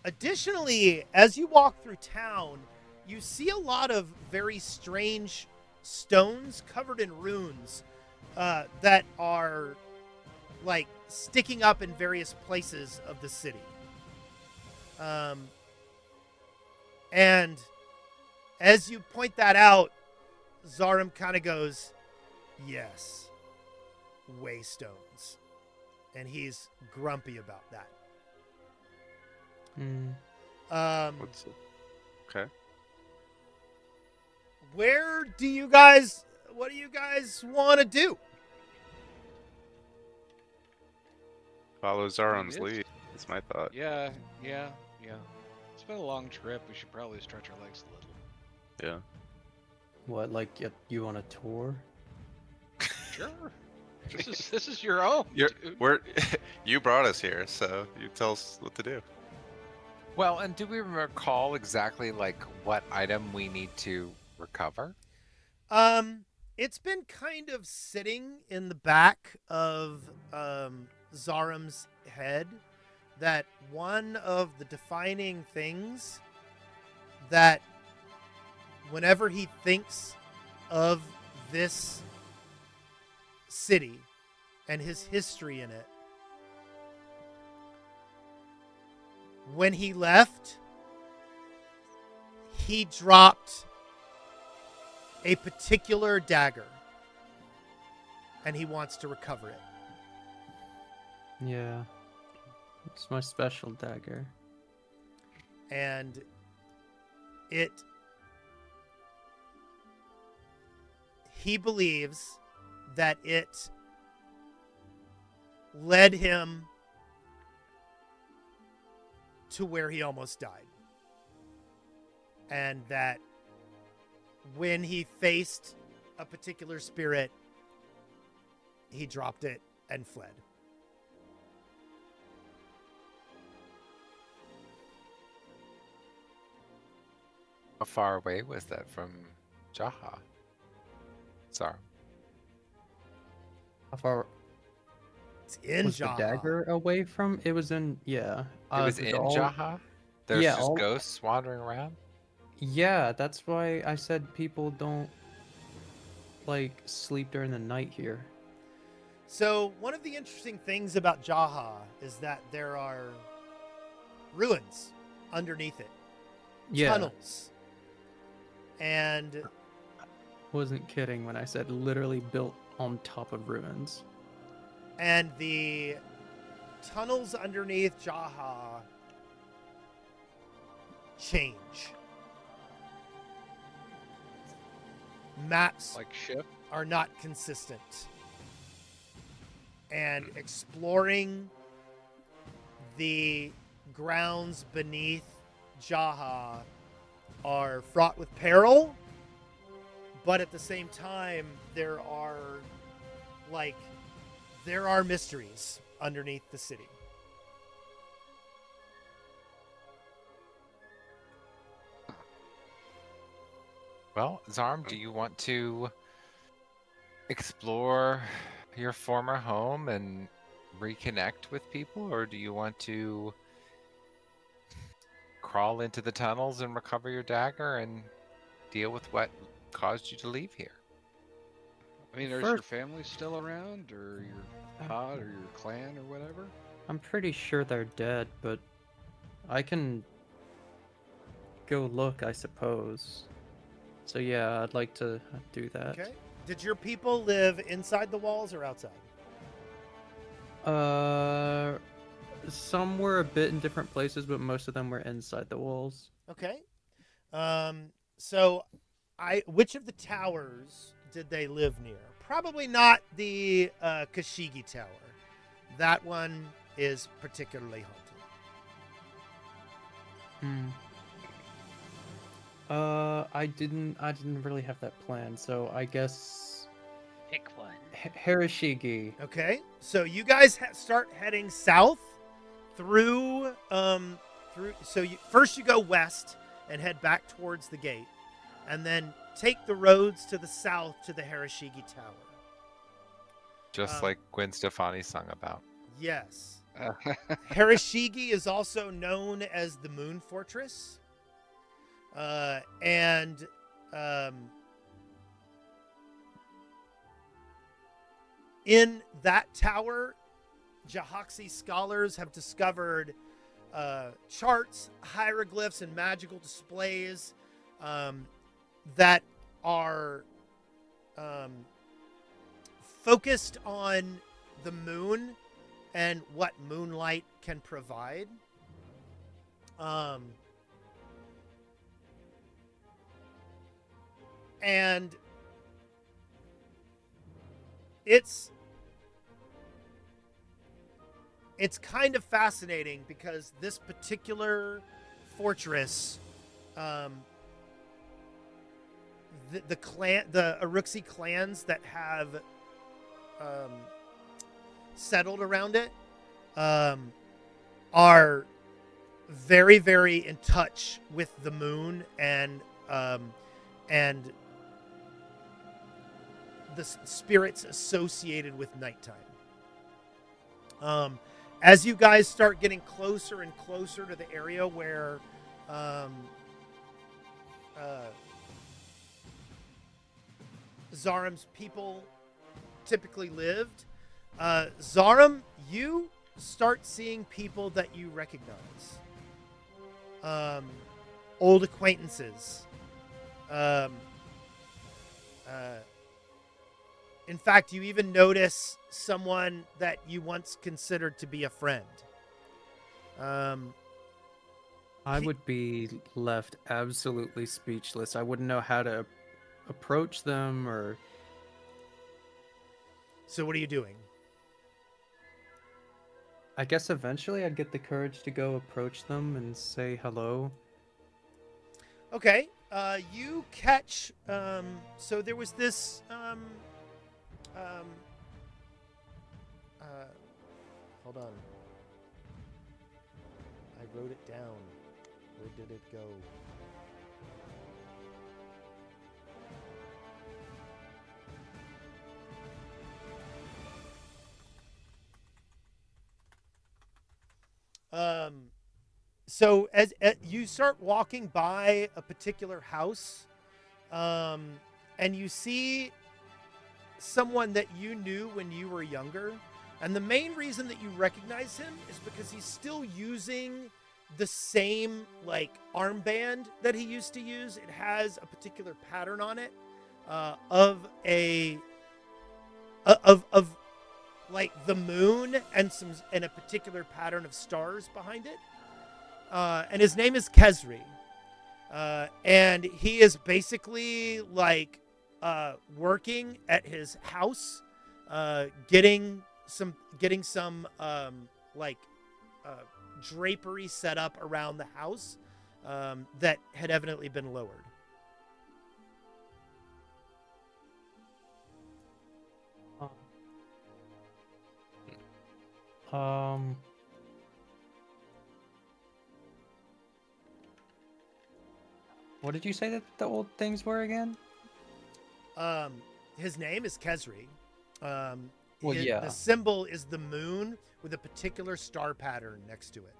Additionally, as you walk through town, you see a lot of very strange stones covered in runes that are like sticking up in various places of the city. And as you point that out, Zarim kind of goes, yes, waystones. And he's grumpy about that. What's it? Okay. Where do you guys what do you guys want to do? Follow Zaron's Yes. lead. That's my thought. Yeah. It's been a long trip. We should probably stretch our legs a little. Yeah. What, like you on a tour? Sure. This is your own. dude. You brought us here, so you tell us what to do. Well, and do we recall exactly like what item we need to recover? It's been kind of sitting in the back of Zaram's head that one of the defining things that whenever he thinks of this city and his history in it, when he left, he dropped a particular dagger and he wants to recover it. Yeah. It's my special dagger. And he believes that it led him to where he almost died. And that when he faced a particular spirit, he dropped it and fled. How far away was that from Jaha? Sorry. How far It's in was Jaha. the dagger away from? It was in, yeah. It was did in all- Jaha? There's Yeah, just all- ghosts wandering around? Yeah, that's why I said people don't, like, sleep during the night here. So one of the interesting things about Jaha is that there are ruins underneath it, Yeah, tunnels, and wasn't kidding when I said literally built on top of ruins. the tunnels underneath Jaha change. Maps Like shift. are not consistent. And exploring the grounds beneath Jaha are fraught with peril, but at the same time, there are mysteries underneath the city. Well, Zarm, do you want to explore your former home and reconnect with people, or do you want to crawl into the tunnels and recover your dagger and deal with what caused you to leave here? I mean, is First- your family still around, or your pod, or your clan, or whatever? I'm pretty sure they're dead, but I can go look, I suppose. So yeah, I'd like to do that. Okay. Did your people live inside the walls or outside? Some were a bit in different places, but most of them were inside the walls. Okay. So which of the towers did they live near? Probably not the Kashigi Tower. That one is particularly haunted. I didn't really have that plan, so I guess Pick one. Harashigi. Okay. So you guys start heading south through. So first you go west and head back towards the gate, and then take the roads to the south to the Harashigi Tower. Just like Gwen Stefani sung about. Yes. Harashigi is also known as the Moon Fortress. In that tower, Jahaxi scholars have discovered charts, hieroglyphs, and magical displays that are focused on the moon and what moonlight can provide. And it's kind of fascinating because this particular fortress, the Uruxi clans that have settled around it are very, very in touch with the moon and the spirits associated with nighttime. As you guys start getting closer and closer to the area where Zaram's people typically lived, Zaram, you start seeing people that you recognize. Old acquaintances. In fact, you even notice someone that you once considered to be a friend. I would be left absolutely speechless. I wouldn't know how to approach them or... So what are you doing? I guess eventually I'd get the courage to go approach them and say hello. Okay. You catch... so there was this... hold on. I wrote it down. Where did it go? So as you start walking by a particular house, and you see someone that you knew when you were younger, and the main reason that you recognize him is because he's still using the same like armband that he used to use. It has a particular pattern on it of like the moon and a particular pattern of stars behind it. And his name is Kezri. And he is basically like working at his house, getting some drapery set up around the house that had evidently been lowered. What did you say that the old things were again? His name is Kezri. Well, yeah. The symbol is the moon with a particular star pattern next to it.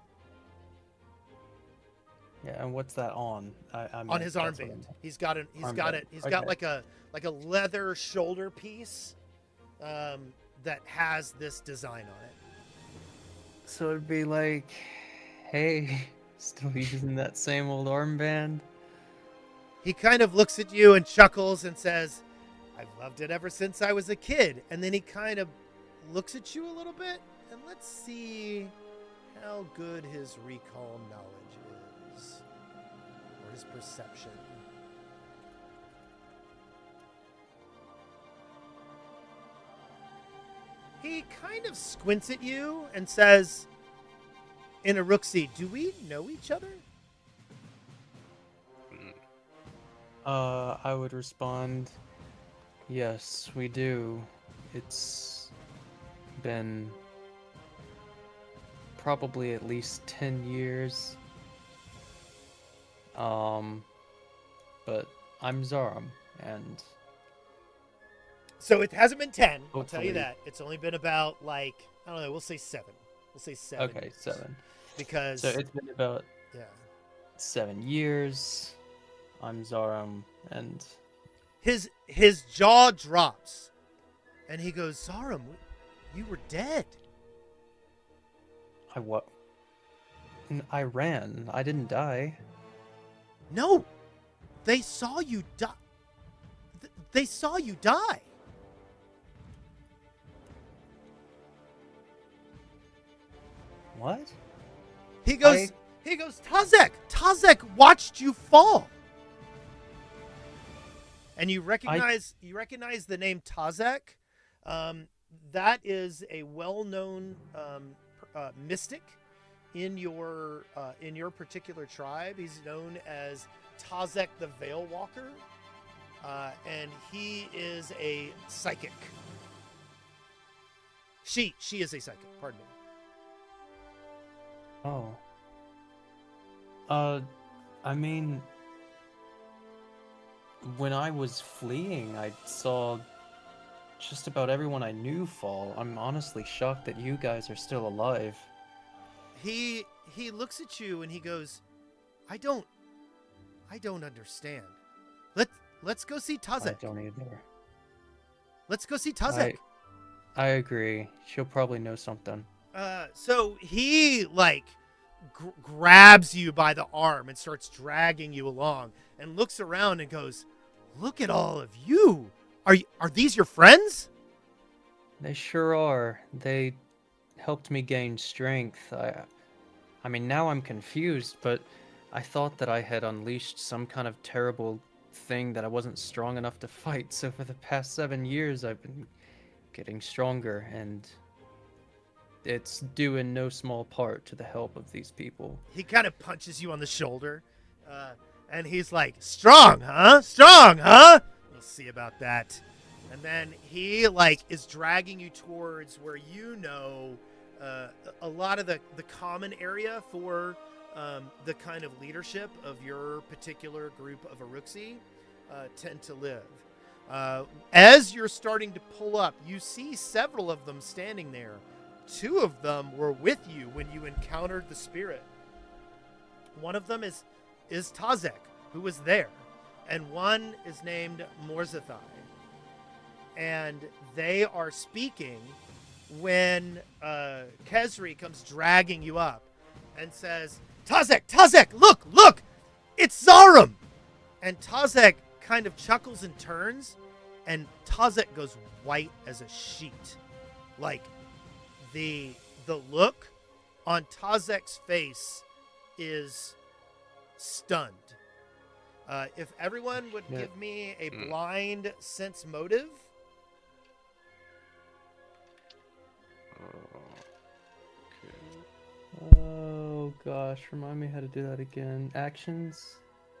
Yeah, and what's that on? On his armband. He's got like a leather shoulder piece that has this design on it. So it'd be like, hey, still using that same old armband? He kind of looks at you and chuckles and says, I've loved it ever since I was a kid. And then he kind of looks at you a little bit, and let's see how good his recall knowledge is. Or his perception. He kind of squints at you and says, in Uruxi, do we know each other? I would respond, yes, we do. It's been probably at least 10 years. But I'm Zaram, and... So it hasn't been 10, I'll tell you Hopefully. that. It's only been about, like, I don't know, we'll say 7. We'll say 7. Okay, 7. Because, So it's been about yeah. 7 years. I'm Zaram, and... His jaw drops, and he goes, Zaram, you were dead. I ran. I didn't die. No, they saw you die. They saw you die. What? He goes, Tazek watched you fall. And you recognize the name Tazek. That is a well-known mystic in your particular tribe. He's known as Tazek the Veil Walker, and he is a psychic. She is a psychic. Pardon me. Oh. I mean, when I was fleeing, I saw just about everyone I knew fall. I'm honestly shocked that you guys are still alive. He looks at you and he goes, I don't understand. Let's go see Tazek. I don't either. Let's go see Tazek. I agree. She'll probably know something. So he grabs you by the arm and starts dragging you along and looks around and goes, "Look at all of you. Are these your friends?" They sure are. They helped me gain strength. I mean, now I'm confused, but I thought that I had unleashed some kind of terrible thing that I wasn't strong enough to fight. So for the past 7 years, I've been getting stronger, and it's due in no small part to the help of these people. He kind of punches you on the shoulder, and he's like, "Strong, huh? Strong, huh? We'll see about that." And then he is dragging you towards where a lot of the common area for the kind of leadership of your particular group of Aruxi tend to live. As you're starting to pull up, you see several of them standing there. 2 of them were with you when you encountered the spirit. One of them is Tazek, who was there, and one is named Morzathai. And they are speaking when Kesri comes dragging you up and says, Tazek, look, it's Zarum. And Tazek kind of chuckles and turns, and Tazek goes white as a sheet. The look on Tazek's face is stunned. If everyone would give me a blind sense motive. Oh gosh, remind me how to do that again. Actions?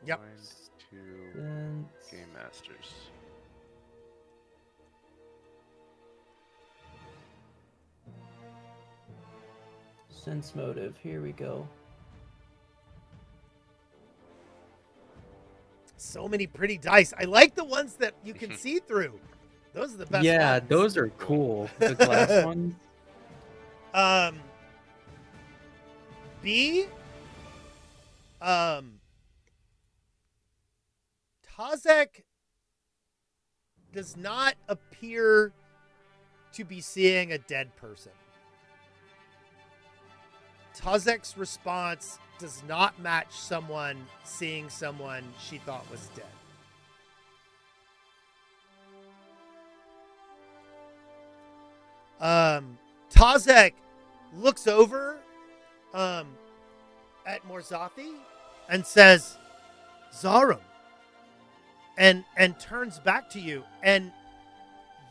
Yep. Lines to Sense. Game Masters. Sense motive, here we go. So many pretty dice. I like the ones that you can see through. Those are the best Yeah, ones. those are cool. The glass ones. B. Tazek does not appear to be seeing a dead person. Tazek's response does not match someone seeing someone she thought was dead. Tazek looks over at Morzathi and says, Zarum, and turns back to you, and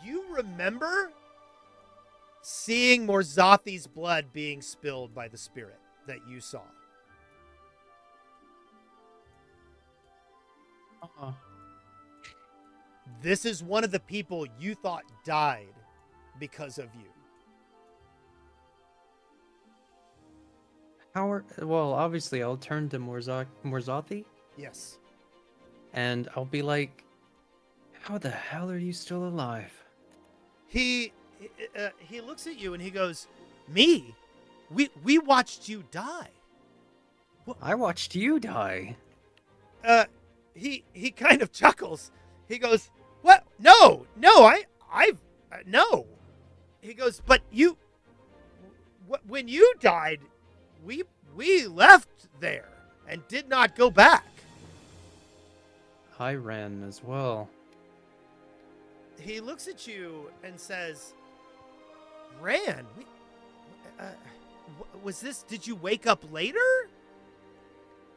you remember seeing Morzathi's blood being spilled by the spirit that you saw. This is one of the people you thought died because of you. Well, obviously, I'll turn to Morzathi. Yes. And I'll be like, how the hell are you still alive? He looks at you and he goes, "Me? We watched you die." I watched you die. He kind of chuckles. He goes, "What? No, no." He goes, "But you, when you died, we left there and did not go back." I ran as well. He looks at you and says, "Ran? Was this? Did you wake up later?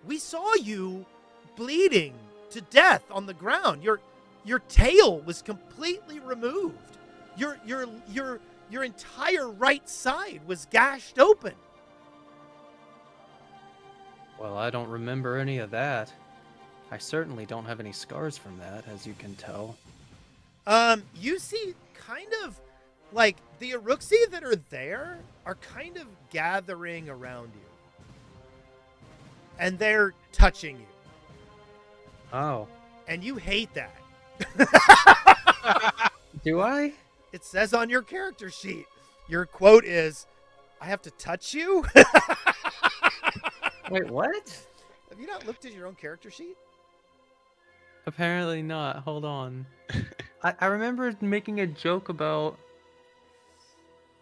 We saw you bleeding to death on the ground. Your tail was completely removed. Your entire right side was gashed open. Well, I don't remember any of that. I certainly don't have any scars from that, as you can tell. You see kind of like the Uruxi that are there are kind of gathering around you. And they're touching you. Oh. And you hate that. Do I? It says on your character sheet. Your quote is, "I have to touch you?" Wait, what? Have you not looked at your own character sheet? Apparently not. Hold on. I remember making a joke about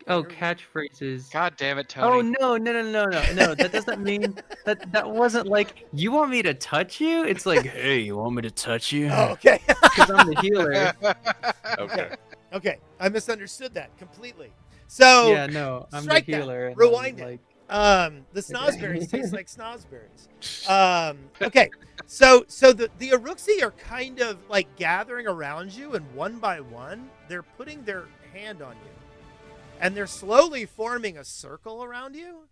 catchphrases. God damn it, Oh Tony. no. That doesn't mean that wasn't like, you want me to touch you? It's like, hey, you want me to touch you? Oh, okay. Because I'm the healer. Okay. Okay, I misunderstood that completely. So Yeah, no, I'm the strike that. healer. and Rewind I'm it. like, the snozberries taste like snozberries. Okay, so the Uruxi are kind of like gathering around you, and one by one, they're putting their hand on you. And they're slowly forming a circle around you.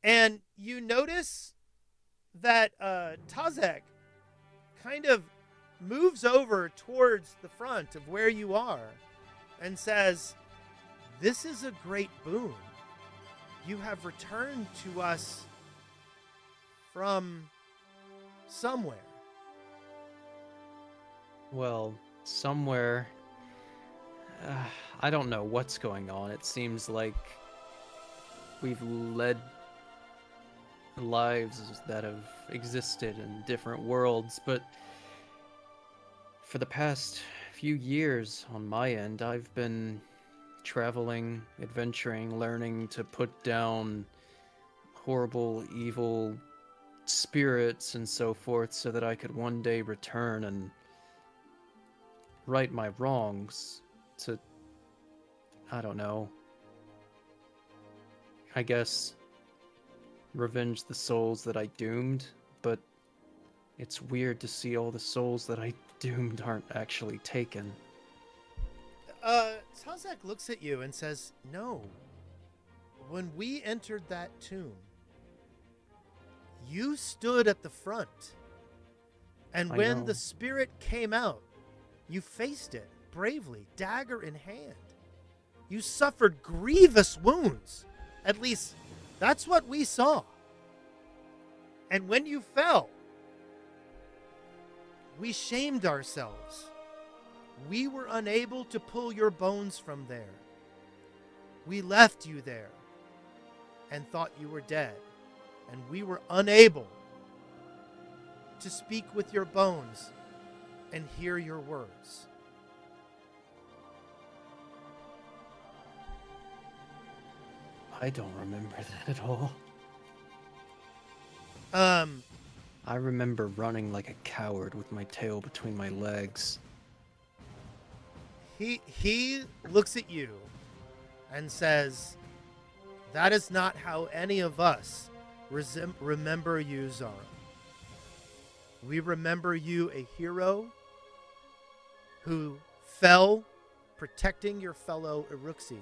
And you notice that Tazek kind of moves over towards the front of where you are and says, "This is a great boon. You have returned to us from somewhere." well, somewhere. I don't know what's going on. It seems like we've led lives that have existed in different worlds, but for the past few years on my end, I've been traveling, adventuring, learning to put down horrible, evil spirits and so forth so that I could one day return and right my wrongs to, I don't know, I guess revenge the souls that I doomed, but it's weird to see all the souls that I doomed aren't actually taken. Tazek looks at you and says, "No. When we entered that tomb, you stood at the front. And I when know. the spirit came out, you faced it bravely, dagger in hand. You suffered grievous wounds. At least, that's what we saw. And when you fell, we shamed ourselves. We were unable to pull your bones from there. We left you there and thought you were dead. And we were unable to speak with your bones and hear your words." I don't remember that at all. Um, I remember running like a coward with my tail between my legs. he looks at you and says, "That is not how any of us remember you, Zara. We remember you a hero who fell protecting your fellow Uruxi.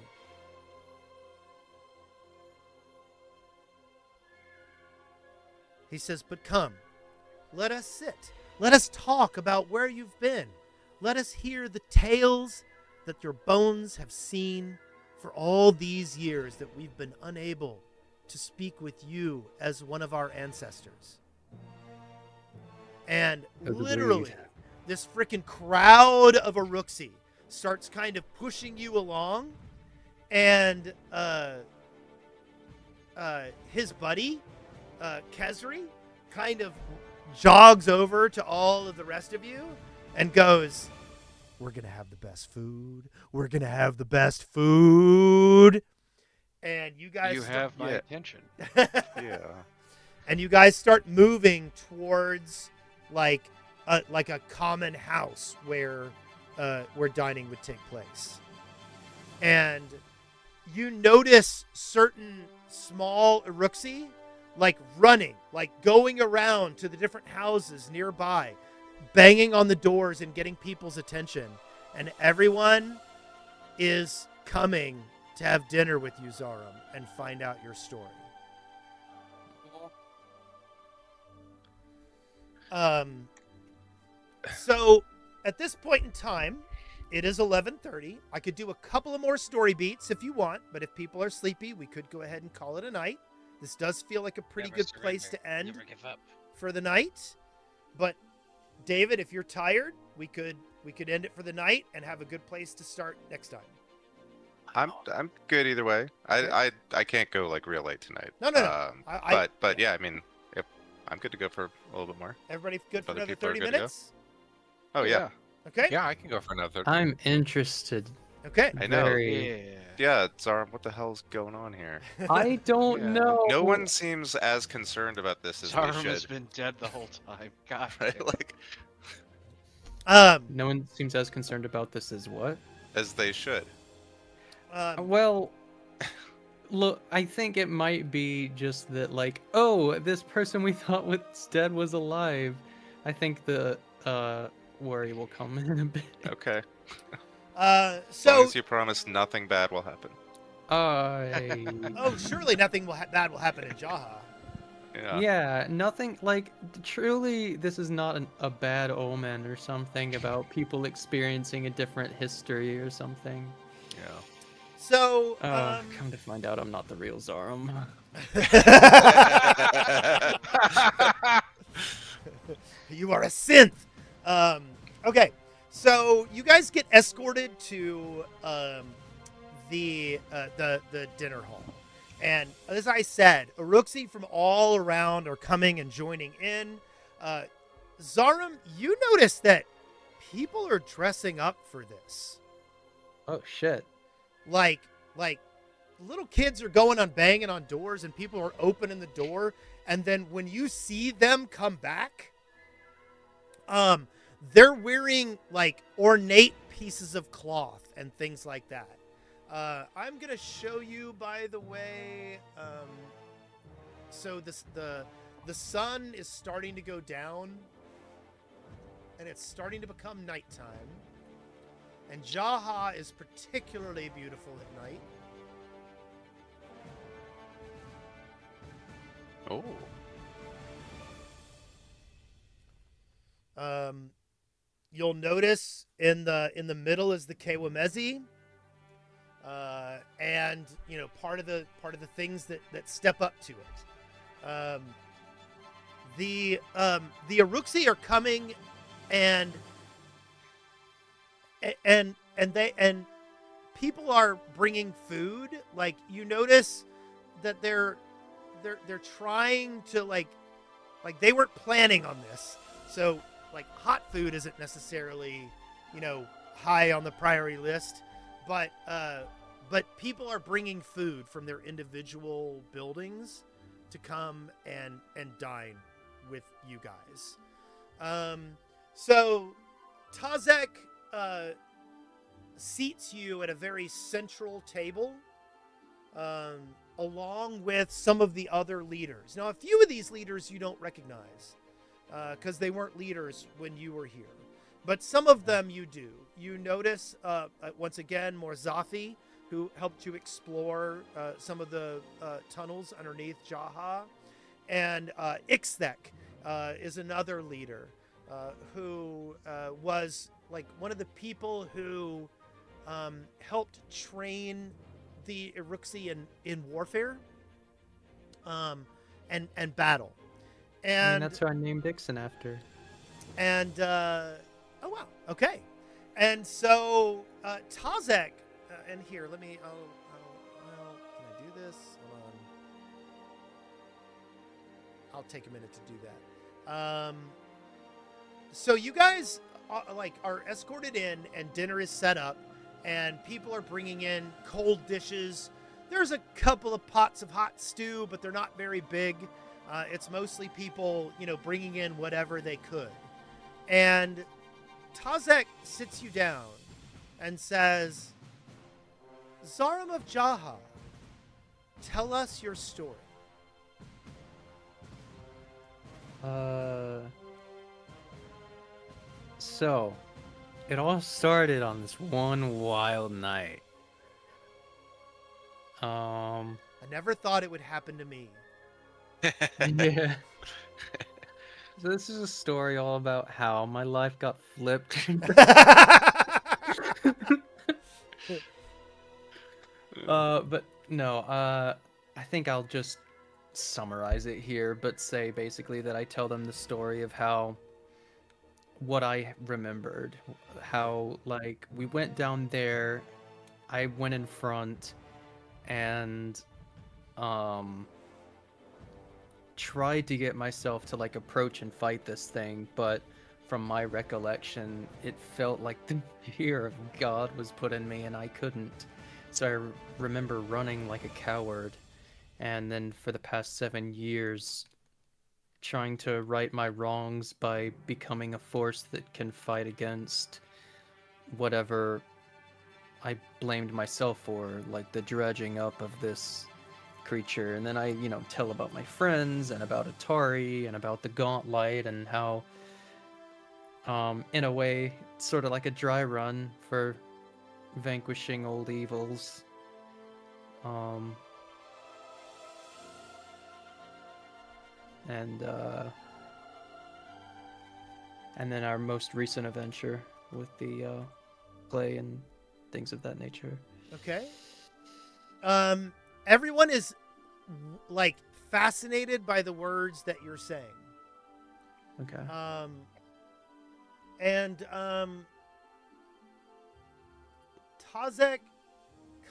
He says, "But come, let us sit. Let us talk about where you've been. Let us hear the tales that your bones have seen for all these years that we've been unable to speak with you as one of our ancestors." And Agreed. literally, this freaking crowd of Uruxi starts kind of pushing you along, and his buddy, Kezri, kind of jogs over to all of the rest of you and goes, "We're going to have the best food. We're going to have the best food." And you guys... You have my attention. Yeah. And you guys start moving towards like a common house where dining would take place. And you notice certain small Uruxi like running, like going around to the different houses nearby, banging on the doors and getting people's attention. And everyone is coming to have dinner with you, Zarum, and find out your story. So at this point in time, it is 11:30. I could do a couple of more story beats if you want, but if people are sleepy, we could go ahead and call it a night. This does feel like a pretty Never good place surrender. to end Never give up. for the night. But David, if you're tired, we could end it for the night and have a good place to start next time. I'm good either way. I can't go like real late tonight. No. But yeah, I mean, if I'm good to go for a little bit more. Everybody good for Other another people are 30 good to go? minutes? Oh yeah, Okay. Yeah, I can go for another. I'm interested. Okay. I know. Very- Yeah, Zarum, what the hell's going on here? I don't Yeah. know. No one seems as concerned about this as they Zarum has should. been dead the whole time. God. Right? damn. Like, No one seems as concerned about this as what? as they should. Well, look, I think it might be just that, like, oh, this person we thought was dead was alive. I think the worry will come in a bit. Okay. As long So as you promise nothing bad will happen. oh, surely nothing bad will happen in Jaha. Yeah. Yeah, nothing like truly. This is not a bad omen or something about people experiencing a different history or something. Yeah. So Come to find out, I'm not the real Zarum. you are a synth. Okay, so you guys get escorted to the dinner hall, and as I said, Uruxi from all around are coming and joining in. Zarum, you notice that people are dressing up for this. Oh shit. Like little kids are going on banging on doors, and people are opening the door, and then when you see them come back, they're wearing like ornate pieces of cloth and things like that. I'm gonna show you, by the way. So the sun is starting to go down, and it's starting to become nighttime. And Jaha is particularly beautiful at night. Oh. You'll notice in the middle is the Kewamezi, and you know part of the things that step up to it. The Uruxi are coming, and people are bringing food. Like you notice that they're trying to like they weren't planning on this, so like hot food isn't necessarily high on the priority list, but people are bringing food from their individual buildings to come and dine with you guys. So Tazek seats you at a very central table, along with some of the other leaders. Now, a few of these leaders you don't recognize, because they weren't leaders when you were here. But some of them you do. You notice, once again, Morzafi, who helped you explore some of the tunnels underneath Jaha. And Ixthek is another leader who was like one of the people who helped train the Uruxi in warfare and battle. And that's who I named Dixon after. And oh wow, okay. And so Tazek, and here let me. Well, can I do this? Hold on. I'll take a minute to do that. So you guys are escorted in, and dinner is set up, and people are bringing in cold dishes. There's a couple of pots of hot stew, but they're not very big. It's mostly people, bringing in whatever they could. And Tazek sits you down and says, Zarum of Jaha, tell us your story. So, it all started on this one wild night Um, I never thought it would happen to me. yeah. So this is a story all about how my life got flipped. But no, I think I'll just summarize it here, but say basically that I tell them the story of how what I remembered, how like we went down there, I went in front and tried to get myself to like approach and fight this thing, but from my recollection, it felt like the fear of God was put in me and I couldn't. So I remember running like a coward, and then for the past 7 years, trying to right my wrongs by becoming a force that can fight against whatever I blamed myself for, like the dredging up of this creature. And then I, tell about my friends and about Atari and about the Gauntlet and how, in a way, it's sort of like a dry run for vanquishing old evils. And then our most recent adventure with the clay and things of that nature. Okay. Everyone is like fascinated by the words that you're saying. Okay. Tazek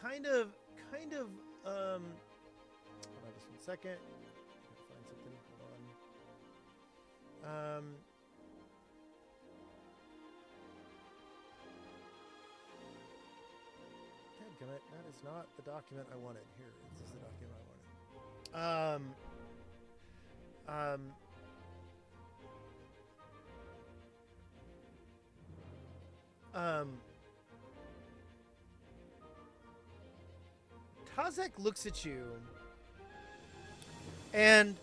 kind of hold on just 1 second. Find something. Hold on. Dadgummit, that is not the document I wanted. Here, this is the document I wanted. Tazek looks at you and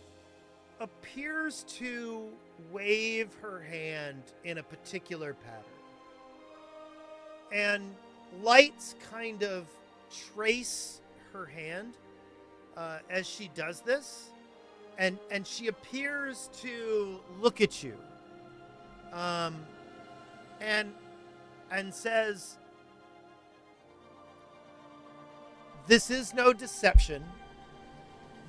appears to wave her hand in a particular pattern. And lights kind of trace her hand as she does this. And she appears to look at you. And says, "This is no deception.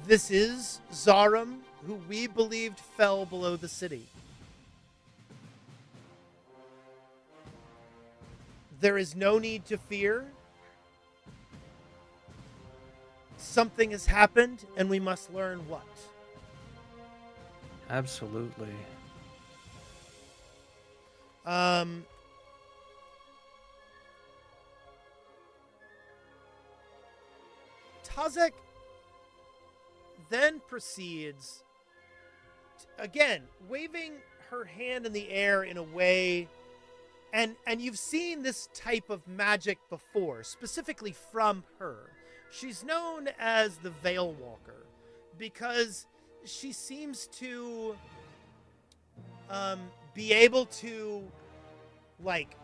This is Zarum, who we believed fell below the city. There is no need to fear. Something has happened, and we must learn what." Absolutely. Tazek then proceeds, again, waving her hand in the air in a way, and you've seen this type of magic before, specifically from her. She's known as the Veil Walker because she seems to be able to, like,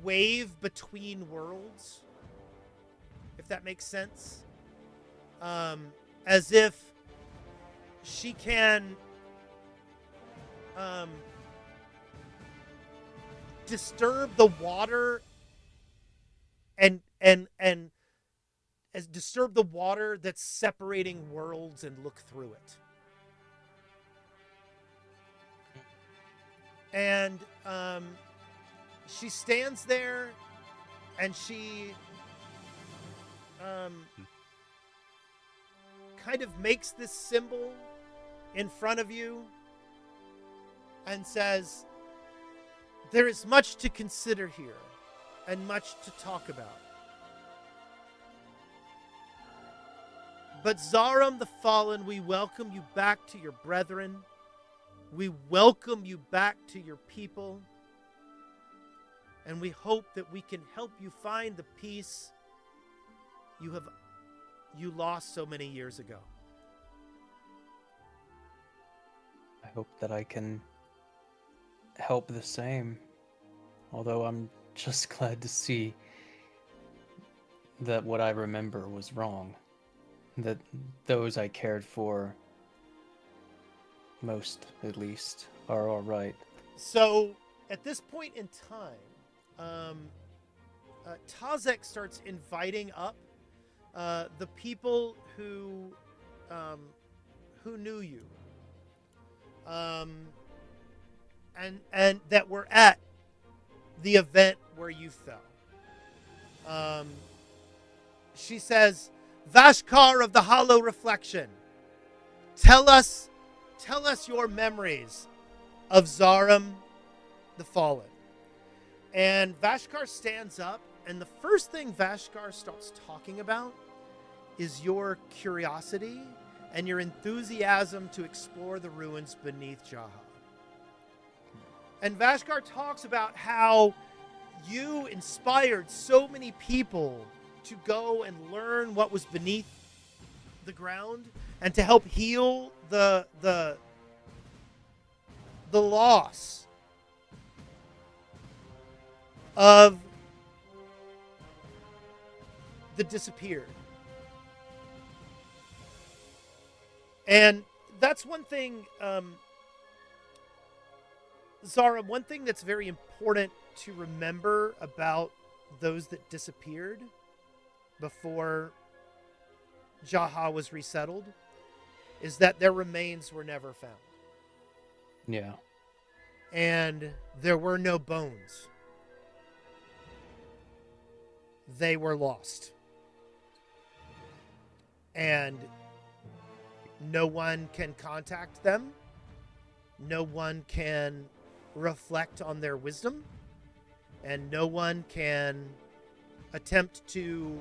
wave between worlds, if that makes sense. As if she can disturb the water and as disturb the water that's separating worlds and look through it. And she stands there and she kind of makes this symbol in front of you and says, "There is much to consider here and much to talk about. But Zarum the Fallen, we welcome you back to your brethren. We welcome you back to your people. And we hope that we can help you find the peace you lost so many years ago." I hope that I can help the same. Although I'm just glad to see that what I remember was wrong. That those I cared for most, at least, are all right. So at this point in time, Tazek starts inviting up the people who knew you, and that were at the event where you fell. She says, "Vashkar of the Hollow Reflection, tell us your memories of Zaram the Fallen." And Vashkar stands up, and the first thing Vashkar starts talking about is your curiosity and your enthusiasm to explore the ruins beneath Jaha. And Vashkar talks about how you inspired so many people to go and learn what was beneath the ground and to help heal the loss of the disappeared. And that's one thing, Zara, one thing that's very important to remember about those that disappeared before Jaha was resettled is that their remains were never found. Yeah. And there were no bones. They were lost. And no one can contact them. No one can reflect on their wisdom. And no one can attempt to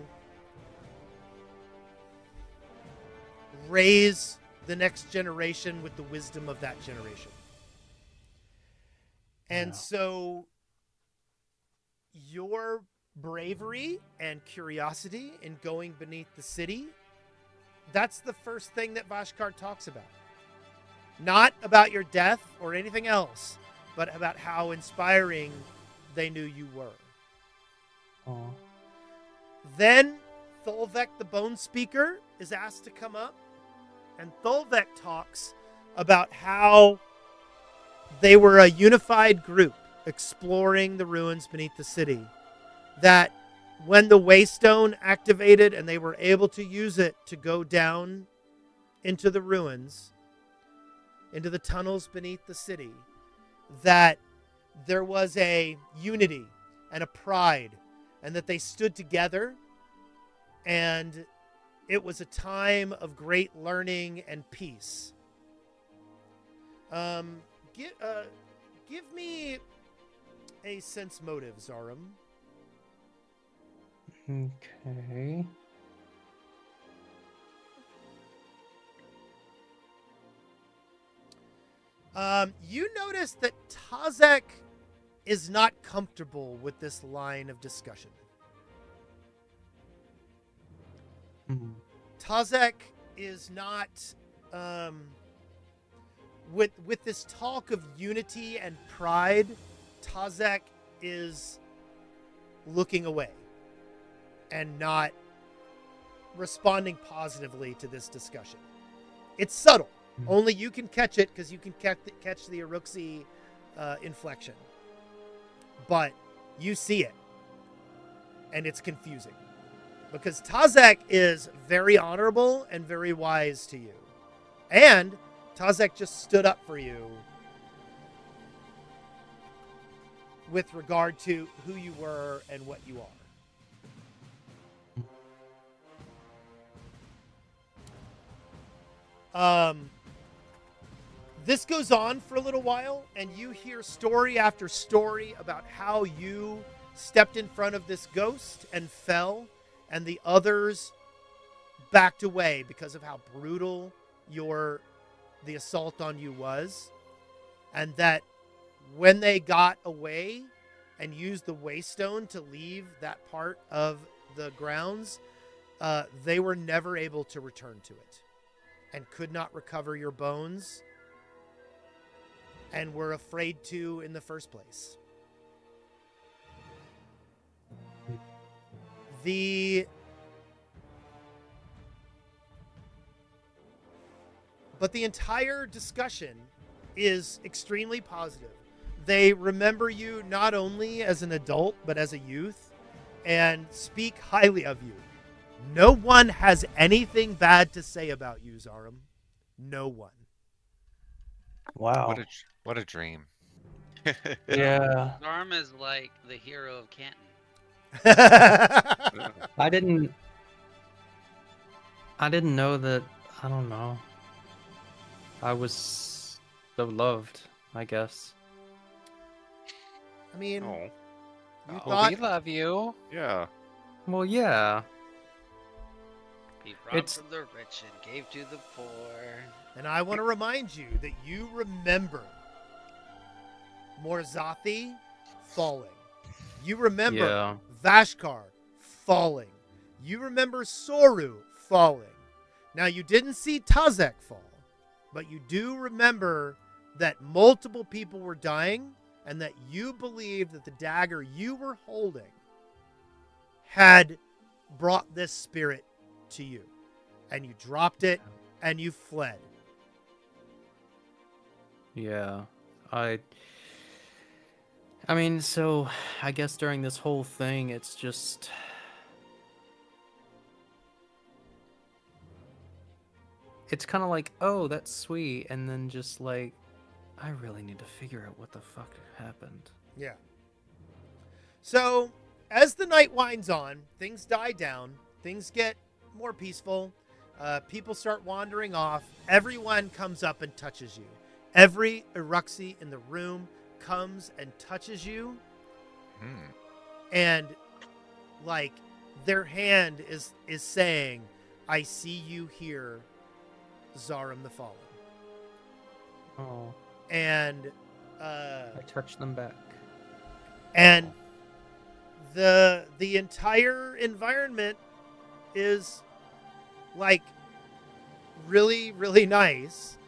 raise the next generation with the wisdom of that generation. And so your bravery and curiosity in going beneath the city, that's the first thing that Vashkar talks about. Not about your death or anything else, but about how inspiring they knew you were. Aww. Then Tholvek the Bone Speaker is asked to come up, and Tholvek talks about how they were a unified group exploring the ruins beneath the city. That when the Waystone activated and they were able to use it to go down into the ruins, into the tunnels beneath the city, that there was a unity and a pride, and that they stood together, and it was a time of great learning and peace. Give me a sense motive, Zarum. Okay. You notice that Tazek is not comfortable with this line of discussion. Mhm. Tazek is not with this talk of unity and pride. Tazek is looking away and not responding positively to this discussion. It's subtle. Only you can catch it because you can catch the Uruxi inflection. But you see it, and it's confusing. Because Tazek is very honorable and very wise to you. And Tazek just stood up for you with regard to who you were and what you are. This goes on for a little while, and you hear story after story about how you stepped in front of this ghost and fell, and the others backed away because of how brutal the assault on you was, and that when they got away and used the Waystone to leave that part of the grounds, they were never able to return to it and could not recover your bones and were afraid to in the first place. The But the entire discussion is extremely positive. They remember you not only as an adult, but as a youth, and speak highly of you. No one has anything bad to say about you, Zarum. No one. Wow. What a dream. Yeah. Zarum is like the hero of Canton. I didn't know that. I don't know. I was so loved, I guess. I mean, Oh, you Oh, thought we love you. yeah. Well, yeah. He robbed It's- from the rich and gave to the poor. And I want to remind you that you remember Morzathi falling. You remember Yeah. Vashkar falling. You remember Soru falling. Now, you didn't see Tazek fall, but you do remember that multiple people were dying and that you believed that the dagger you were holding had brought this spirit to you. And you dropped it and you fled. Yeah. I mean, so I guess during this whole thing, it's just it's kind of like, oh, that's sweet, and then just like, I really need to figure out what the fuck happened. Yeah. So, as the night winds on, things die down, things get more peaceful, people start wandering off, everyone comes up and touches you. Every Eruxi in the room comes and touches you, and like their hand is saying, I see you here, Zarum the Fallen. Oh, And I touched them back. and the entire environment is like really, really nice.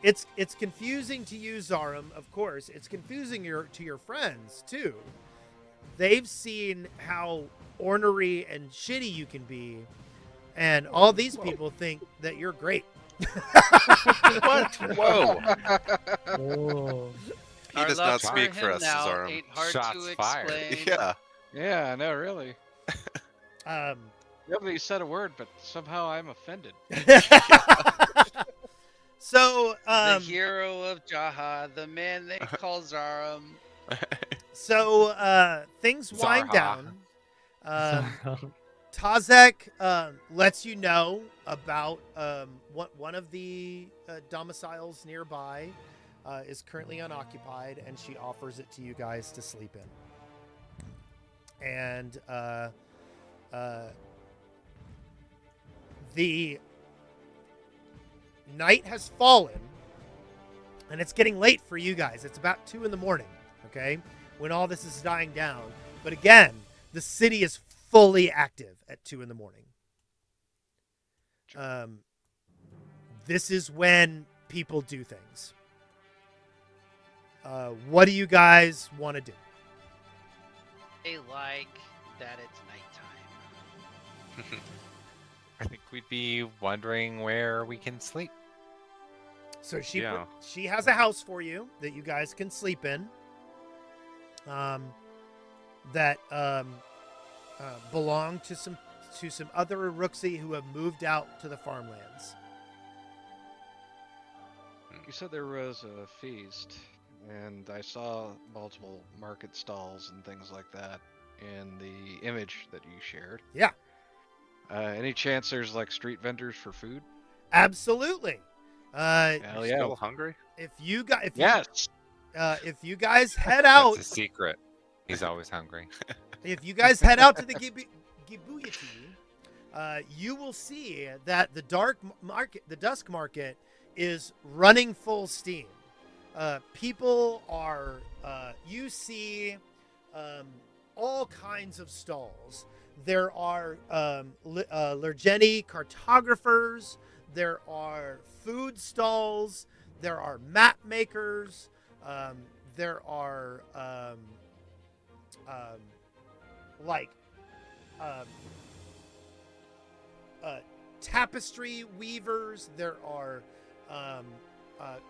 It's confusing to you, Zarum, of course. It's confusing to your friends too. They've seen how ornery and shitty you can be, and all these people think that you're great. What? Whoa. Oh. He Our does love not speak for him us, now Zarum. ain't hard Shots to fired. explain. Yeah. Yeah, no, really. Um, Nobody said a word, but somehow I'm offended. so The hero of Jaha, the man they call Zarum. so things wind Zarha. down. Tazek lets you know about one of the domiciles nearby is currently unoccupied, and she offers it to you guys to sleep in. And the night has fallen, and it's getting late for you guys. It's about 2 in the morning, okay, when all this is dying down. But again, the city is fully active at 2 in the morning. This is when people do things. What do you guys want to do? They like that it's nighttime. I think we'd be wondering where we can sleep. So she Yeah. she has a house for you that you guys can sleep in. That belong to some other Uruxi who have moved out to the farmlands. You said there was a feast, and I saw multiple market stalls and things like that in the image that you shared. Yeah. Any chance there's like street vendors for food? Absolutely. Hell yeah. Still hungry? If you guys Yes. if you guys head out, That's a secret. He's always hungry. if you guys head out to the Gibuyati, you will see that the dusk market is running full steam. People are, you see all kinds of stalls. There are Lergeni cartographers. There are food stalls. There are map makers. There are tapestry weavers. There are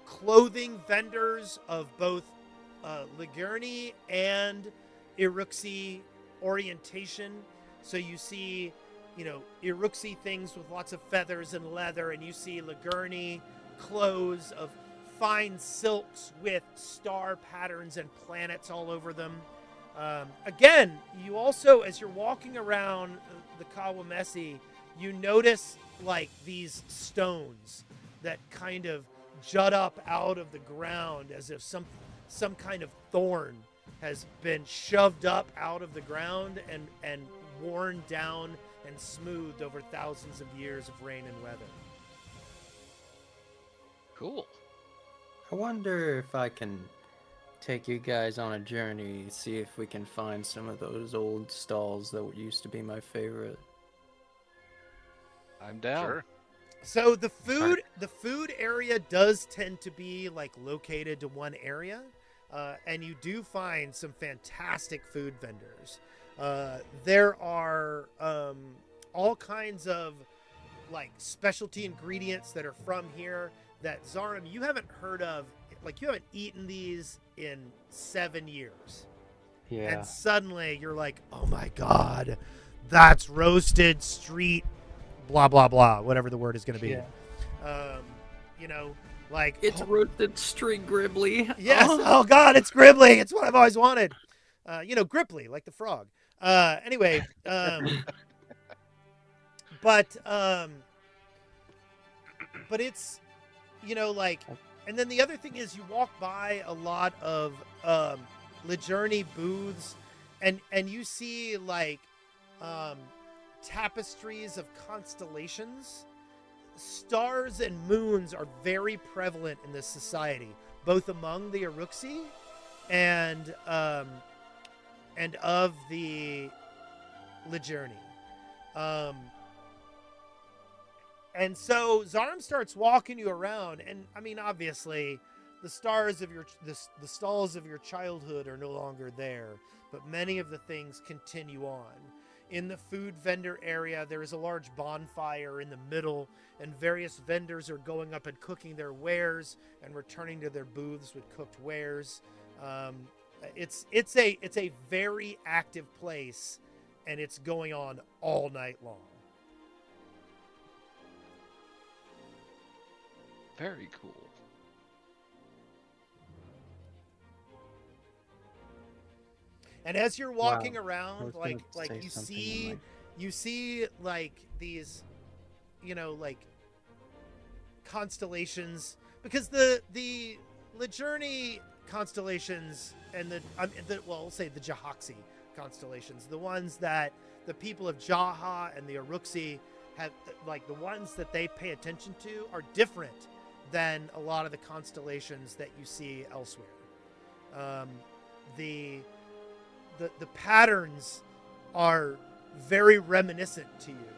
clothing vendors of both Ligurni and Iruxi orientation. So you see, Iruxi things with lots of feathers and leather, and you see Ligurni clothes of fine silks with star patterns and planets all over them. Again, you also, as you're walking around the Kawamesi, you notice like these stones that kind of jut up out of the ground as if some kind of thorn has been shoved up out of the ground and worn down and smoothed over thousands of years of rain and weather. Cool. I wonder if I can take you guys on a journey, see if we can find some of those old stalls that used to be my favorite. I'm down. Sure. So the food area does tend to be like located to one area, and you do find some fantastic food vendors. There are all kinds of like specialty ingredients that are from here that Zarim, you haven't heard of. Like, you haven't eaten these in 7 years. Yeah. And suddenly you're like, oh my God, that's roasted street, blah, blah, blah, whatever the word is going to be. Yeah. Like. It's roasted street gribbly. Yes. Oh God, it's gribbly. It's what I've always wanted. Gripply, like the frog. Anyway. But it's, and then the other thing is you walk by a lot of Lijourney booths and you see like tapestries of constellations. Stars and moons are very prevalent in this society, both among the Iruxi and of the Lijourney. And so Zarim starts walking you around, and I mean, obviously, the stalls of your childhood are no longer there, but many of the things continue on. In the food vendor area, there is a large bonfire in the middle, and various vendors are going up and cooking their wares and returning to their booths with cooked wares. It's a very active place, and it's going on all night long. Very cool. And as you're walking Wow. around, like you see like these, like constellations, because the Lijourney constellations and we'll say the Jahaxi constellations, the ones that the people of Jaha and the Iruxi have, like the ones that they pay attention to, are different than a lot of the constellations that you see elsewhere. The patterns are very reminiscent to you,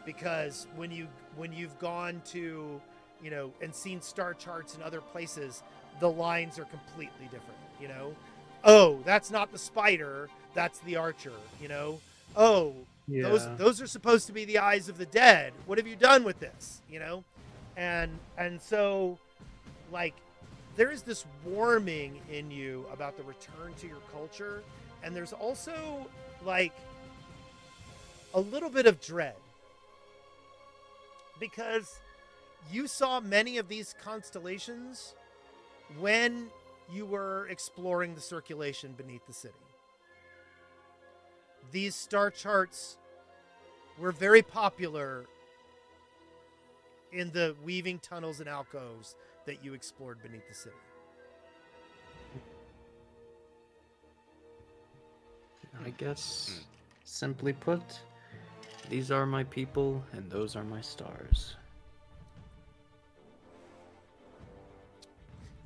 because when you've gone to, and seen star charts in other places, the lines are completely different. Oh, that's not the spider, that's the archer. Oh, Yeah. those are supposed to be the eyes of the dead. What have you done with this? And so, like, there is this warming in you about the return to your culture, and there's also like a little bit of dread, because you saw many of these constellations when you were exploring the circulation beneath the city. These star charts were very popular in the weaving tunnels and alcoves that you explored beneath the city. I guess, simply put, these are my people and those are my stars.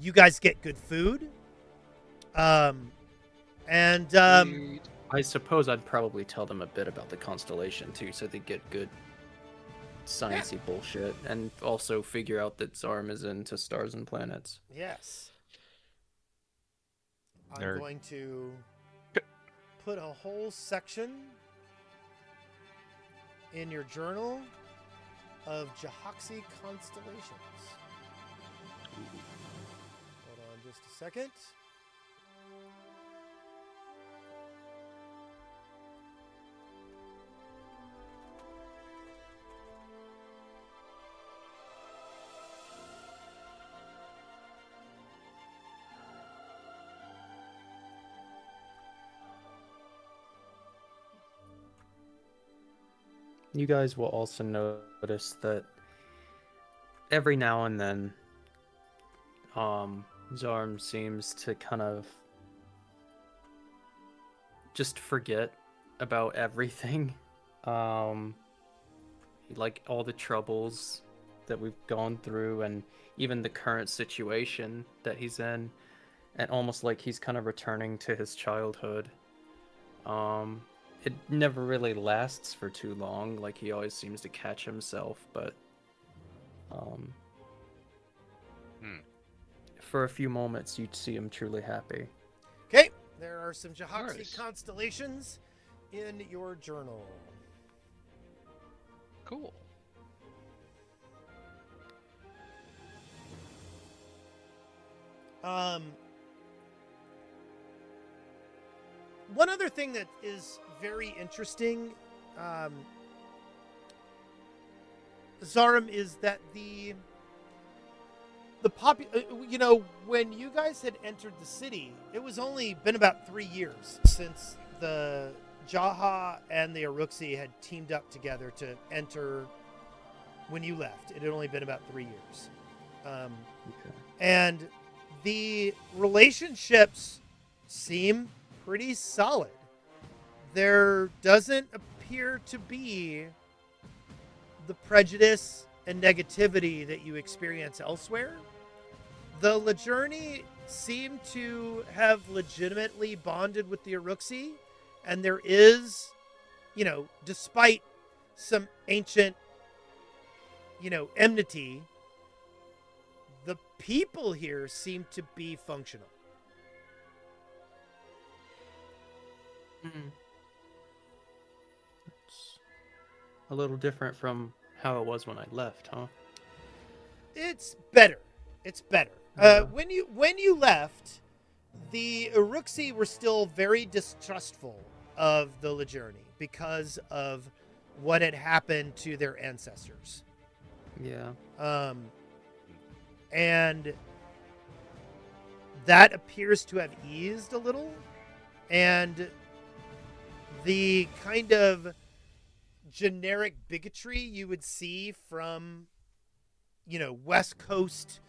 You guys get good food. I suppose I'd probably tell them a bit about the constellation too, so they get good sciencey bullshit, and also figure out that Zarim is into stars and planets. Yes. I'm Nerd. going to put a whole section in your journal of Jahaxi constellations. second. You guys will also notice that every now and then, Zarm seems to kind of just forget about everything. Like all the troubles that we've gone through and even the current situation that he's in, and almost like he's kind of returning to his childhood. It never really lasts for too long, like he always seems to catch himself, but for a few moments you'd see him truly happy. Okay, there are some Jahaxi Nice. constellations in your journal. Cool. One other thing that is very interesting, Zarum, is that when you guys had entered the city, it was only been about 3 years since the Jaha and the Aruxi had teamed up together to enter when you left. It had only been about 3 years. Okay. And the relationships seem pretty solid. There doesn't appear to be the prejudice and negativity that you experience elsewhere. The Lejourni seem to have legitimately bonded with the Aruxi, and there is, despite some ancient, enmity, the people here seem to be functional. It's a little different from how it was when I left, huh? It's better. It's better. Yeah. When you left, the Aruxi were still very distrustful of the Lejourni because of what had happened to their ancestors. Yeah. And that appears to have eased a little. And the kind of generic bigotry you would see from, West Coast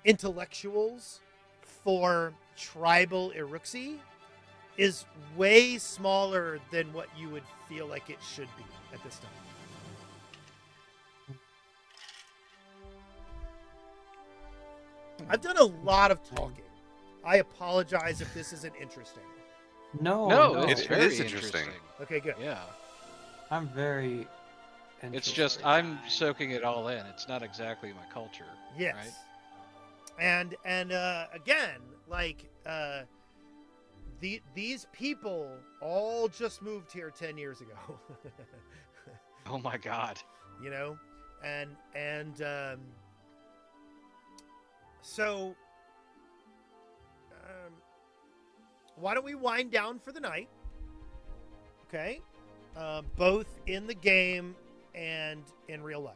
intellectuals for tribal Aruxi is way smaller than what you would feel like it should be at this time. I've done a lot of talking. I apologize if this isn't interesting. No, it's It very is interesting. Okay, good. Yeah. I'm very It's interested. just I'm soaking it all in. It's not exactly my culture. Yes. Right? And again, like these people all just moved here 10 years ago. Oh my God. So why don't we wind down for the night? Okay, both in the game and in real life.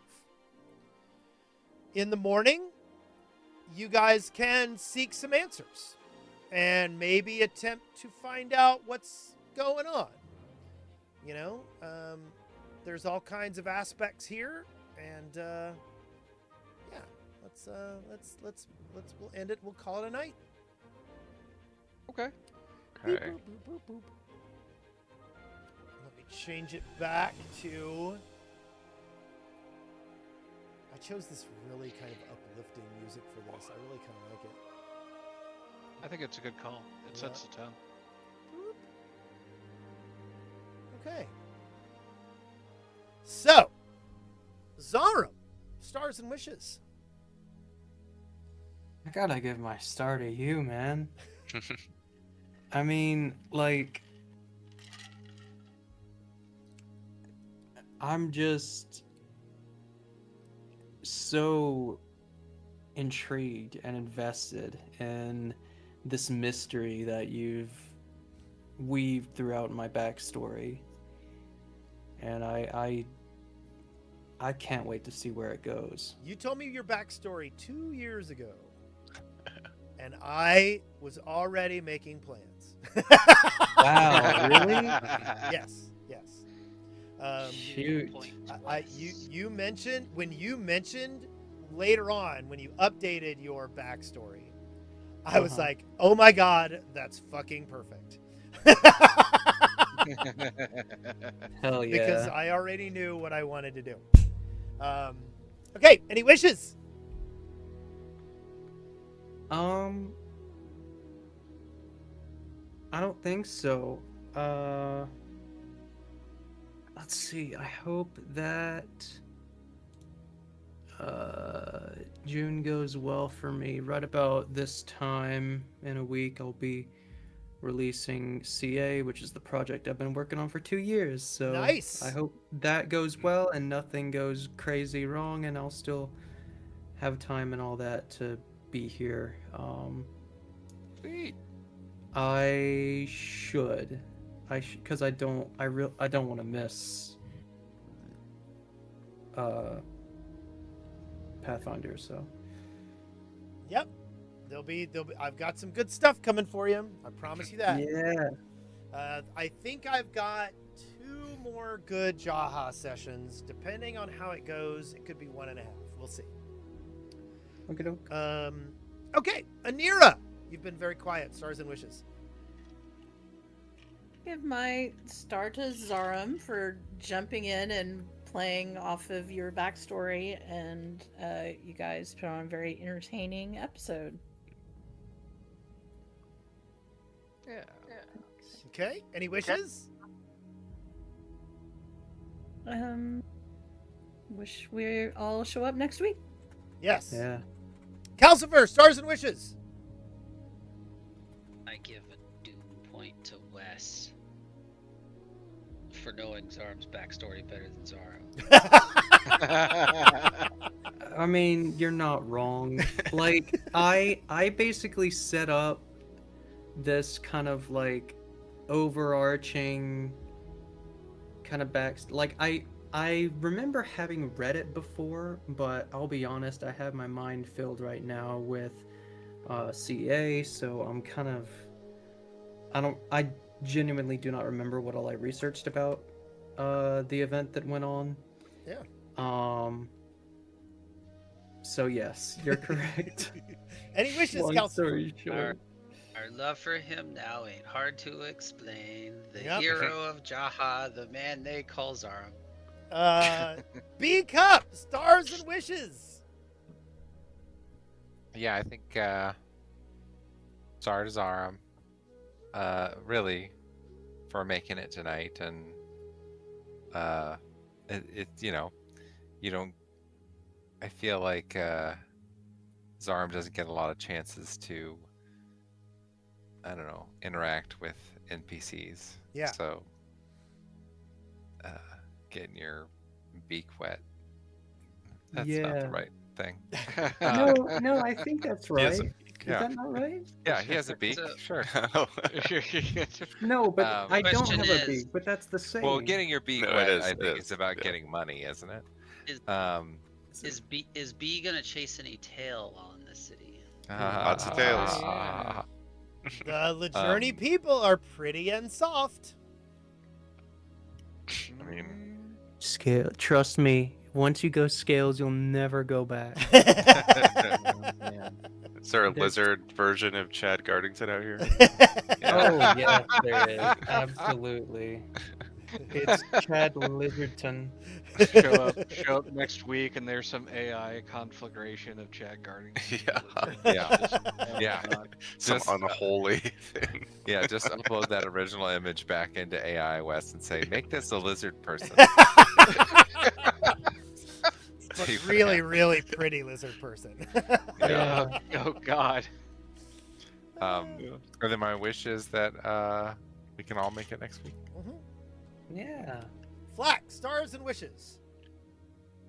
In the morning, you guys can seek some answers and maybe attempt to find out what's going on. There's all kinds of aspects here, and we'll end it. We'll call it a night. Okay. Okay. Boop, boop, boop, boop. Let me change it back to. I chose this really kind of uplifting music for this. I really kind of like it. I think it's a good call. It sets the tone. Okay. So, Zarum, stars and wishes. I gotta give my star to you, man. I mean, like, I'm just so intrigued and invested in this mystery that you've weaved throughout my backstory, and I can't wait to see where it goes. You told me your backstory 2 years ago, and I was already making plans. Wow, really? Yes, yes. Shoot. You mentioned later on when you updated your backstory, I was like, oh my god, that's fucking perfect. Hell yeah. Because I already knew what I wanted to do. Okay, any wishes? I don't think so. Let's see. I hope that June goes well for me. Right about this time in a week, I'll be releasing CA, which is the project I've been working on for 2 years. So Nice. I hope that goes well and nothing goes crazy wrong, and I'll still have time and all that to be here. Sweet. I should, because I don't want to miss Pathfinder. So Yep. There'll be I've got some good stuff coming for you. I promise you that. yeah. I think I've got 2 more good Jaha sessions. Depending on how it goes, it could be 1.5. We'll see. Okay. Okay, Anira, you've been very quiet. Stars and wishes. Give my star to Zarum for jumping in and playing off of your backstory, and you guys put on a very entertaining episode. Yeah. Okay, any wishes? Wish we all show up next week. Yes. Yeah. Calcifer, stars and wishes. I give a doom point to Wes for knowing Zarum's backstory better than Zarum. I mean, you're not wrong. Like, I basically set up this kind of like overarching kind of like I remember having read it before, but I'll be honest, I have my mind filled right now with CA, so I'm kind of I genuinely do not remember what all I researched about the event that went on. Yeah. So yes, you're correct. Any wishes, Long Calcifer? story short. Our love for him now ain't hard to explain. The Yep. hero of Jaha, the man they call Zarum. B Cup, stars and wishes. Yeah, I think Star Zarum, really, for making it tonight, and it you know, you don't. I feel like Zarum doesn't get a lot of chances to, I don't know, interact with NPCs. Yeah. So, getting your beak wet, that's not the right thing. No, I think that's right. has a Is Yeah. that not right? Yeah, he has a beak. So- Sure. No, but I don't Question have a is- beak, but that's the same. Well, getting your beak No, wet, it is, I it think, is, is about yeah. getting money, isn't it? Is- Um, Is B gonna chase any tail while in the city? Lots of tails. The Journey people are pretty and soft. I mean, Scale. Trust me. Once you go scales, you'll never go back. is there a lizard version of Chad Gardington out here? Oh yes, there is. Absolutely. It's Chad Lizardton. show up next week, and there's some AI conflagration of Chad Garding. Yeah. Yeah. Yeah. Some Just- unholy thing. Yeah, just upload that original image back into AI West and say, make this a lizard person. But See what really, happens. really pretty lizard person. Yeah. Oh God. And then my wish is that we can all make it next week. Mhm. Yeah. Flack, stars and wishes.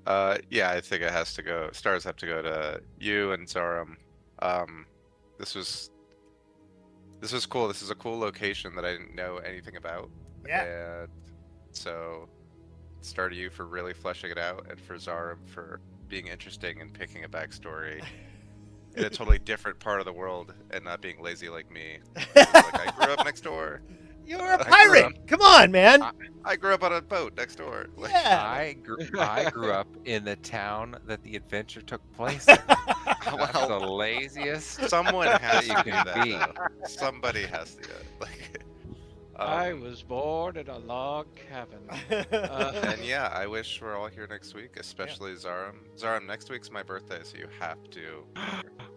Yeah, I think it has to go. Stars have to go to you and Zarum. This was cool. This is a cool location that I didn't know anything about. Yeah. And so, star to you for really fleshing it out, and for Zarum for being interesting and picking a backstory in a totally different part of the world and not being lazy like me. Like, I grew up next door. You're a I grew pirate. Come on, man. I grew up on a boat next door. Like, Yeah. I grew up in the town that the adventure took place in. That's the laziest. someone has You to do can that. be. Though. Somebody has to do it. Like, I was born in a log cabin. And yeah, I wish we're all here next week, especially Zarum. Zarum, next week's my birthday, so you have to.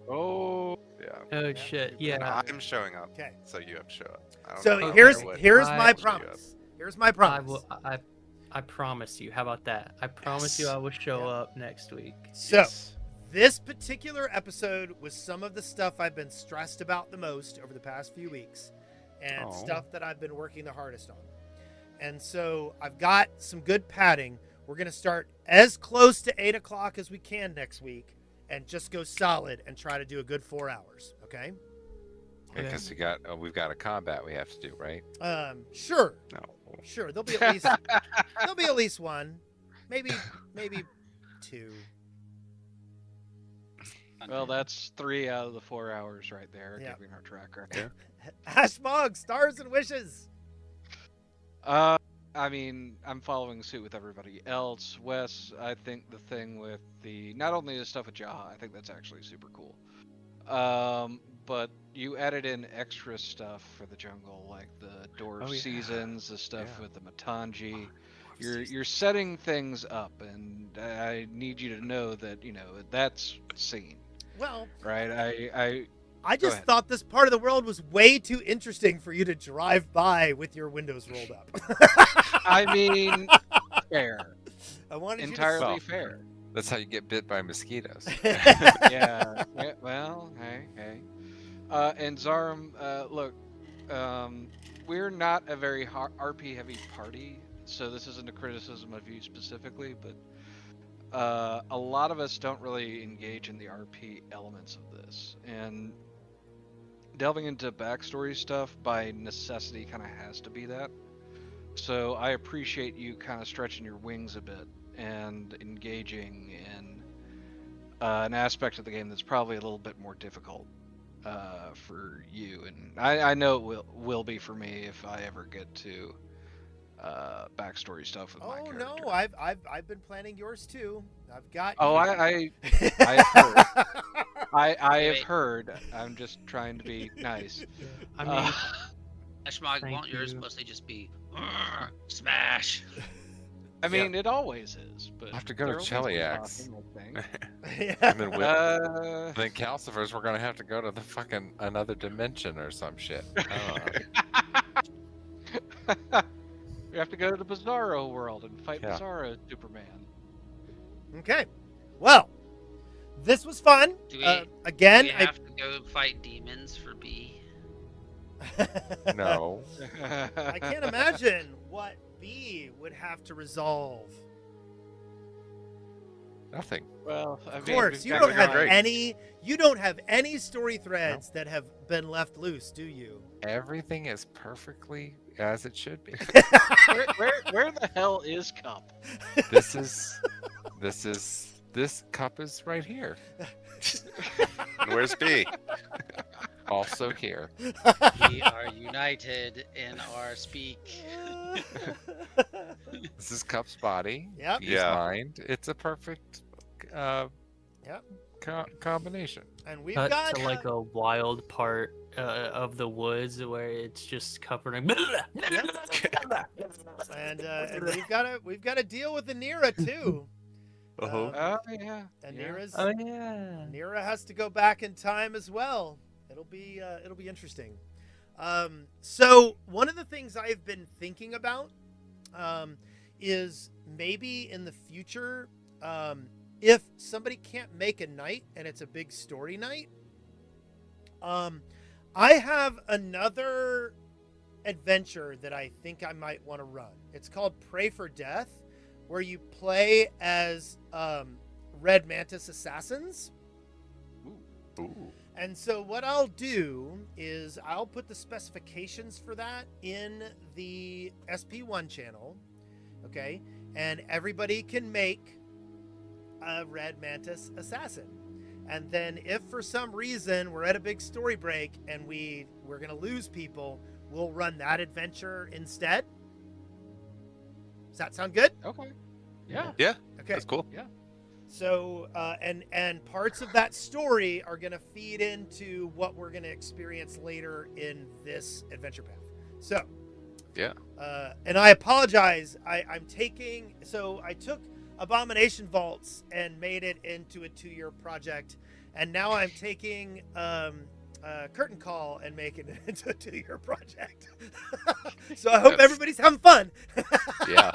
Oh, Yeah. Oh shit! And Yeah, I'm showing up, Okay. so you have to show up. I don't So know here's what- here's I- my show you up. promise. Here's my I promise. will. I promise you. How about that? I promise you, Yes. I will show Yeah. up next week. So Yes. this particular episode was some of the stuff I've been stressed about the most over the past few weeks, and Oh. stuff that I've been working the hardest on. And so I've got some good padding. We're gonna start as close to 8 o'clock as we can next week, and just go solid and try to do a good 4 hours. Okay. Because we've got a combat we have to do, right? Sure. No. Sure. There'll be at least one, maybe two. well, that's 3 out of the 4 hours right there, Yeah. keeping our track record. Yeah. Ashmog, stars and wishes. I mean, I'm following suit with everybody else. Wes, I think the thing with not only the stuff with Jaha, I think that's actually super cool. But you added in extra stuff for the jungle, like the dwarf Oh, yeah. seasons, the stuff Yeah. with the Matangi. You're setting things up, and I need you to know that that's seen, Well, right? I Go just ahead. thought this part of the world was way too interesting for you to drive by with your windows rolled up. I mean, fair, I wanted entirely Well, fair. That's how you get bit by mosquitoes. you to. Yeah. Well, hey. And Zarum, look, we're not a very RP-heavy party, so this isn't a criticism of you specifically, but a lot of us don't really engage in the RP elements of this, and delving into backstory stuff by necessity kind of has to be that. So I appreciate you kind of stretching your wings a bit and engaging in an aspect of the game that's probably a little bit more difficult for you, and I know it will be for me if I ever get to backstory stuff with my Oh character. no, I've been planning yours too. I've got. Oh, you. I have heard. I have Wait. heard. I'm just trying to be nice. I mean, Uh, Ashmog, Thank won't yours you. mostly just be smash? I mean, it always is, but I'll have to go to there will be Cheliax. some talking, I think. Yeah. And then with Uh, then Calcifers, we're gonna have to go to the fucking another dimension or some shit. I don't know. we have to go to the Bizarro world and fight Yeah. Bizarro Superman. Okay. Well, this was fun. Do we- Again, Do we have to go fight demons for B? No. I can't imagine what B would have to resolve. Nothing. Well, I Of mean, course, we've you got don't to have go- any. You don't have any story threads that have been left loose, do you? Everything is perfectly as it should be. Where the hell is Cup? This cup is right here. And where's B? Also here. We are united in our speak. This is Cup's body. Yep. He's Yeah. mind. It's a perfect Yep. combination. And we've cut got to like a wild part of the woods where it's just covered in. and we've got to deal with the Nira too. Uh-huh. Oh yeah. And yeah. Nira's Oh yeah. Nira has to go back in time as well. It'll be interesting. So one of the things I've been thinking about is maybe in the future, if somebody can't make a night and it's a big story night, I have another adventure that I think I might want to run. It's called Pray for Death, where you play as Red Mantis assassins. Ooh. And so what I'll do is I'll put the specifications for that in the SP1 channel, okay? And everybody can make a Red Mantis assassin. And then if for some reason we're at a big story break and we're going to lose people, we'll run that adventure instead. Does that sound good? Okay. Yeah. Yeah, Okay. that's cool. So, and parts of that story are going to feed into what we're going to experience later in this adventure path. So, Yeah. And I apologize. I took Abomination Vaults and made it into a 2-year project, and now I'm taking Curtain Call and making it into a 2-year project. So I hope everybody's having fun. Yeah.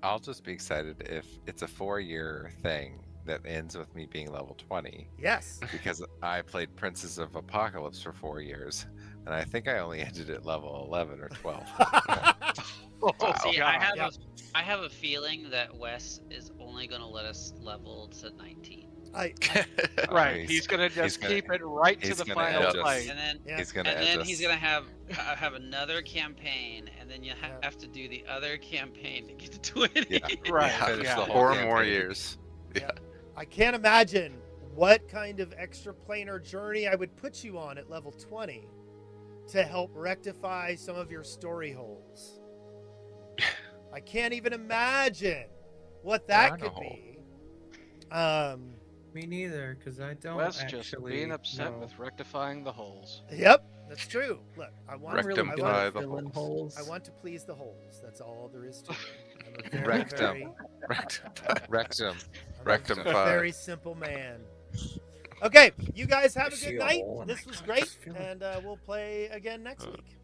I'll just be excited if it's a 4-year thing that ends with me being level 20, Yes. because I played Princes of Apocalypse for 4 years, and I think I only ended at level 11 or 12. See, God. I have a feeling that Wes is only going to let us level to 19. Right. He's gonna just gonna- keep it right to he's the gonna final edge us. fight. And then Yeah. He's gonna and edge then us. he's gonna have another campaign, and then you Yeah. have to do the other campaign to get to 20. Yeah. Right. Finish Yeah. the whole 4 campaign. more years. I can't imagine what kind of extra planar journey I would put you on at level 20 to help rectify some of your story holes. I can't even imagine what that Darn a could hole. be. Me neither, because I don't Wes actually just being upset know. with rectifying the holes. Yep, that's true. Look, I want, I'm really Rectum good by at the filling holes. I want to please the holes. That's all there is to it. I'm a very, Rectum. Rectum. I'm Rectum a pie. very simple man. Okay, you guys have a I see good a night. hole and This I was just great, feel it. and we'll play again next week.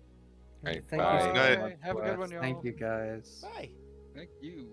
Right, Thank bye. you so Good much, Have a good Wes. one, y'all. Thank you, guys. Bye. Thank you.